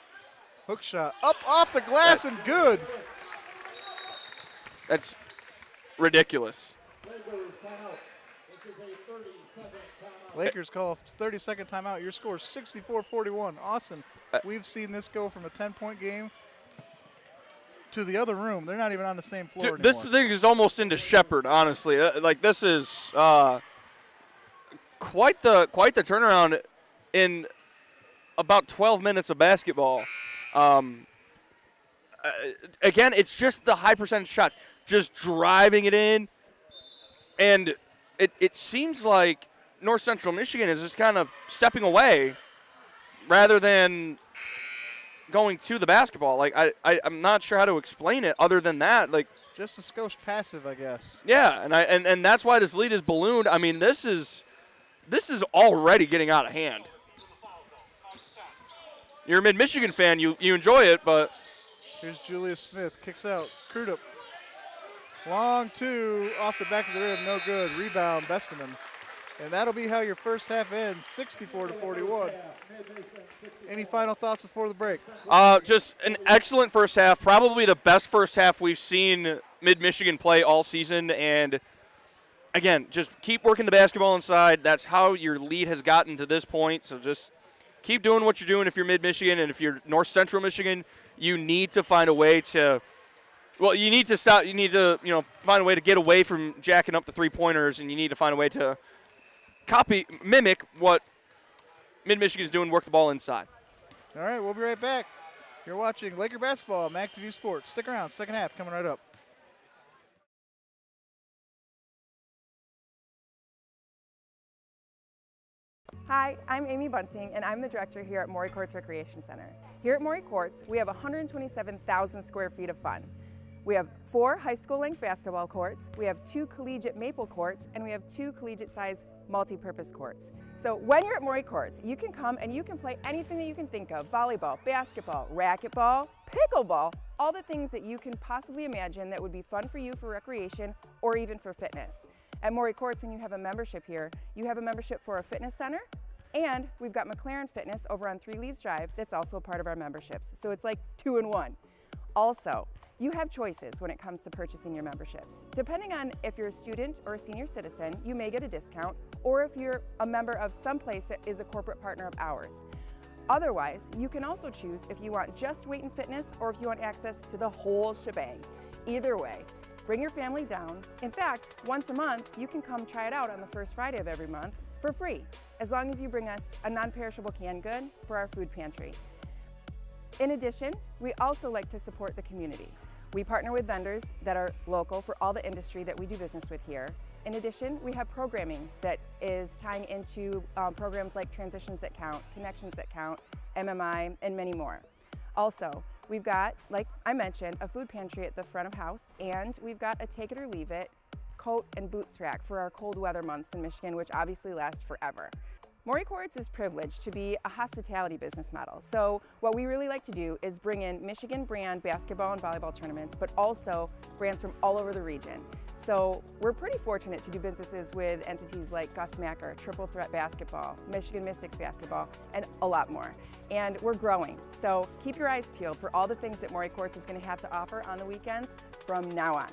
Speaker 2: Hook shot. Up off the glass and good.
Speaker 1: That's ridiculous.
Speaker 2: Lakers call a 30-second timeout. Your score is 64-41. Austin, we've seen this go from a 10-point game to the other room. They're not even on the same floor anymore.
Speaker 1: This thing is almost into Shepherd, honestly. This is quite the turnaround in about 12 minutes of basketball. Again, it's just the high percentage shots, just driving it in, and it seems like North Central Michigan is just kind of stepping away rather than going to the basketball. I'm not sure how to explain it other than that.
Speaker 2: Just a skosh passive, I guess.
Speaker 1: Yeah, and that's why this lead is ballooned. I mean, this is already getting out of hand. You're a Mid-Michigan fan, you enjoy it, but
Speaker 2: here's Julius Smith, kicks out. Crudup. Long two off the back of the rim, no good. Rebound, Besteman. And that'll be how your first half ends, 64-41. Any final thoughts before the break?
Speaker 1: Just an excellent first half, probably the best first half we've seen Mid-Michigan play all season. And, again, just keep working the basketball inside. That's how your lead has gotten to this point. So just keep doing what you're doing if you're Mid-Michigan. And if you're North Central Michigan, you need to find a way to – well, you need to stop – you need to, find a way to get away from jacking up the three-pointers, and you need to find a way to mimic what Mid-Michigan is doing work the ball inside.
Speaker 2: All right, we'll be right back. You're watching Laker basketball on MacTV Sports. Stick around, second half coming right up.
Speaker 5: Hi, I'm Amy Bunting, and I'm the director here at Maury Courts Recreation Center. Here at Maury Courts, we have 127,000 square feet of fun. We have 4 high school length basketball courts, we have 2 collegiate maple courts, and we have 2 collegiate size multi-purpose courts. So when you're at Maury Courts, you can come and you can play anything that you can think of: volleyball, basketball, racquetball, pickleball, all the things that you can possibly imagine that would be fun for you for recreation or even for fitness. At Maury Courts, when you have a membership here, you have a membership for a fitness center, and we've got McLaren Fitness over on 3 Leaves Drive that's also a part of our memberships. So it's like 2 in 1. Also, you have choices when it comes to purchasing your memberships. Depending on if you're a student or a senior citizen, you may get a discount, or if you're a member of some place that is a corporate partner of ours. Otherwise, you can also choose if you want just weight and fitness or if you want access to the whole shebang. Either way, bring your family down. In fact, once a month, you can come try it out on the first Friday of every month for free, as long as you bring us a non-perishable canned good for our food pantry. In addition, we also like to support the community. We partner with vendors that are local for all the industry that we do business with here. In addition, we have programming that is tying into programs like Transitions That Count, Connections That Count, MMI, and many more. Also, we've got, like I mentioned, a food pantry at the front of house, and we've got a take it or leave it coat and boots rack for our cold weather months in Michigan, which obviously last forever. Maury Courts is privileged to be a hospitality business model. So what we really like to do is bring in Michigan brand basketball and volleyball tournaments, but also brands from all over the region. So we're pretty fortunate to do businesses with entities like Gus Macker, Triple Threat Basketball, Michigan Mystics Basketball, and a lot more. And we're growing. So keep your eyes peeled for all the things that Maury Courts is going to have to offer on the weekends from now on.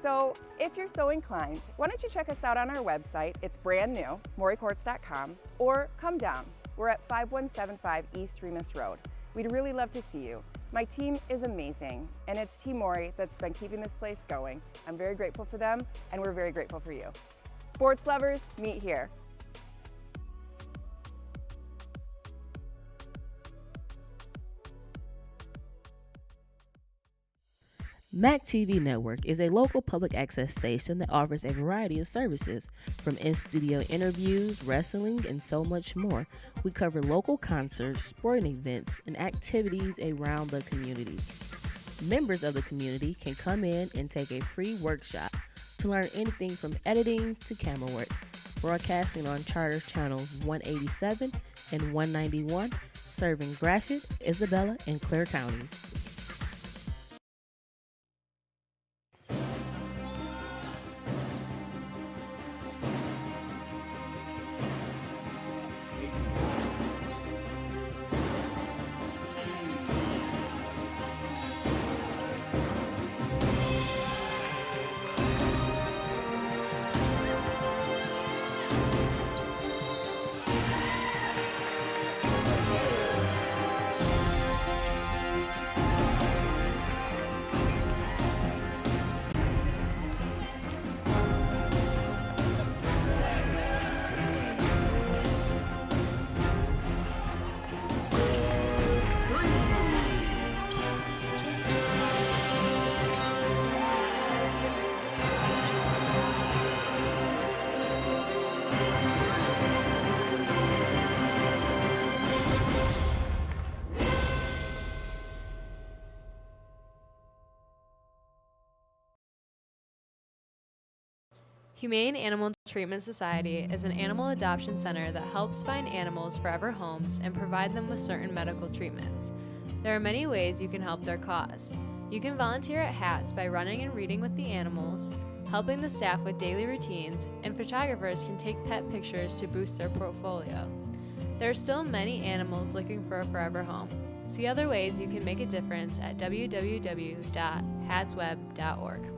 Speaker 5: So if you're so inclined, why don't you check us out on our website? It's brand new, maurycourts.com, or come down. We're at 5175 East Remus Road. We'd really love to see you. My team is amazing, and it's Team Maury that's been keeping this place going. I'm very grateful for them, and we're very grateful for you. Sports lovers, meet here.
Speaker 4: MacTV Network is a local public access station that offers a variety of services, from in-studio interviews, wrestling, and so much more. We cover local concerts, sporting events, and activities around the community. Members of the community can come in and take a free workshop to learn anything from editing to camera work. Broadcasting on Charter Channels 187 and 191, serving Gratiot, Isabella, and Clare counties.
Speaker 8: Humane Animal Treatment Society is an animal adoption center that helps find animals forever homes and provide them with certain medical treatments. There are many ways you can help their cause. You can volunteer at HATS by running and reading with the animals, helping the staff with daily routines, and photographers can take pet pictures to boost their portfolio. There are still many animals looking for a forever home. See other ways you can make a difference at www.hatsweb.org.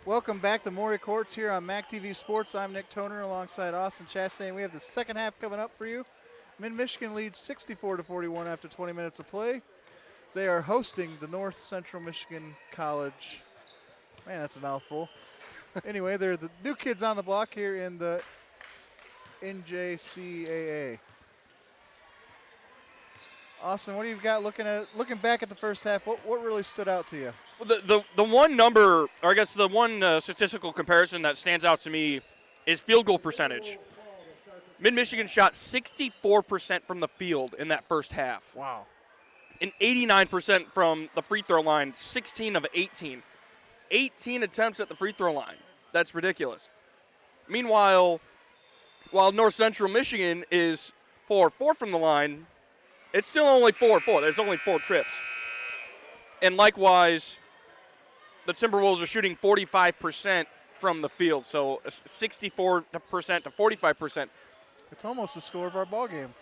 Speaker 2: Welcome back to Maury Courts here on MAC TV Sports. I'm Nick Toner alongside Austin Chastain. We have the second half coming up for you. Mid-Michigan leads 64-41 after 20 minutes of play. They are hosting the North Central Michigan College. Man, that's a mouthful. Anyway, they're the new kids on the block here in the NJCAA. Austin, what do you got looking back at the first half? What really stood out to you?
Speaker 1: Well, the one number, or I guess the one statistical comparison that stands out to me is field goal percentage. Mid-Michigan shot 64% from the field in that first half.
Speaker 2: Wow.
Speaker 1: And 89% from the free throw line, 16 of 18. 18 attempts at the free throw line. That's ridiculous. Meanwhile, while North Central Michigan is 4-4 from the line, it's still only 4-4. There's only 4 trips. And likewise, the Timberwolves are shooting 45% from the field, so 64% to 45%.
Speaker 2: It's almost the score of our ball game.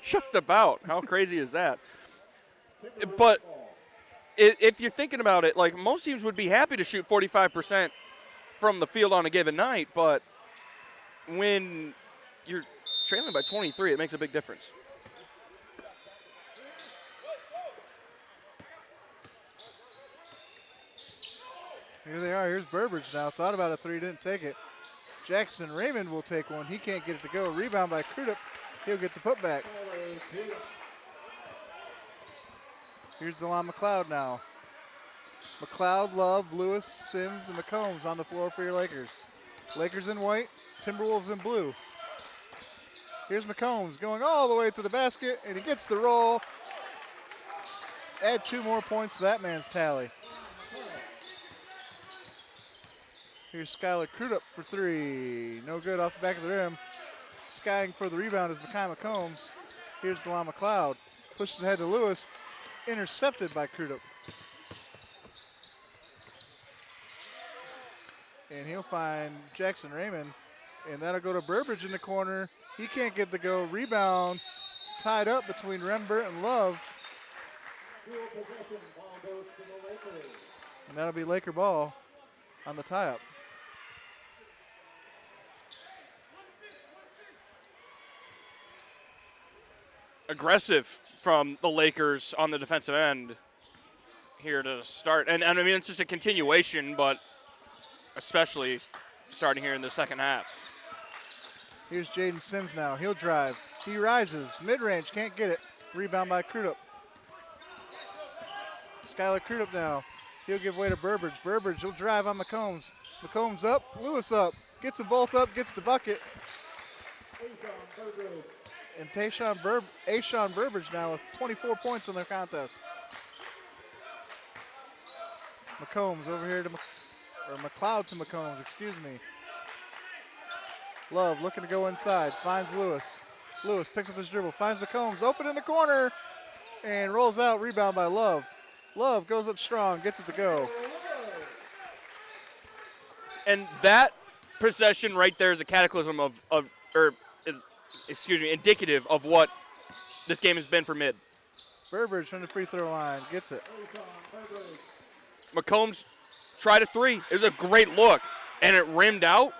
Speaker 1: Just about. How crazy is that? But if you're thinking about it, like most teams would be happy to shoot 45% from the field on a given night, but when you're trailing by 23, it makes a big difference.
Speaker 2: Here they are. Here's Burbridge now. Thought about a three, didn't take it. Jackson Raymond will take one. He can't get it to go. Rebound by Crudup. He'll get the putback. Here's DeLon McLeod now. McLeod, Love, Lewis, Sims, and McCombs on the floor for your Lakers. Lakers in white, Timberwolves in blue. Here's McCombs going all the way to the basket, and he gets the roll. Add 2 more points to that man's tally. Here's Skylar Crudup for 3. No good off the back of the rim. Skying for the rebound is Mekhi McCombs. Here's DeLon McLeod. Pushes ahead to Lewis. Intercepted by Crudup. And he'll find Jackson Raymond. And that'll go to Burbridge in the corner. He can't get the go. Rebound tied up between Rembert and Love. And that'll be Laker ball on the tie-up.
Speaker 1: Aggressive from the Lakers on the defensive end here to start. And I mean, it's just a continuation, but especially starting here in the second half.
Speaker 2: Here's Jaden Sims now. He'll drive. He rises. Mid-range. Can't get it. Rebound by Crudup. Skylar Crudup now. He'll give way to Burbridge. Burbridge will drive on McCombs. McCombs up. Lewis up. Gets them both up. Gets the bucket. And Ashawn Burbridge now with 24 points in their contest. McCombs over here to McLeod to McCombs, excuse me. Love looking to go inside, finds Lewis. Lewis picks up his dribble, finds McCombs, open in the corner, and rolls out, rebound by Love. Love goes up strong, gets it to go.
Speaker 1: And that possession right there is a cataclysm indicative of what this game has been for Mid.
Speaker 2: Burbridge from the free throw line, gets it.
Speaker 1: McCombs tried a 3. It was a great look, and it rimmed out.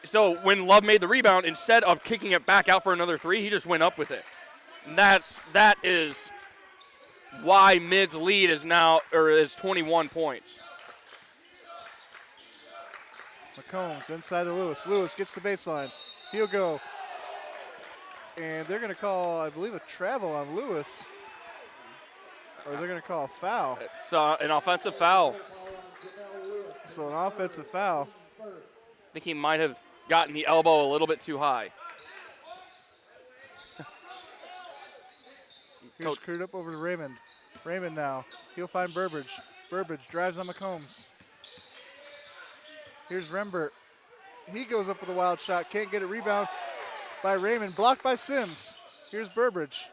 Speaker 1: So when Love made the rebound, instead of kicking it back out for another 3, he just went up with it. And that is why Mid's lead is 21 points.
Speaker 2: McCombs inside to Lewis. Lewis gets the baseline. He'll go. And they're going to call, I believe, a travel on Lewis. Or they're going to call a foul.
Speaker 1: It's an offensive foul.
Speaker 2: So an offensive foul.
Speaker 1: I think he might have gotten the elbow a little bit too high.
Speaker 2: Here's Crudup over to Raymond. Raymond now. He'll find Burbridge. Burbridge drives on McCombs. Here's Rembert. He goes up with a wild shot. Can't get it. Rebound by Raymond. Blocked by Sims. Here's Burbridge.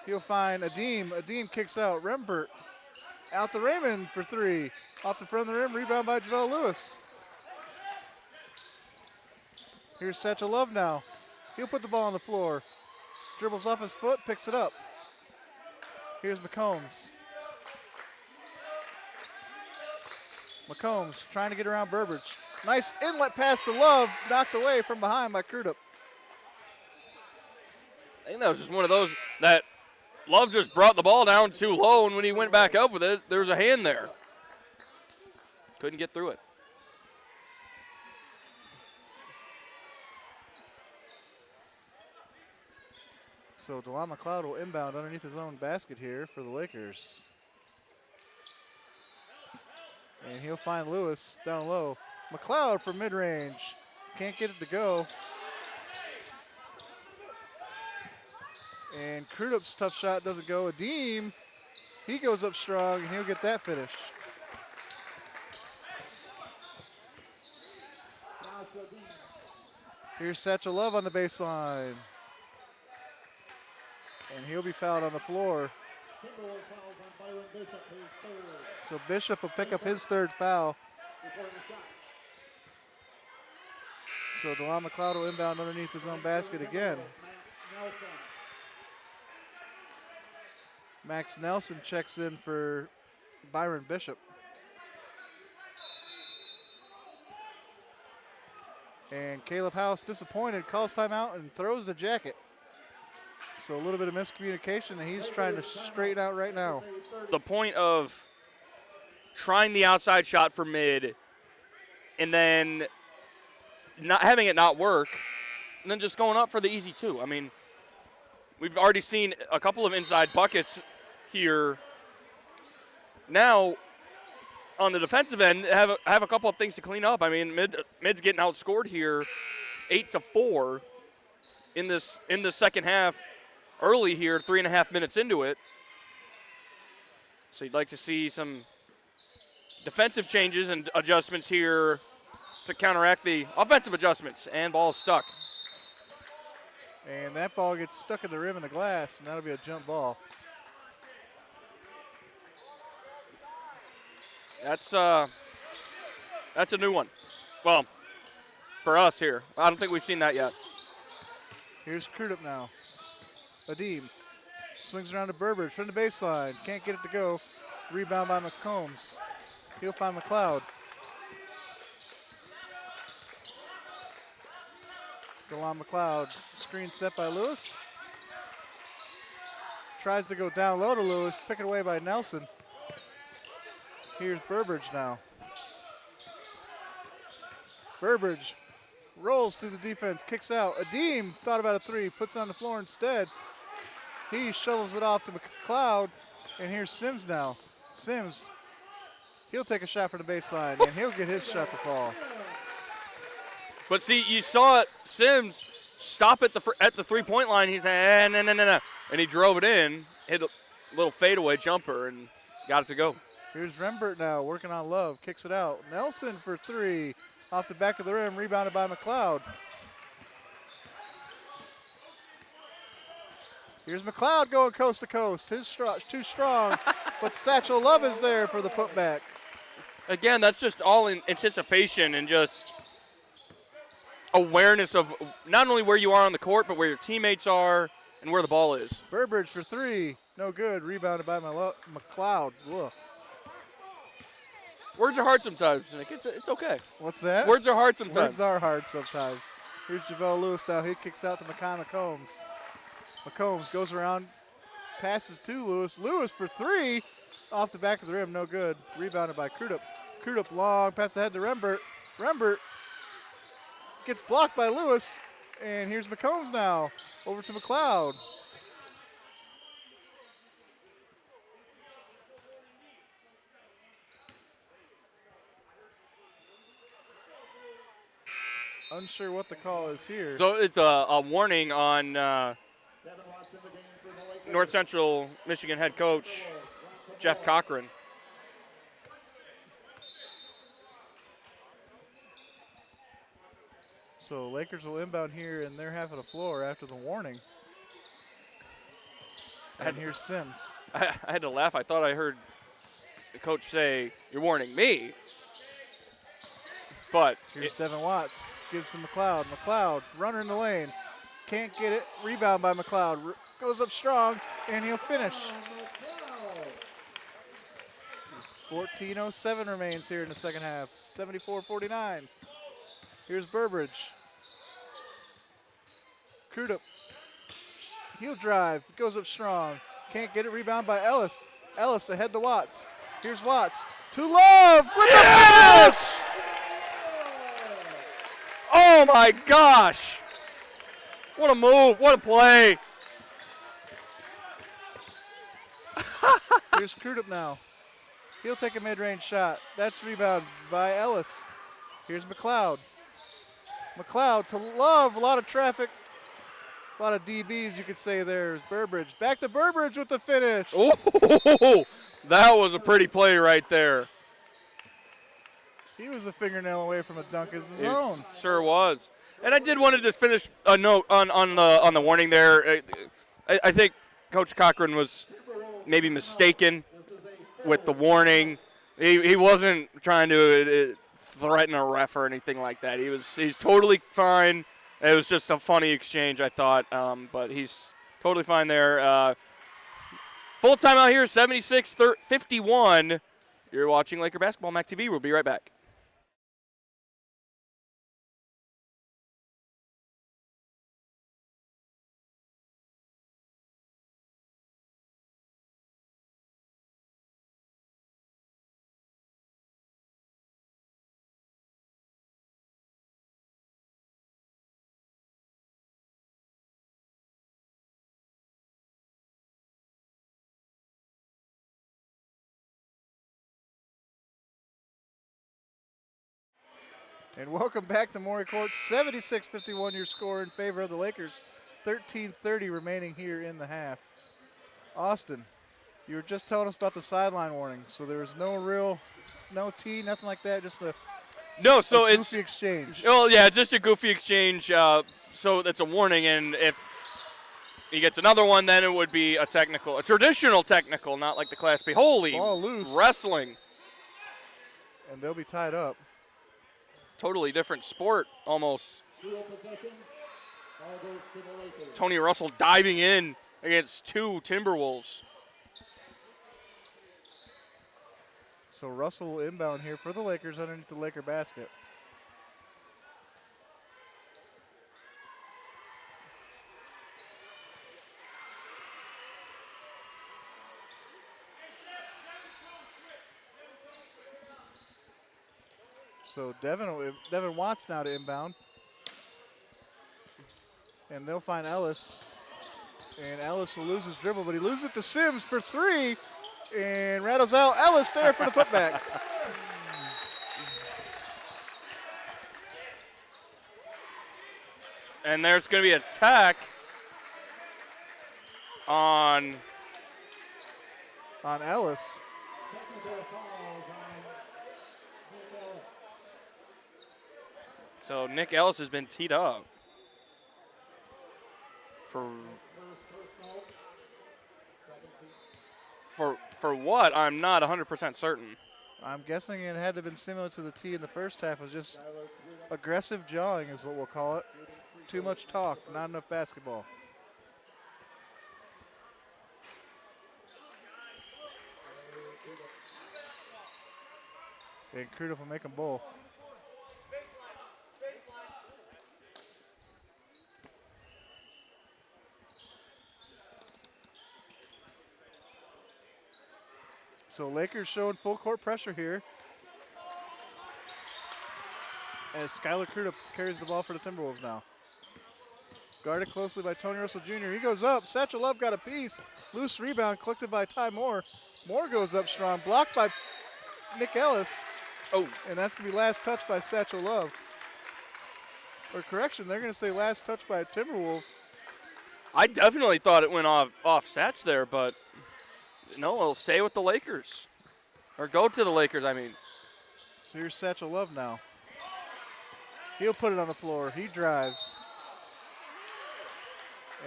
Speaker 2: He'll find Adeem. Adeem kicks out. Rembert out to Raymond for 3. Off the front of the rim. Rebound by JaVale Lewis. Here's Satchel Love now. He'll put the ball on the floor. Dribbles off his foot. Picks it up. Here's McCombs. McCombs trying to get around Burbridge. Nice inlet pass to Love, knocked away from behind by Crudup.
Speaker 1: I think that was just one of those that Love just brought the ball down too low, and when he went back up with it, there was a hand there. Couldn't get through it.
Speaker 2: So DeLon McLeod will inbound underneath his own basket here for the Lakers. And he'll find Lewis down low. McLeod for mid-range. Can't get it to go. And Crudup's tough shot doesn't go. Adeem, he goes up strong, and he'll get that finish. Here's Satchel Love on the baseline. And he'll be fouled on the floor. So Bishop will pick up his third foul. So DeLon McLeod will inbound underneath his own basket again. Max Nelson checks in for Byron Bishop. And Caleb House, disappointed, calls timeout and throws the jacket. So a little bit of miscommunication that he's trying to straighten out right now.
Speaker 1: The point of trying the outside shot for mid and then not having it not work and then just going up for the easy two. I mean, we've already seen a couple of inside buckets here. Now, on the defensive end, have a couple of things to clean up. I mean, mid's getting outscored here, 8-4 in the second half. Early here, 3.5 minutes into it. So you'd like to see some defensive changes and adjustments here to counteract the offensive adjustments, and ball's stuck.
Speaker 2: And that ball gets stuck in the rim of the glass, and that'll be a jump ball.
Speaker 1: That's a new one. Well, for us here. I don't think we've seen that yet.
Speaker 2: Here's Crudup now. Adeem swings around to Burbridge from the baseline. Can't get it to go. Rebound by McCombs. He'll find McLeod. DeLon McLeod. Screen set by Lewis. Tries to go down low to Lewis. Pick it away by Nelson. Here's Burbridge now. Burbridge rolls through the defense, kicks out. Adeem thought about a three, puts it on the floor instead. He shovels it off to McLeod, and here's Sims now. Sims, he'll take a shot from the baseline, and he'll get his shot to fall.
Speaker 1: But see, you saw Sims stop at the three-point line. He said, no, and he drove it in, hit a little fadeaway jumper, and got it to go.
Speaker 2: Here's Rembert now working on Love, kicks it out. Nelson for three, off the back of the rim, rebounded by McLeod. Here's McLeod going coast to coast. His too strong, but Satchel Love is there for the putback.
Speaker 1: Again, that's just all in anticipation and just awareness of not only where you are on the court, but where your teammates are and where the ball is.
Speaker 2: Burbridge for three, no good. Rebounded by McLeod. Whoa.
Speaker 1: Words are hard sometimes, Nick. It's okay.
Speaker 2: What's that?
Speaker 1: Words are hard sometimes.
Speaker 2: Words are hard sometimes. Here's JaVale Lewis now. He kicks out to Makai McCombs. McCombs goes around, passes to Lewis. Lewis for three, off the back of the rim, no good. Rebounded by Crudup. Crudup long, pass ahead to Rembert. Rembert gets blocked by Lewis, and here's McCombs now, over to McLeod. Unsure what the call is here.
Speaker 1: So it's a warning on North Central Michigan head coach Jeff Cochran.
Speaker 2: So Lakers will inbound here in their half of the floor after the warning. And here's Sims.
Speaker 1: I had to laugh. I thought I heard the coach say, "You're warning me." But
Speaker 2: here's Devin Watts. Gives to McLeod. McLeod, runner in the lane. Can't get it. Rebound by McLeod. Goes up strong, and he'll finish. 14:07 remains here in the second half. 74-49. Here's Burbridge. Crudup. Heel drive. Goes up strong. Can't get it. Rebound by Ellis. Ellis ahead to Watts. Here's Watts. To Love.
Speaker 1: Yes! Oh my gosh! What a move! What a play!
Speaker 2: Here's Crudup now. He'll take a mid-range shot. That's rebound by Ellis. Here's McLeod. McLeod to Love. A lot of traffic. A lot of DBs, you could say there's Burbridge. Back to Burbridge with the finish.
Speaker 1: Oh, that was a pretty play right there.
Speaker 2: He was a fingernail away from a dunk of his own.
Speaker 1: Sure was. And I did want to just finish a note on the warning there. I think Coach Cochran was maybe mistaken with the warning. He wasn't trying to threaten a ref or anything like that. He's totally fine. It was just a funny exchange, I thought, but he's totally fine there. Full timeout here, 76-51. You're watching Laker Basketball, MAC TV. We'll be right back.
Speaker 2: And welcome back to Maury Court. 76-51 your score in favor of the Lakers. 13:30 remaining here in the half. Austin, you were just telling us about the sideline warning. So there was no tee, nothing like that, just a goofy exchange.
Speaker 1: Well, yeah, just a goofy exchange. So that's a warning, and if he gets another one, then it would be a traditional technical, not like the Class B. Holy
Speaker 2: ball loose.
Speaker 1: Wrestling.
Speaker 2: And they'll be tied up.
Speaker 1: Totally different sport, almost. Tony Russell diving in against two Timberwolves.
Speaker 2: So Russell will inbound here for the Lakers underneath the Laker basket. So Devin wants now to inbound. And they'll find Ellis. And Ellis will lose his dribble, but he loses it to Sims for three. And rattles out. Ellis there for the putback.
Speaker 1: And there's going to be a attack on
Speaker 2: Ellis.
Speaker 1: So Nick Ellis has been teed up for what? I'm not 100% certain.
Speaker 2: I'm guessing it had to have been similar to the tee in the first half. It was just aggressive jawing is what we'll call it. Too much talk, not enough basketball. And Crudup will make them both. So Lakers showing full court pressure here as Skylar Crudup carries the ball for the Timberwolves now. Guarded closely by Tony Russell Jr. He goes up. Satchel Love got a piece. Loose rebound collected by Ty Moore. Moore goes up strong. Blocked by Nick Ellis.
Speaker 1: Oh.
Speaker 2: And that's going to be last touch by Satchel Love. Or correction, they're going to say last touch by a Timberwolf.
Speaker 1: I definitely thought it went off Satch there, but no, it'll stay with the Lakers. Or go to the Lakers, I mean.
Speaker 2: So here's Satchel Love now. He'll put it on the floor. He drives.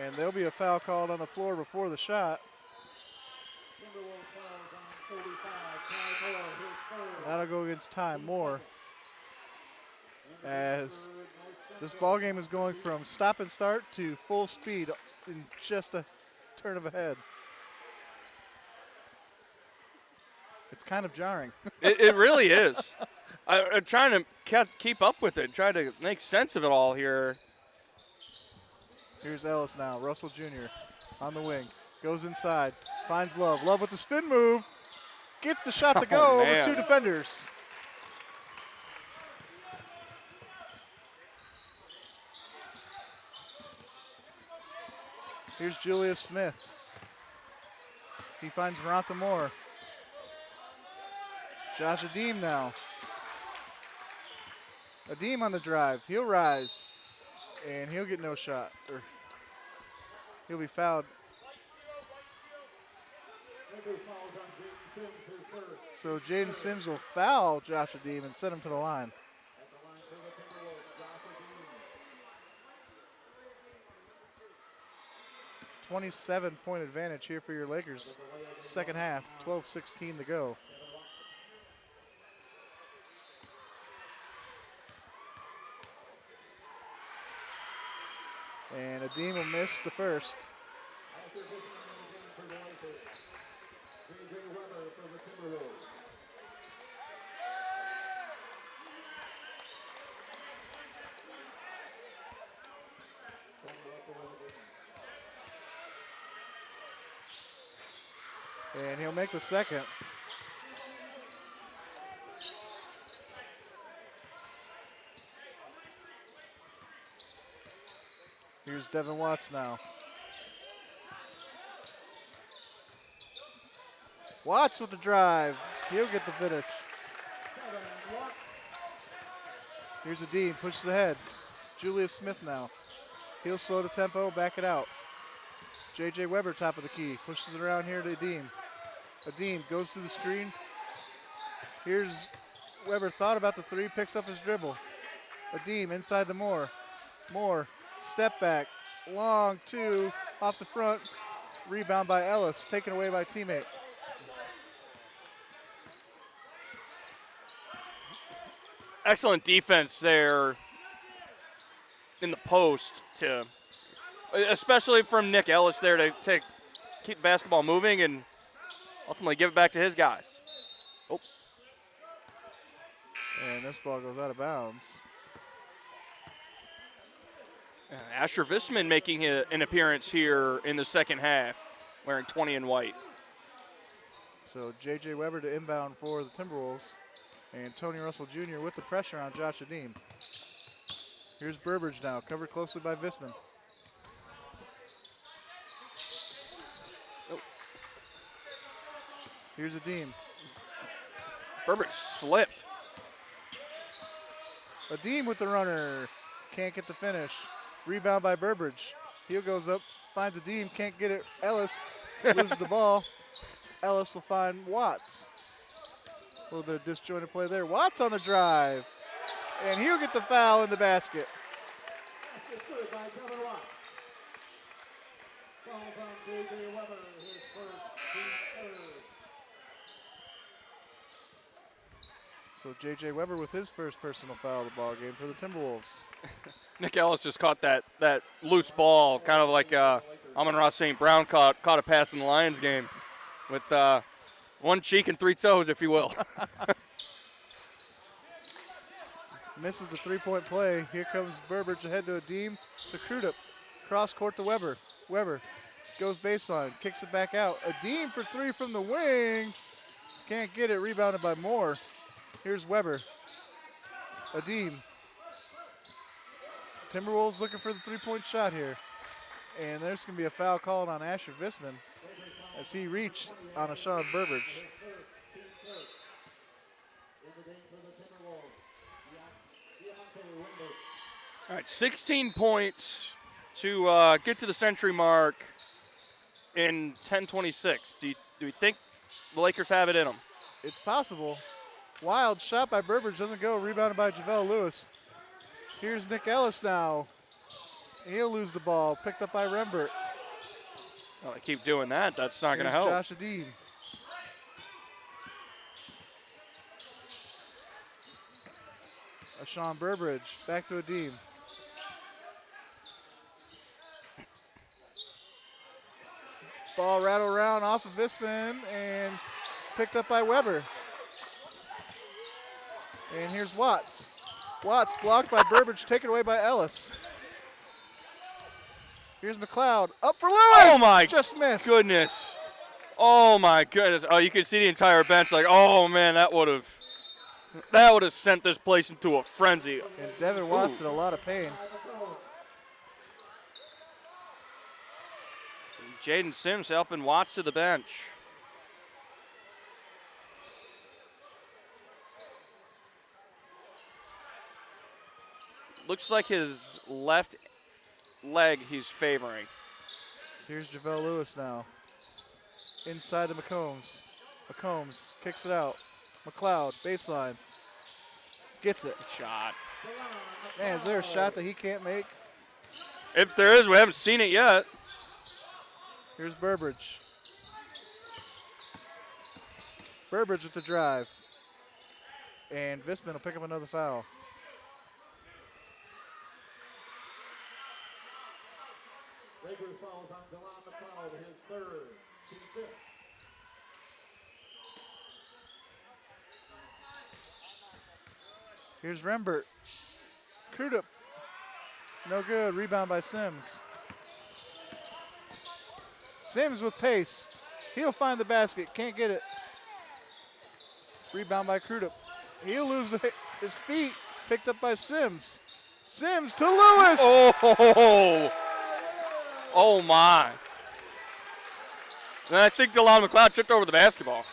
Speaker 2: And there'll be a foul called on the floor before the shot. That'll go against Ty Moore. As this ball game is going from stop and start to full speed in just a turn of a head. It's kind of jarring.
Speaker 1: It really is. I'm trying to keep up with it, try to make sense of it all here.
Speaker 2: Here's Ellis now. Russell Jr. on the wing. Goes inside. Finds Love. Love with the spin move. Gets the shot to go over 2 defenders. Here's Julius Smith. He finds Veronta Moore. Josh Adeem now. Adeem on the drive. He'll rise. And he'll get no shot. Or he'll be fouled. So Jaden Sims will foul Josh Adeem and send him to the line. 27-point advantage here for your Lakers. Second half, 12:16 to go. And Adeem will miss the first. And he'll make the second. Here's Devin Watts now. Watts with the drive. He'll get the finish. Here's Adeem, pushes ahead. Julius Smith now. He'll slow the tempo, back it out. J.J. Weber, top of the key, pushes it around here to Adeem. Adeem goes through the screen. Here's Weber, thought about the three, picks up his dribble. Adeem inside to Moore. Moore, step back, long two, off the front. Rebound by Ellis, taken away by teammate.
Speaker 1: Excellent defense there in the post, especially from Nick Ellis there to keep the basketball moving and ultimately give it back to his guys. Oh.
Speaker 2: And this ball goes out of bounds.
Speaker 1: Asher Visman making an appearance here in the second half, wearing 20 in white.
Speaker 2: So J.J. Weber to inbound for the Timberwolves. And Tony Russell Jr. with the pressure on Josh Adeem. Here's Burbridge now, covered closely by Visman.
Speaker 1: Oh.
Speaker 2: Here's Adeem.
Speaker 1: Burbridge slipped.
Speaker 2: Adeem with the runner. Can't get the finish. Rebound by Burbridge. Heel goes up, finds Adeem, can't get it. Ellis loses the ball. Ellis will find Watts. A little bit of disjointed play there. Watts on the drive. And he'll get the foul in the basket. So J.J. Weber with his first personal foul of the ball game for the Timberwolves.
Speaker 1: Nick Ellis just caught that loose ball, kind of like Amon-Ra St. Brown caught a pass in the Lions game with one cheek and three toes, if you will.
Speaker 2: Misses the three-point play. Here comes Burbridge ahead to Adeem to Crudup. Cross court to Weber. Weber goes baseline, kicks it back out. Adeem for three from the wing. Can't get it, rebounded by Moore. Here's Weber. Adeem. Timberwolves looking for the three-point shot here. And there's going to be a foul called on Asher Visman as he reached on a Sean Burbridge.
Speaker 1: All right, 16 points to get to the century mark in 10:26. Do you think the Lakers have it in them?
Speaker 2: It's possible. Wild shot by Burbridge, doesn't go. Rebounded by JaVale Lewis. Here's Nick Ellis now. He'll lose the ball. Picked up by Rembert.
Speaker 1: Well, they keep doing that. That's not going to help.
Speaker 2: Josh Adeem. Sean Burbridge back to Adeem. Ball rattle around off of Visman, and picked up by Weber. And here's Watts. Watts blocked by Burbage, taken away by Ellis. Here's McLeod. Up for Lewis!
Speaker 1: Oh, my
Speaker 2: Just missed.
Speaker 1: goodness. Oh, my goodness. Oh, you could see the entire bench like, oh, man, that would have sent this place into a frenzy.
Speaker 2: And Devin Watts in a lot of pain.
Speaker 1: Jaden Sims helping Watts to the bench. Looks like his left leg he's favoring.
Speaker 2: So here's JaVale Lewis now. Inside to McCombs. McCombs kicks it out. McLeod, baseline. Gets it.
Speaker 1: Shot.
Speaker 2: Man, is there a shot that he can't make?
Speaker 1: If there is, we haven't seen it yet.
Speaker 2: Here's Burbridge. Burbridge with the drive. And Visman will pick up another foul.
Speaker 3: Lakers fouls on DeLon McLeod, his third, team fifth.
Speaker 2: Here's Rembert. Crudup. No good. Rebound by Sims. Sims with pace. He'll find the basket. Can't get it. Rebound by Crudup. He'll lose his feet. Picked up by Sims. Sims to Lewis.
Speaker 1: Oh my. And I think DeLon McLeod tripped over the basketball.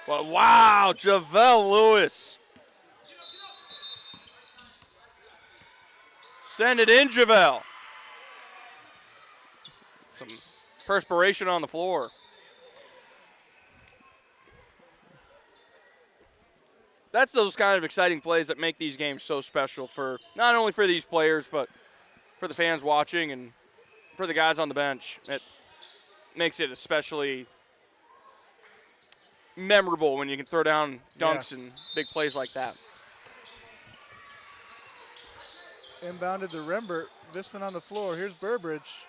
Speaker 1: But wow, JaVale Lewis. Send it in, JaVale. Some perspiration on the floor. That's those kind of exciting plays that make these games so special for not only for these players, but for the fans watching and for the guys on the bench. It makes it especially memorable when you can throw down dunks and big plays like that.
Speaker 2: Inbounded to Rembert. Visman on the floor. Here's Burbridge.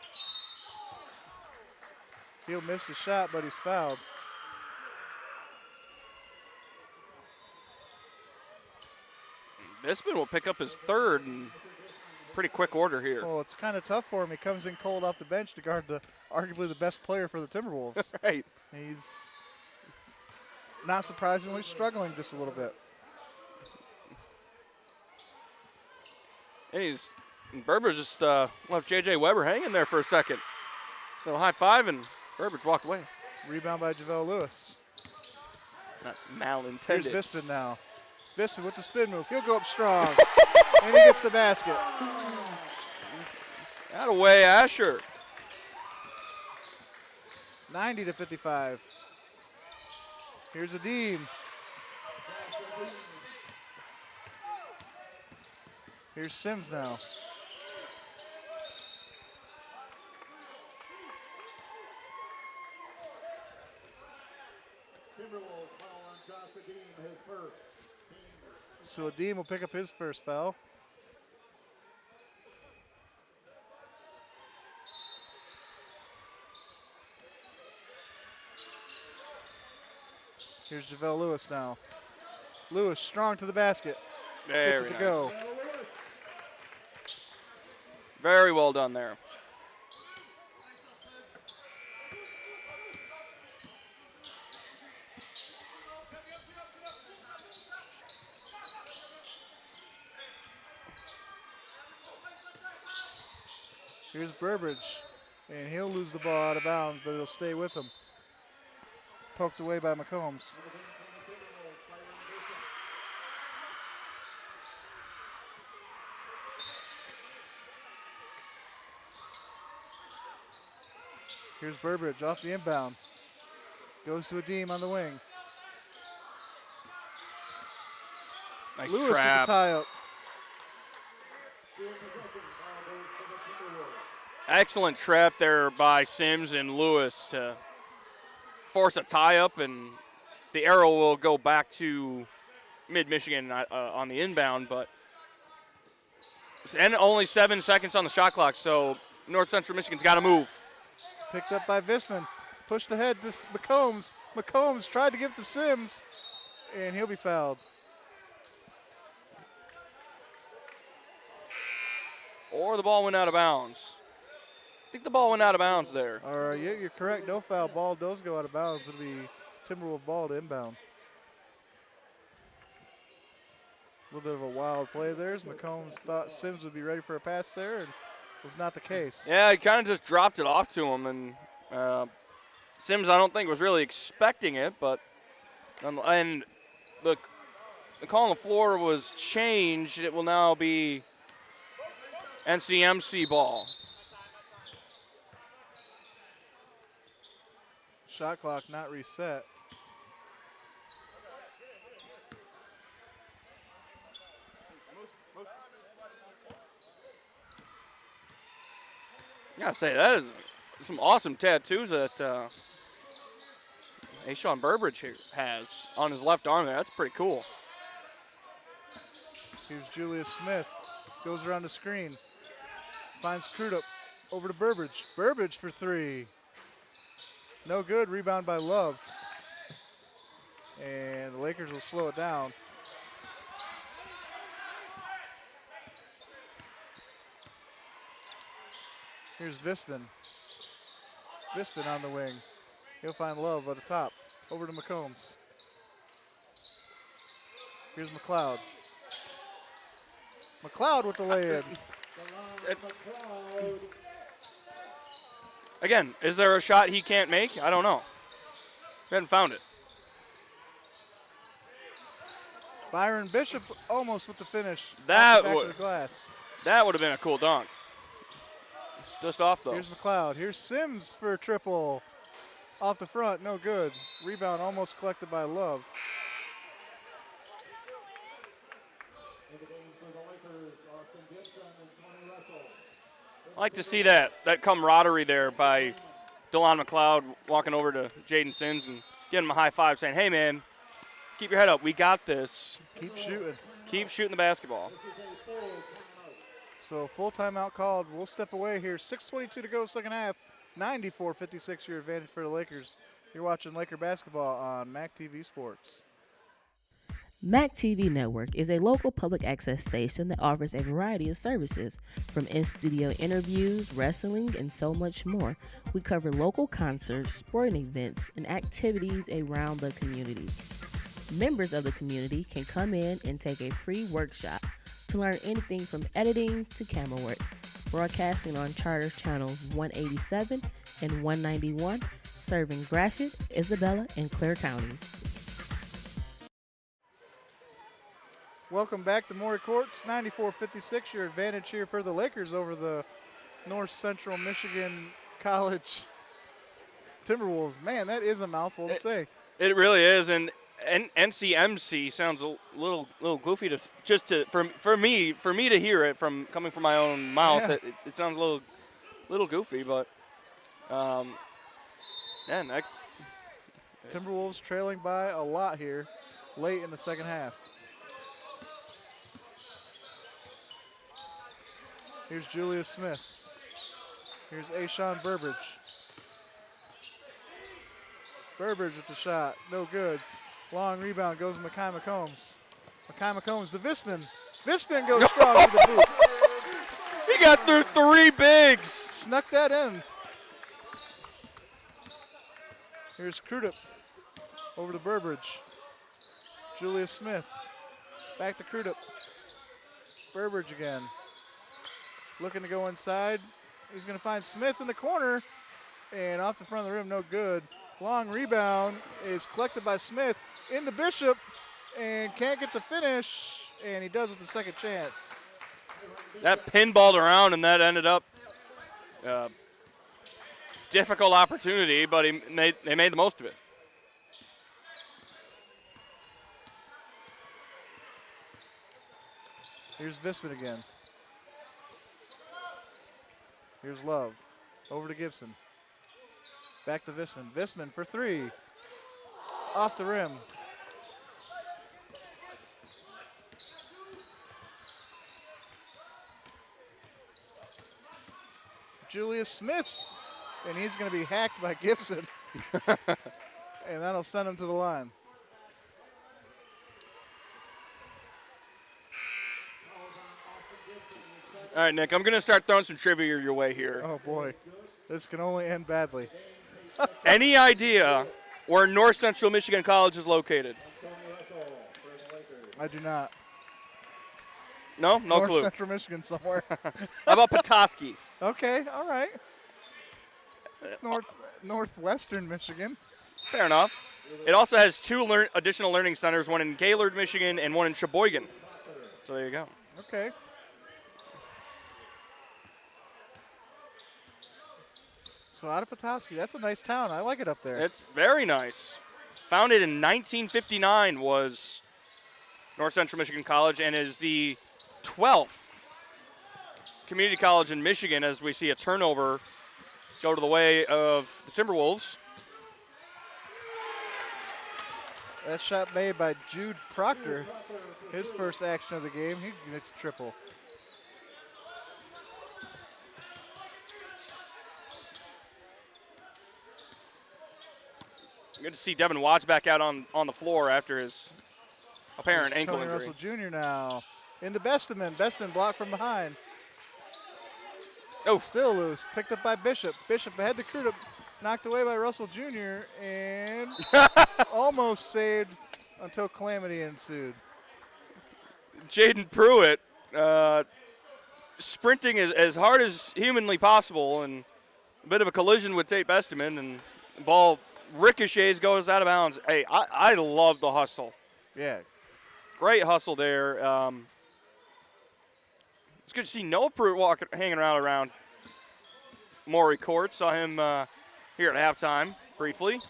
Speaker 2: He'll miss the shot, but he's fouled.
Speaker 1: Visman will pick up his third in pretty quick order here.
Speaker 2: Oh, it's kind of tough for him. He comes in cold off the bench to guard arguably the best player for the Timberwolves.
Speaker 1: Right.
Speaker 2: He's not surprisingly struggling just a little bit.
Speaker 1: And Burbridge just left J.J. Weber hanging there for a second. Little high five, and Burbridge walked away.
Speaker 2: Rebound by JaVale Lewis.
Speaker 1: Not malintended.
Speaker 2: Here's Visman now. Visman with the spin move. He'll go up strong. And he gets the basket.
Speaker 1: Out of way, Asher.
Speaker 2: 90-55. Here's Adeem. Here's Sims now.
Speaker 3: Timberwolves foul on Josh Adeem, his first.
Speaker 2: So Adeem will pick up his first foul. Here's JaVale Lewis now. Lewis strong to the basket. Gets it to go.
Speaker 1: Very well done there.
Speaker 2: Here's Burbridge, and he'll lose the ball out of bounds, but it'll stay with him. Poked away by McCombs. Here's Burbridge off the inbound. Goes to Adeem on the wing.
Speaker 1: Nice
Speaker 2: Lewis with
Speaker 1: trap.
Speaker 2: the tie up.
Speaker 1: Excellent trap there by Sims and Lewis to force a tie-up, and the arrow will go back to mid-Michigan on the inbound, but and only 7 seconds on the shot clock, so North Central Michigan's got to move.
Speaker 2: Picked up by Visman. pushed ahead. This McCombs. McCombs tried to give it to Sims, and he'll be fouled.
Speaker 1: Or the ball went out of bounds. I think the ball went out of bounds there.
Speaker 2: Yeah, you're correct. No foul. Ball does go out of bounds. It'll be Timberwolf ball to inbound. A little bit of a wild play there as McCombs thought Sims would be ready for a pass there, and was not the case.
Speaker 1: Yeah, he kind of just dropped it off to him, and Sims, I don't think, was really expecting it, but and the call on the floor was changed. It will now be NCMC ball.
Speaker 2: Shot clock not reset.
Speaker 1: I gotta say, that is some awesome tattoos that Ashawn Burbridge here has on his left arm there. That's pretty cool.
Speaker 2: Here's Julius Smith. Goes around the screen. Finds Crudup. Over to Burbridge. Burbridge for three. No good. Rebound by Love. And the Lakers will slow it down. Here's Visman. Visman on the wing. He'll find Love at the top. Over to McCombs. Here's McLeod. McLeod with the lay-in.
Speaker 1: Again, is there a shot he can't make? I don't know. We haven't found it.
Speaker 2: Byron Bishop almost with the finish.
Speaker 1: That
Speaker 2: back
Speaker 1: would
Speaker 2: to the glass.
Speaker 1: That would have been a cool dunk. Just off though.
Speaker 2: Here's McLeod. Here's Sims for a triple. Off the front, no good. Rebound almost collected by Love.
Speaker 1: I like to see that camaraderie there by DeLon McLeod walking over to Jaden Sims and getting him a high five saying, hey man, keep your head up, we got this.
Speaker 2: Keep shooting.
Speaker 1: Keep shooting the basketball.
Speaker 2: So full timeout called. We'll step away here. 6:22 to go, second half. 94-56 your advantage for the Lakers. You're watching Laker basketball on MAC TV Sports.
Speaker 4: MAC TV Network is a local public access station that offers a variety of services, from in-studio interviews, wrestling, and so much more. We cover local concerts, sporting events, and activities around the community. Members of the community can come in and take a free workshop to learn anything from editing to camera work. Broadcasting on Charter Channels 187 and 191, serving Gratiot, Isabella, and Clare counties.
Speaker 2: Welcome back to Maury Courts, 94-56. Your advantage here for the Lakers over the North Central Michigan College Timberwolves. Man, that is a mouthful to say.
Speaker 1: It really is, and NCMC sounds a little goofy for me to hear it coming from my own mouth.
Speaker 2: Yeah.
Speaker 1: It sounds a little goofy, but
Speaker 2: Timberwolves trailing by a lot here late in the second half. Here's Julius Smith. Here's Ashawn Burbridge. Burbridge with the shot, no good. Long rebound goes to Mekhi McCombs. Mekhi McCombs to Visman. Visman goes strong with the boot.
Speaker 1: He got through three bigs.
Speaker 2: Snuck that in. Here's Crudup over to Burbridge. Julius Smith. Back to Crudup. Burbridge again. Looking to go inside. He's going to find Smith in the corner. And off the front of the rim, no good. Long rebound is collected by Smith into Bishop. And can't get the finish. And he does with the second chance.
Speaker 1: That pinballed around, and that ended up difficult opportunity, but they made the most of it.
Speaker 2: Here's Visman again. Here's Love. Over to Gibson. Back to Visman. Visman for three. Off the rim. Julius Smith. And he's going to be hacked by Gibson. And that'll send him to the line.
Speaker 1: All right, Nick, I'm going to start throwing some trivia your way here.
Speaker 2: Oh, boy. This can only end badly.
Speaker 1: Any idea where North Central Michigan College is located?
Speaker 2: I do not.
Speaker 1: No? No
Speaker 2: North
Speaker 1: clue.
Speaker 2: Central Michigan somewhere.
Speaker 1: How about Petoskey?
Speaker 2: Okay, all right. It's northwestern Michigan.
Speaker 1: Fair enough. It also has two additional learning centers, one in Gaylord, Michigan, and one in Sheboygan. So there you go.
Speaker 2: Okay. So out of Petoskey, that's a nice town. I like it up there.
Speaker 1: It's very nice. Founded in 1959 was North Central Michigan College and is the 12th community college in Michigan as we see a turnover go to the way of the Timberwolves.
Speaker 2: That shot made by Jude Proctor. His first action of the game. He gets a triple.
Speaker 1: Good to see Devin Watts back out on the floor after his apparent ankle
Speaker 2: Tony
Speaker 1: injury.
Speaker 2: Russell Jr. now into Bestman. Bestman blocked from behind.
Speaker 1: Oh,
Speaker 2: still loose. Picked up by Bishop. Bishop ahead to Crudup. Knocked away by Russell Jr. and almost saved until calamity ensued.
Speaker 1: Jaden Pruitt sprinting as hard as humanly possible, and a bit of a collision with Tate Besteman, and the ball ricochets, goes out of bounds. Hey, I love the hustle.
Speaker 2: Yeah.
Speaker 1: Great hustle there. It's good to see Noah Pruitt hanging around Maury Court. Saw him here at halftime briefly.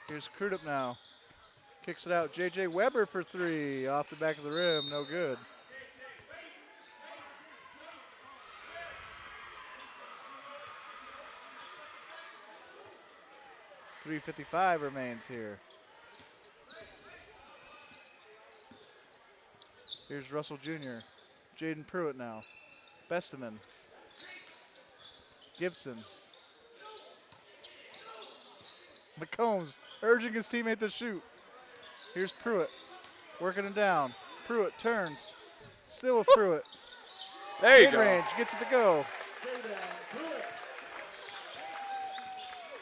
Speaker 2: Here's Crudup now. Kicks it out. J.J. Weber for three. Off the back of the rim. No good. .355 remains here. Here's Russell Jr. Jaden Pruitt now. Besteman. Gibson. McCombs urging his teammate to shoot. Here's Pruitt working it down. Pruitt turns. Still with Pruitt.
Speaker 1: There you go.
Speaker 2: Mid-range, gets it to go.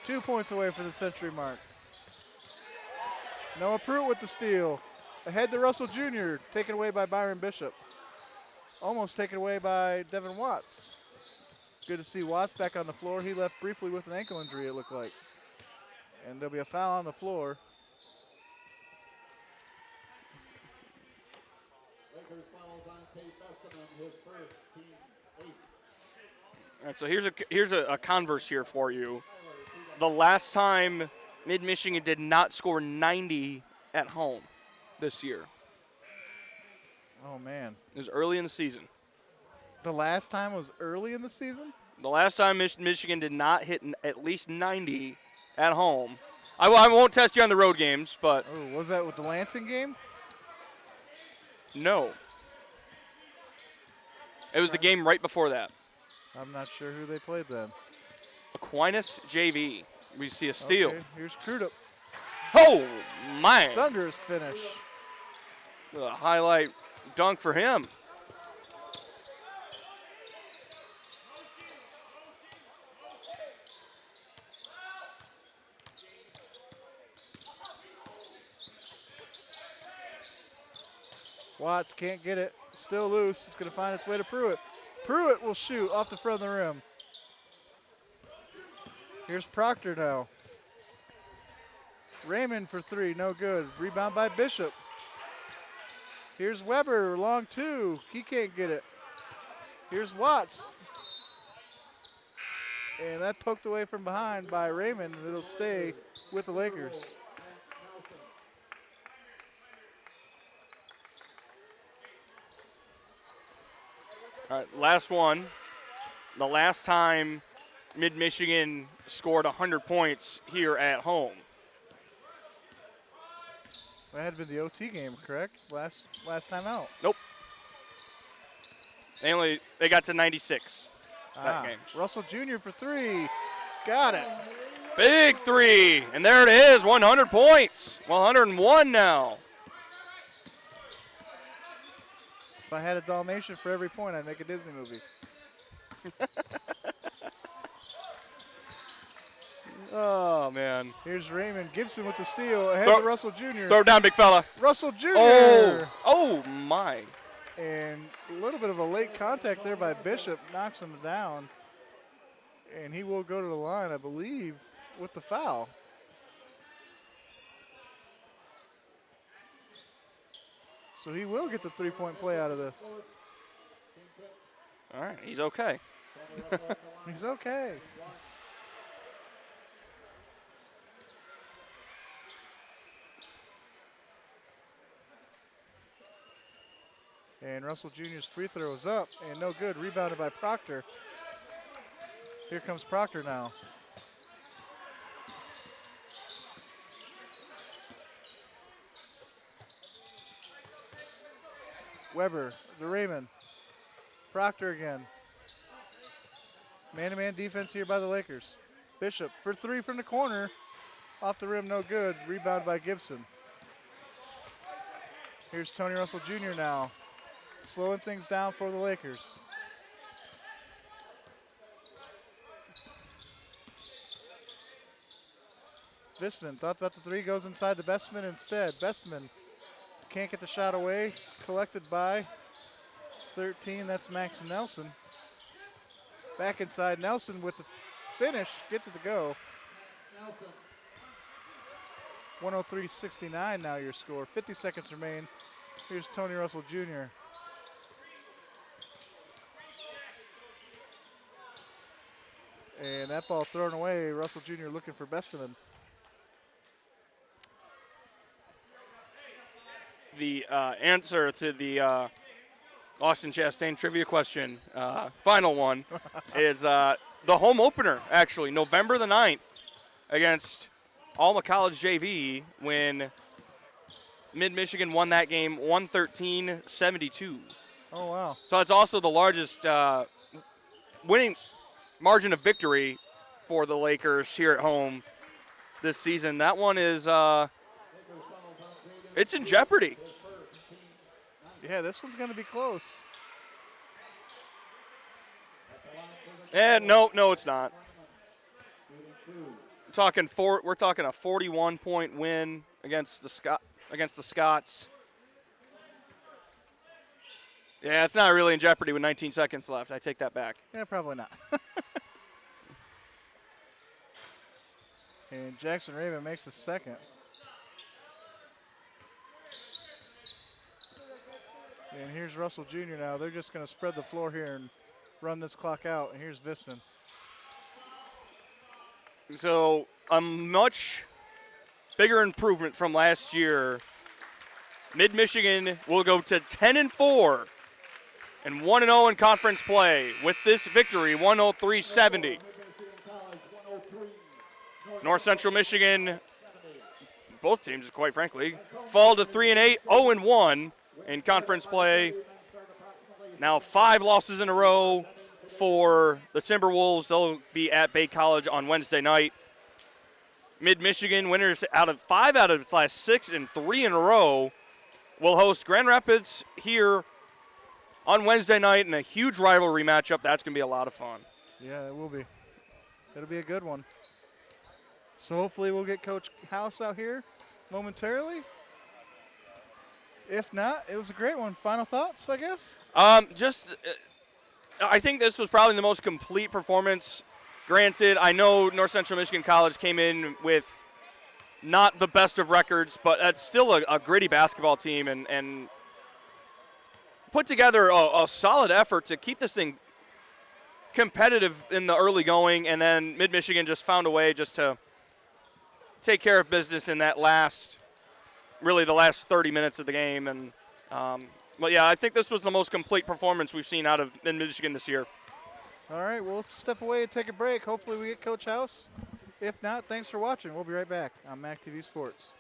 Speaker 2: 2 points away for the century mark. Noah Pruitt with the steal. Ahead to Russell Jr., taken away by Byron Bishop. Almost taken away by Devin Watts. Good to see Watts back on the floor. He left briefly with an ankle injury, it looked like. And there'll be a foul on the floor.
Speaker 3: Lakers fouls on Tate Besteman, his first, team 8.
Speaker 1: All right, so here's a converse here for you. The last time Mid-Michigan did not score 90 at home this year.
Speaker 2: Oh, man.
Speaker 1: It was early in the season.
Speaker 2: The last time was early in the season?
Speaker 1: The last time Michigan did not hit at least 90 at home. I won't test you on the road games, but.
Speaker 2: Oh, was that with the Lansing game?
Speaker 1: No. It was the game right before that.
Speaker 2: I'm not sure who they played then.
Speaker 1: Aquinas JV. We see a steal.
Speaker 2: Okay, here's Crudup.
Speaker 1: Oh, man.
Speaker 2: Thunderous finish.
Speaker 1: A highlight dunk for him.
Speaker 2: Watts can't get it. Still loose. It's going to find its way to Pruitt. Pruitt will shoot off the front of the rim. Here's Proctor now. Raymond for three. No good. Rebound by Bishop. Here's Weber. Long two. He can't get it. Here's Watts. And that poked away from behind by Raymond. It'll stay with the Lakers.
Speaker 1: All right, last one. The last time Mid-Michigan scored 100 points here at home.
Speaker 2: That had been the OT game, correct? Last time out.
Speaker 1: Nope. They got to 96 that game.
Speaker 2: Russell Jr. for three. Got it.
Speaker 1: Big three. And there it is, 100 points. 101 now.
Speaker 2: If I had a Dalmatian for every point, I'd make a Disney movie.
Speaker 1: Oh, man.
Speaker 2: Here's Raymond Gibson with the steal ahead of Russell Jr.
Speaker 1: Throw it down, big fella.
Speaker 2: Russell Jr.
Speaker 1: Oh, my.
Speaker 2: And a little bit of a late contact there by Bishop knocks him down. And he will go to the line, I believe, with the foul. So he will get the three-point play out of this.
Speaker 1: All right, he's okay.
Speaker 2: He's okay. And Russell Jr.'s free throw is up and no good. Rebounded by Proctor. Here comes Proctor now. Weber to Raymond. Proctor again. Man-to-man defense here by the Lakers. Bishop for three from the corner. Off the rim, no good. Rebound by Gibson. Here's Tony Russell Jr. now. Slowing things down for the Lakers. Vistman thought about the three, goes inside to Bestman instead. Bestman can't get the shot away. Collected by 13, that's Max Nelson. Back inside, Nelson with the finish, gets it to go. 103-69 now your score. 50 seconds remain. Here's Tony Russell Jr. And that ball thrown away. Russell Jr. looking for Bestman.
Speaker 1: The answer to the Austin Chastain trivia question, final one, is the home opener, actually, November the 9th against Alma College JV when Mid-Michigan won that game 113-72.
Speaker 2: Oh, wow.
Speaker 1: So it's also the largest winning margin of victory for the Lakers here at home this season. That one is it's in jeopardy.
Speaker 2: Yeah, this one's going to be close.
Speaker 1: And no, it's not. We're talking a 41-point win against the Scots. Yeah, it's not really in jeopardy with 19 seconds left. I take that back.
Speaker 2: Yeah, probably not. And Jackson Raven makes the second. And here's Russell Jr. now. They're just going to spread the floor here and run this clock out. And here's Vistman.
Speaker 1: So a much bigger improvement from last year. Mid-Michigan will go to 10-4 and 1-0 in conference play with this victory, 103-70. North Central Michigan, both teams, quite frankly, fall to 3-8, 0-1 in conference play. Now 5 losses in a row for the Timberwolves. They'll be at Bay College on Wednesday night. Mid-Michigan, winners out of 5 out of its last 6 and 3 in a row, will host Grand Rapids here on Wednesday night in a huge rivalry matchup. That's going to be a lot of fun.
Speaker 2: Yeah, it will be. It'll be a good one. So hopefully we'll get Coach House out here momentarily. If not, it was a great one. Final thoughts, I guess?
Speaker 1: I think this was probably the most complete performance. Granted, I know North Central Michigan College came in with not the best of records, but that's still a gritty basketball team and put together a solid effort to keep this thing competitive in the early going, and then Mid-Michigan just found a way just to take care of business in that the last 30 minutes of the game. And but yeah, I think this was the most complete performance we've seen out of Mid-Michigan this year.
Speaker 2: All right, we'll step away and take a break. Hopefully we get Coach House. If not, thanks for watching. We'll be right back on MAC TV Sports.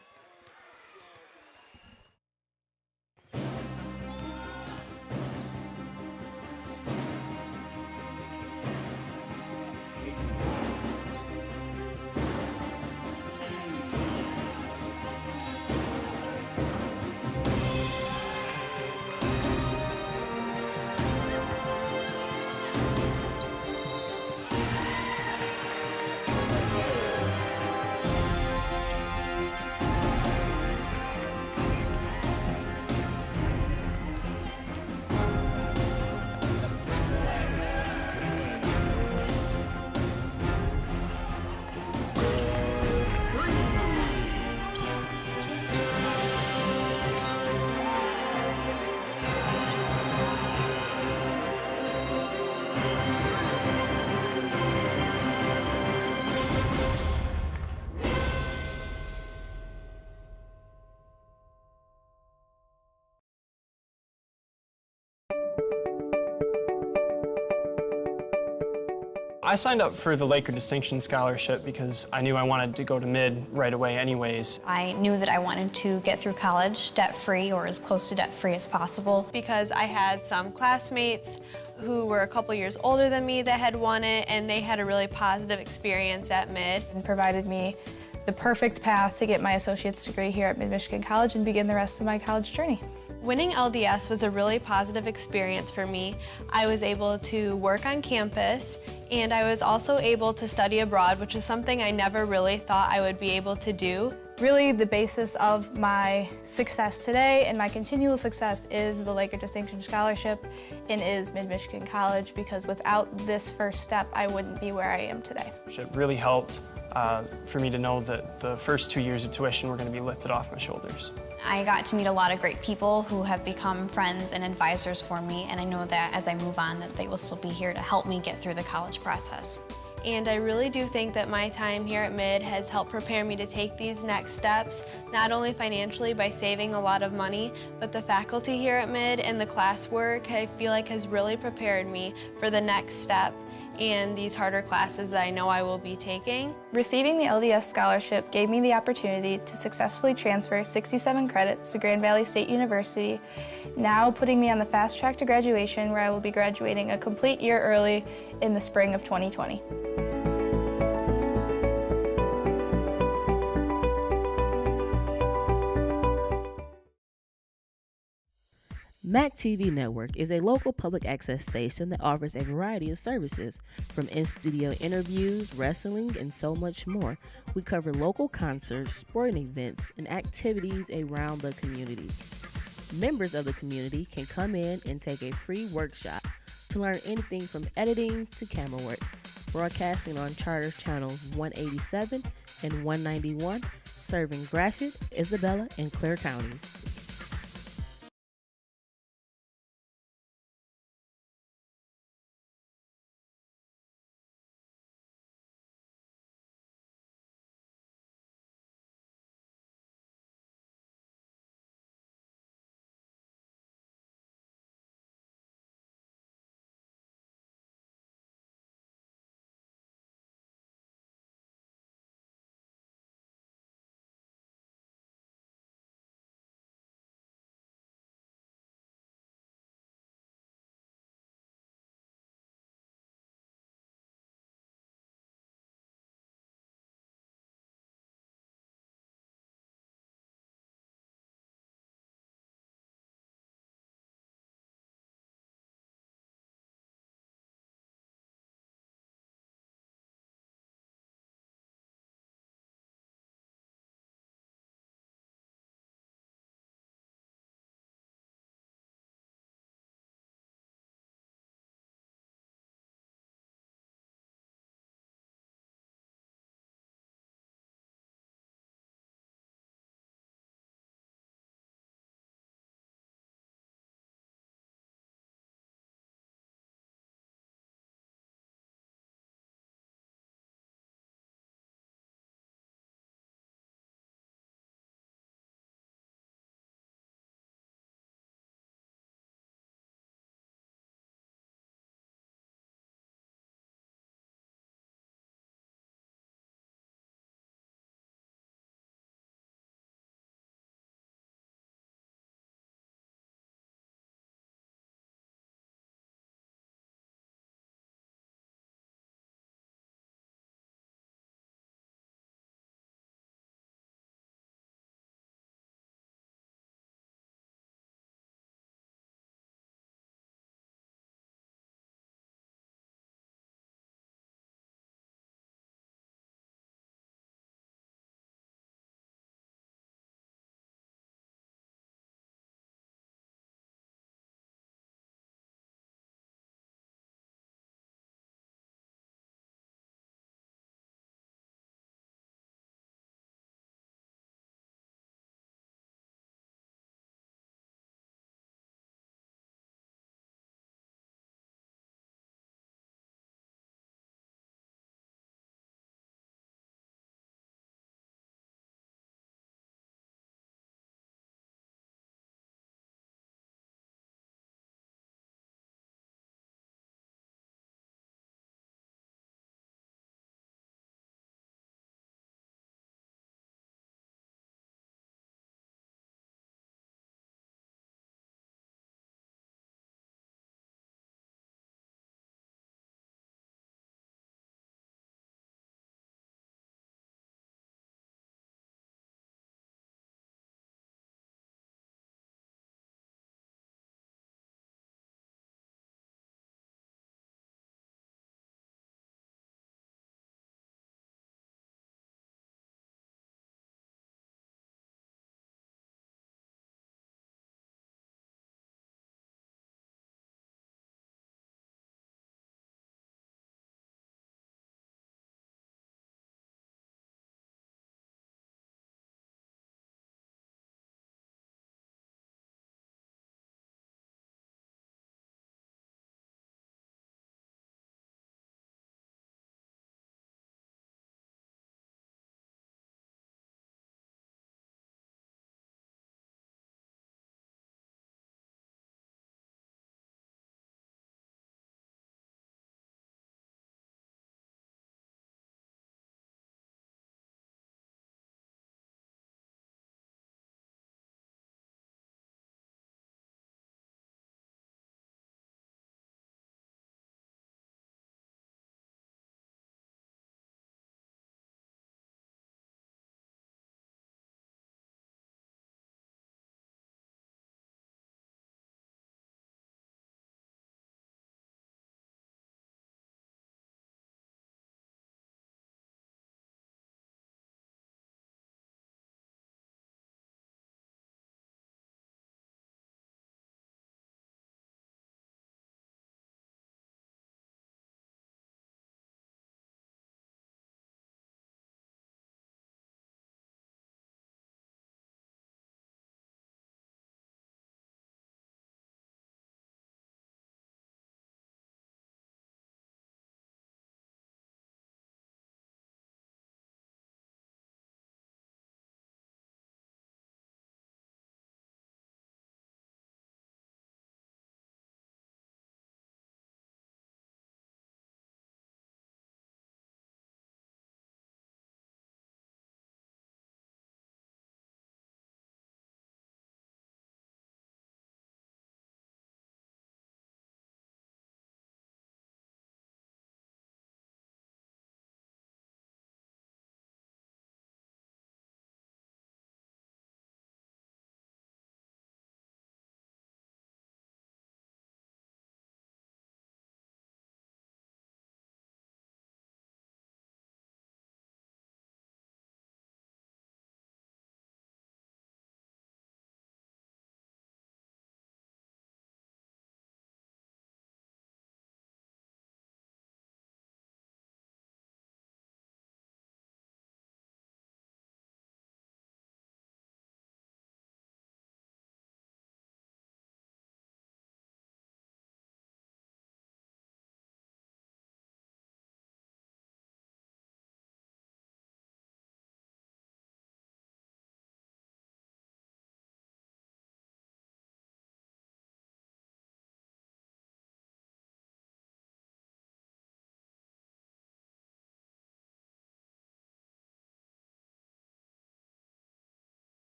Speaker 6: I signed up for the Laker Distinction Scholarship because I knew I wanted to go to mid right away anyways.
Speaker 7: I knew that I wanted to get through college debt-free or as close to debt-free as possible.
Speaker 8: Because I had some classmates who were a couple years older than me that had won it, and they had a really positive experience at mid.
Speaker 9: And provided me the perfect path to get my associate's degree here at Mid-Michigan College and begin the rest of my college journey.
Speaker 8: Winning LDS was a really positive experience for me. I was able to work on campus, and I was also able to study abroad, which is something I never really thought I would be able to do.
Speaker 9: Really, the basis of my success today and my continual success is the Laker Distinction Scholarship and is Mid-Michigan College, because without this first step, I wouldn't be where I am today.
Speaker 6: It really helped for me to know that the first 2 years of tuition were going to be lifted off my shoulders.
Speaker 7: I got to meet a lot of great people who have become friends and advisors for me, and I know that as I move on that they will still be here to help me get through the college process.
Speaker 8: And I really do think that my time here at Mid has helped prepare me to take these next steps, not only financially by saving a lot of money, but the faculty here at Mid and the classwork I feel like has really prepared me for the next step and these harder classes that I know I will be taking.
Speaker 9: Receiving the LDS scholarship gave me the opportunity to successfully transfer 67 credits to Grand Valley State University, now putting me on the fast track to graduation, where I will be graduating a complete year early in the spring of 2020.
Speaker 4: MAC TV Network is a local public access station that offers a variety of services, from in-studio interviews, wrestling, and so much more. We cover local concerts, sporting events, and activities around the community. Members of the community can come in and take a free workshop to learn anything from editing to camera work. Broadcasting on Charter Channels 187 and 191, serving Gratiot, Isabella, and Clare counties.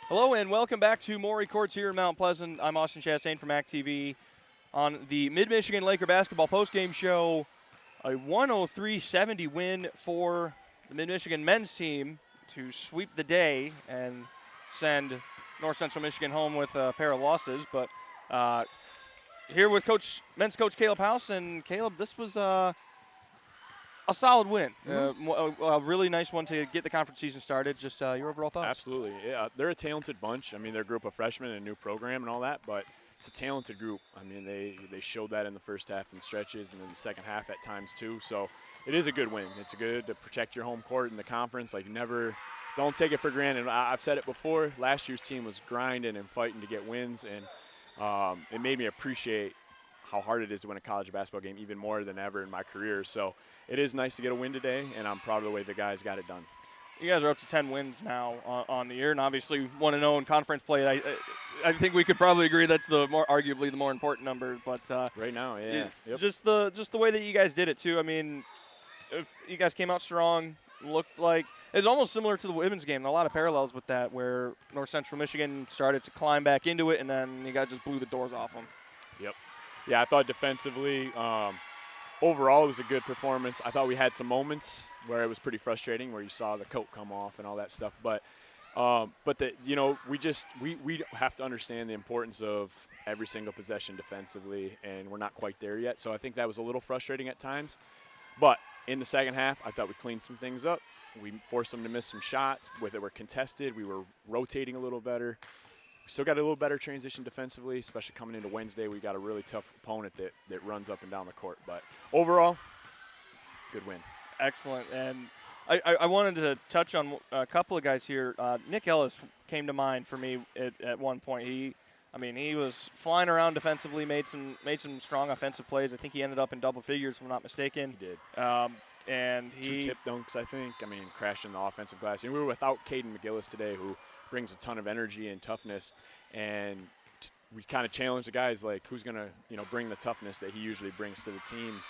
Speaker 1: Hello and welcome back to Maury Courts here in Mount Pleasant. I'm Austin Chastain from MAC TV on the Mid-Michigan Laker basketball postgame show. A 103-70 win for the Mid-Michigan men's team to sweep the day and send North Central Michigan home with a pair of losses. But here with men's coach Caleb House, and Caleb, this was a solid win. A really nice one to get the conference season started. Just your overall thoughts?
Speaker 12: Absolutely. Yeah, they're a talented bunch. I mean, they're a group of freshmen and a new program and all that, but it's a talented group. I mean, they showed that in the first half in stretches and then the second half at times too. So it is a good win. It's good to protect your home court in the conference. Like, don't take it for granted. I've said it before. Last year's team was grinding and fighting to get wins, and it made me appreciate how hard it is to win a college basketball game even more than ever in my career. So it is nice to get a win today, and I'm proud of the way the guys got it done.
Speaker 1: You guys are up to 10 wins now on the year, and obviously 1-0 in conference play. I think we could probably agree that's arguably the more important number. But
Speaker 12: right now, yeah,
Speaker 1: just the way that you guys did it too. I mean, if you guys came out strong, looked like it's almost similar to the women's game. A lot of parallels with that, where North Central Michigan started to climb back into it, and then you guys just blew the doors off them.
Speaker 12: Yep. Yeah, I thought defensively, overall, it was a good performance. I thought we had some moments where it was pretty frustrating, where you saw the coat come off and all that stuff. But we have to understand the importance of every single possession defensively, and we're not quite there yet. So I think that was a little frustrating at times. But in the second half, I thought we cleaned some things up. We forced them to miss some shots. Whether we're contested, we were rotating a little better. We still got a little better transition defensively, especially coming into Wednesday. We got a really tough opponent that runs up and down the court. But overall, good win.
Speaker 1: Excellent. And I wanted to touch on a couple of guys here. Nick Ellis came to mind for me at one point. He was flying around defensively, made some strong offensive plays. I think he ended up in double figures, if I'm not mistaken.
Speaker 12: He did.
Speaker 1: And
Speaker 12: two tip dunks, I think. I mean, crashing the offensive glass. And we were without Caden McGillis today, who brings a ton of energy and toughness. And we kind of challenge the guys, like, who's going to, bring the toughness that he usually brings to the team.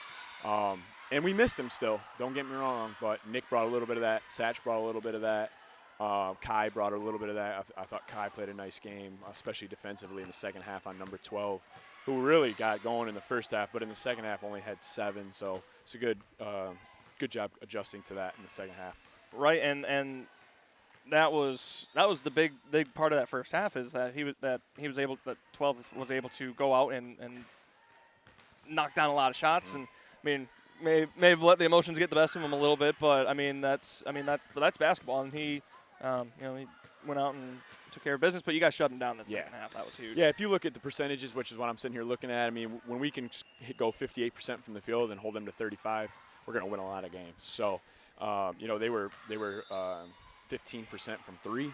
Speaker 12: And we missed him still, don't get me wrong, but Nick brought a little bit of that. Satch brought a little bit of that. Kai brought a little bit of that. I thought Kai played a nice game, especially defensively in the second half on number 12, who really got going in the first half, but in the second half only had 7. So it's a good job adjusting to that in the second half.
Speaker 1: Right, and that was the big part of that first half, is that 12 was able to go out and knock down a lot of shots. And I mean, may have let the emotions get the best of him a little bit, but that's basketball, and he went out and took care of business. But you guys shut him down that second half. That was huge.
Speaker 12: Yeah, if you look at the percentages, which is what I'm sitting here looking at, I mean, when we can go 58% from the field and hold them to 35, we're going to win a lot of games. So, they were 15% from 3,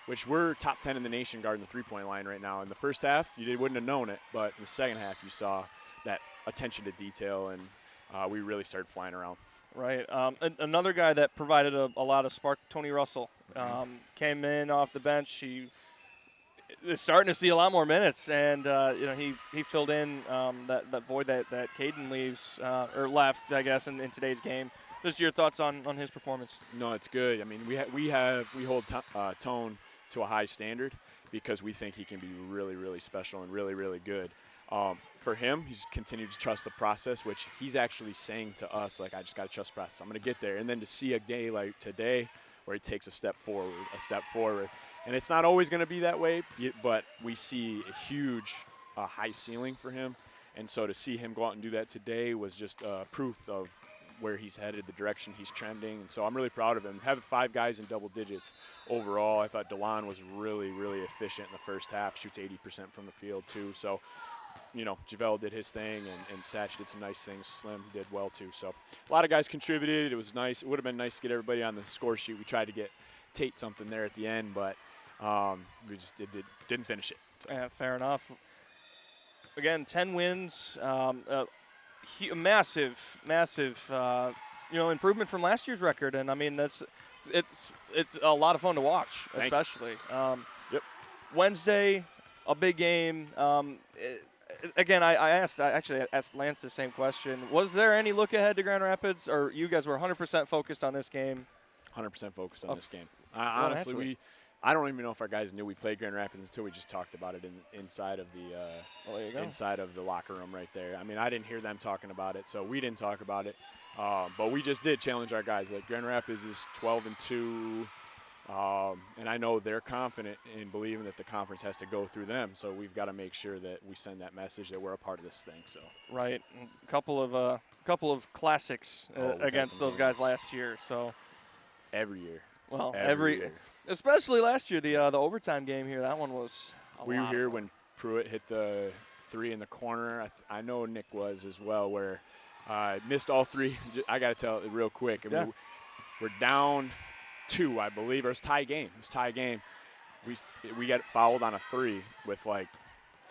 Speaker 12: which we're top 10 in the nation guarding the three-point line right now. In the first half, you wouldn't have known it, but in the second half, you saw that attention to detail, and we really started flying around.
Speaker 1: Right. Another guy that provided a lot of spark, Tony Russell, came in off the bench. He is starting to see a lot more minutes, and he filled in that void that Caden leaves or left, I guess, in today's game. Just your thoughts on his performance?
Speaker 12: No, it's good. I mean, we hold Tone to a high standard because we think he can be really, really special and really, really good. For him, he's continued to trust the process, which he's actually saying to us, like, I just got to trust the process. I'm going to get there. And then to see a day like today where he takes a step forward. And it's not always going to be that way, but we see a huge high ceiling for him. And so to see him go out and do that today was just proof of where he's headed, the direction he's trending. And so I'm really proud of him. Having 5 guys in double digits overall, I thought DeLon was really, really efficient in the first half, shoots 80% from the field too. So, JaVale did his thing, and Satch did some nice things. Slim did well too. So a lot of guys contributed. It was nice. It would have been nice to get everybody on the score sheet. We tried to get Tate something there at the end, but we just didn't finish it. So.
Speaker 1: Yeah, fair enough. Again, 10 wins, massive, improvement from last year's record, and I mean it's a lot of fun to watch, especially.
Speaker 12: Yep.
Speaker 1: Wednesday, a big game. Again, I actually asked Lance the same question. Was there any look ahead to Grand Rapids, or you guys were 100% focused on this game?
Speaker 12: 100% focused on this game. Honestly, I don't even know if our guys knew we played Grand Rapids until we just talked about it inside of the locker room right there. I mean, I didn't hear them talking about it, so we didn't talk about it. But we just did challenge our guys. Like, Grand Rapids is 12-2. And I know they're confident in believing that the conference has to go through them, so we've got to make sure that we send that message that we're a part of this thing. So
Speaker 1: right, a couple of classics against those guys last year. So
Speaker 12: every year,
Speaker 1: well,
Speaker 12: every year.
Speaker 1: Especially last year, the overtime game here. That one was.
Speaker 12: Were you here when Pruitt hit the 3 in the corner? I know Nick was as well, where missed all 3. I got to tell it real quick. I mean, we're down 2, I believe. It was tie game. We got fouled on a 3 with like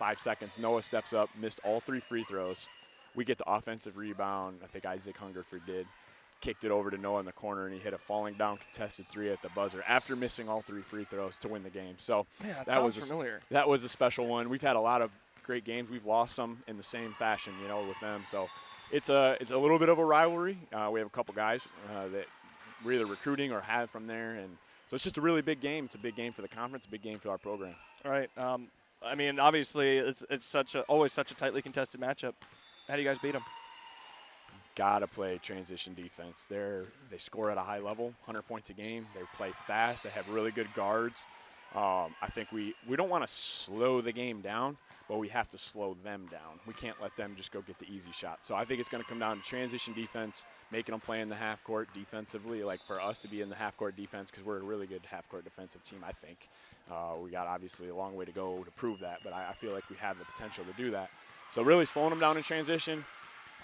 Speaker 12: 5 seconds. Noah steps up, missed all 3 free throws. We get the offensive rebound. I think Isaac Hungerford did. Kicked it over to Noah in the corner, and he hit a falling down contested 3 at the buzzer after missing all 3 free throws to win the game. So
Speaker 1: that was familiar.
Speaker 12: That was a special one. We've had a lot of great games. We've lost some in the same fashion, with them. So it's a little bit of a rivalry. We have a couple guys that we're either recruiting or have from there, and so it's just a really big game. It's a big game for the conference, a big game for our program.
Speaker 1: All right. I mean, obviously, it's always such a tightly contested matchup. How do you guys beat them?
Speaker 12: Gotta play transition defense. They score at a high level, 100 points a game. They play fast. They have really good guards. I think we don't want to slow the game down, but we have to slow them down. We can't let them just go get the easy shot. So I think it's going to come down to transition defense, making them play in the half court defensively, like for us to be in the half court defense, because we're a really good half court defensive team, I think. We got obviously a long way to go to prove that, but I feel like we have the potential to do that. So really slowing them down in transition.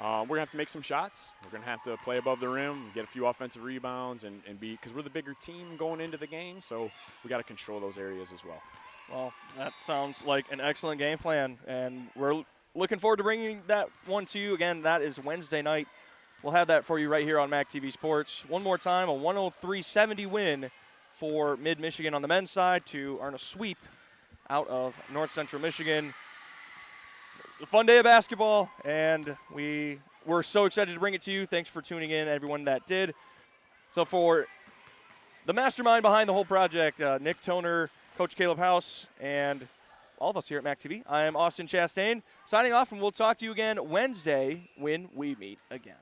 Speaker 12: We're going to have to make some shots. We're going to have to play above the rim, get a few offensive rebounds, and be, because we're the bigger team going into the game, so we got to control those areas as well.
Speaker 1: Well, that sounds like an excellent game plan, and we're looking forward to bringing that one to you. Again, that is Wednesday night. We'll have that for you right here on MAC TV Sports. One more time, a 103-70 win for Mid-Michigan on the men's side to earn a sweep out of North Central Michigan. A fun day of basketball, and we're so excited to bring it to you. Thanks for tuning in, everyone that did. So for the mastermind behind the whole project, Nick Toner, Coach Caleb House, and all of us here at MAC TV, I am Austin Chastain, signing off, and we'll talk to you again Wednesday when we meet again.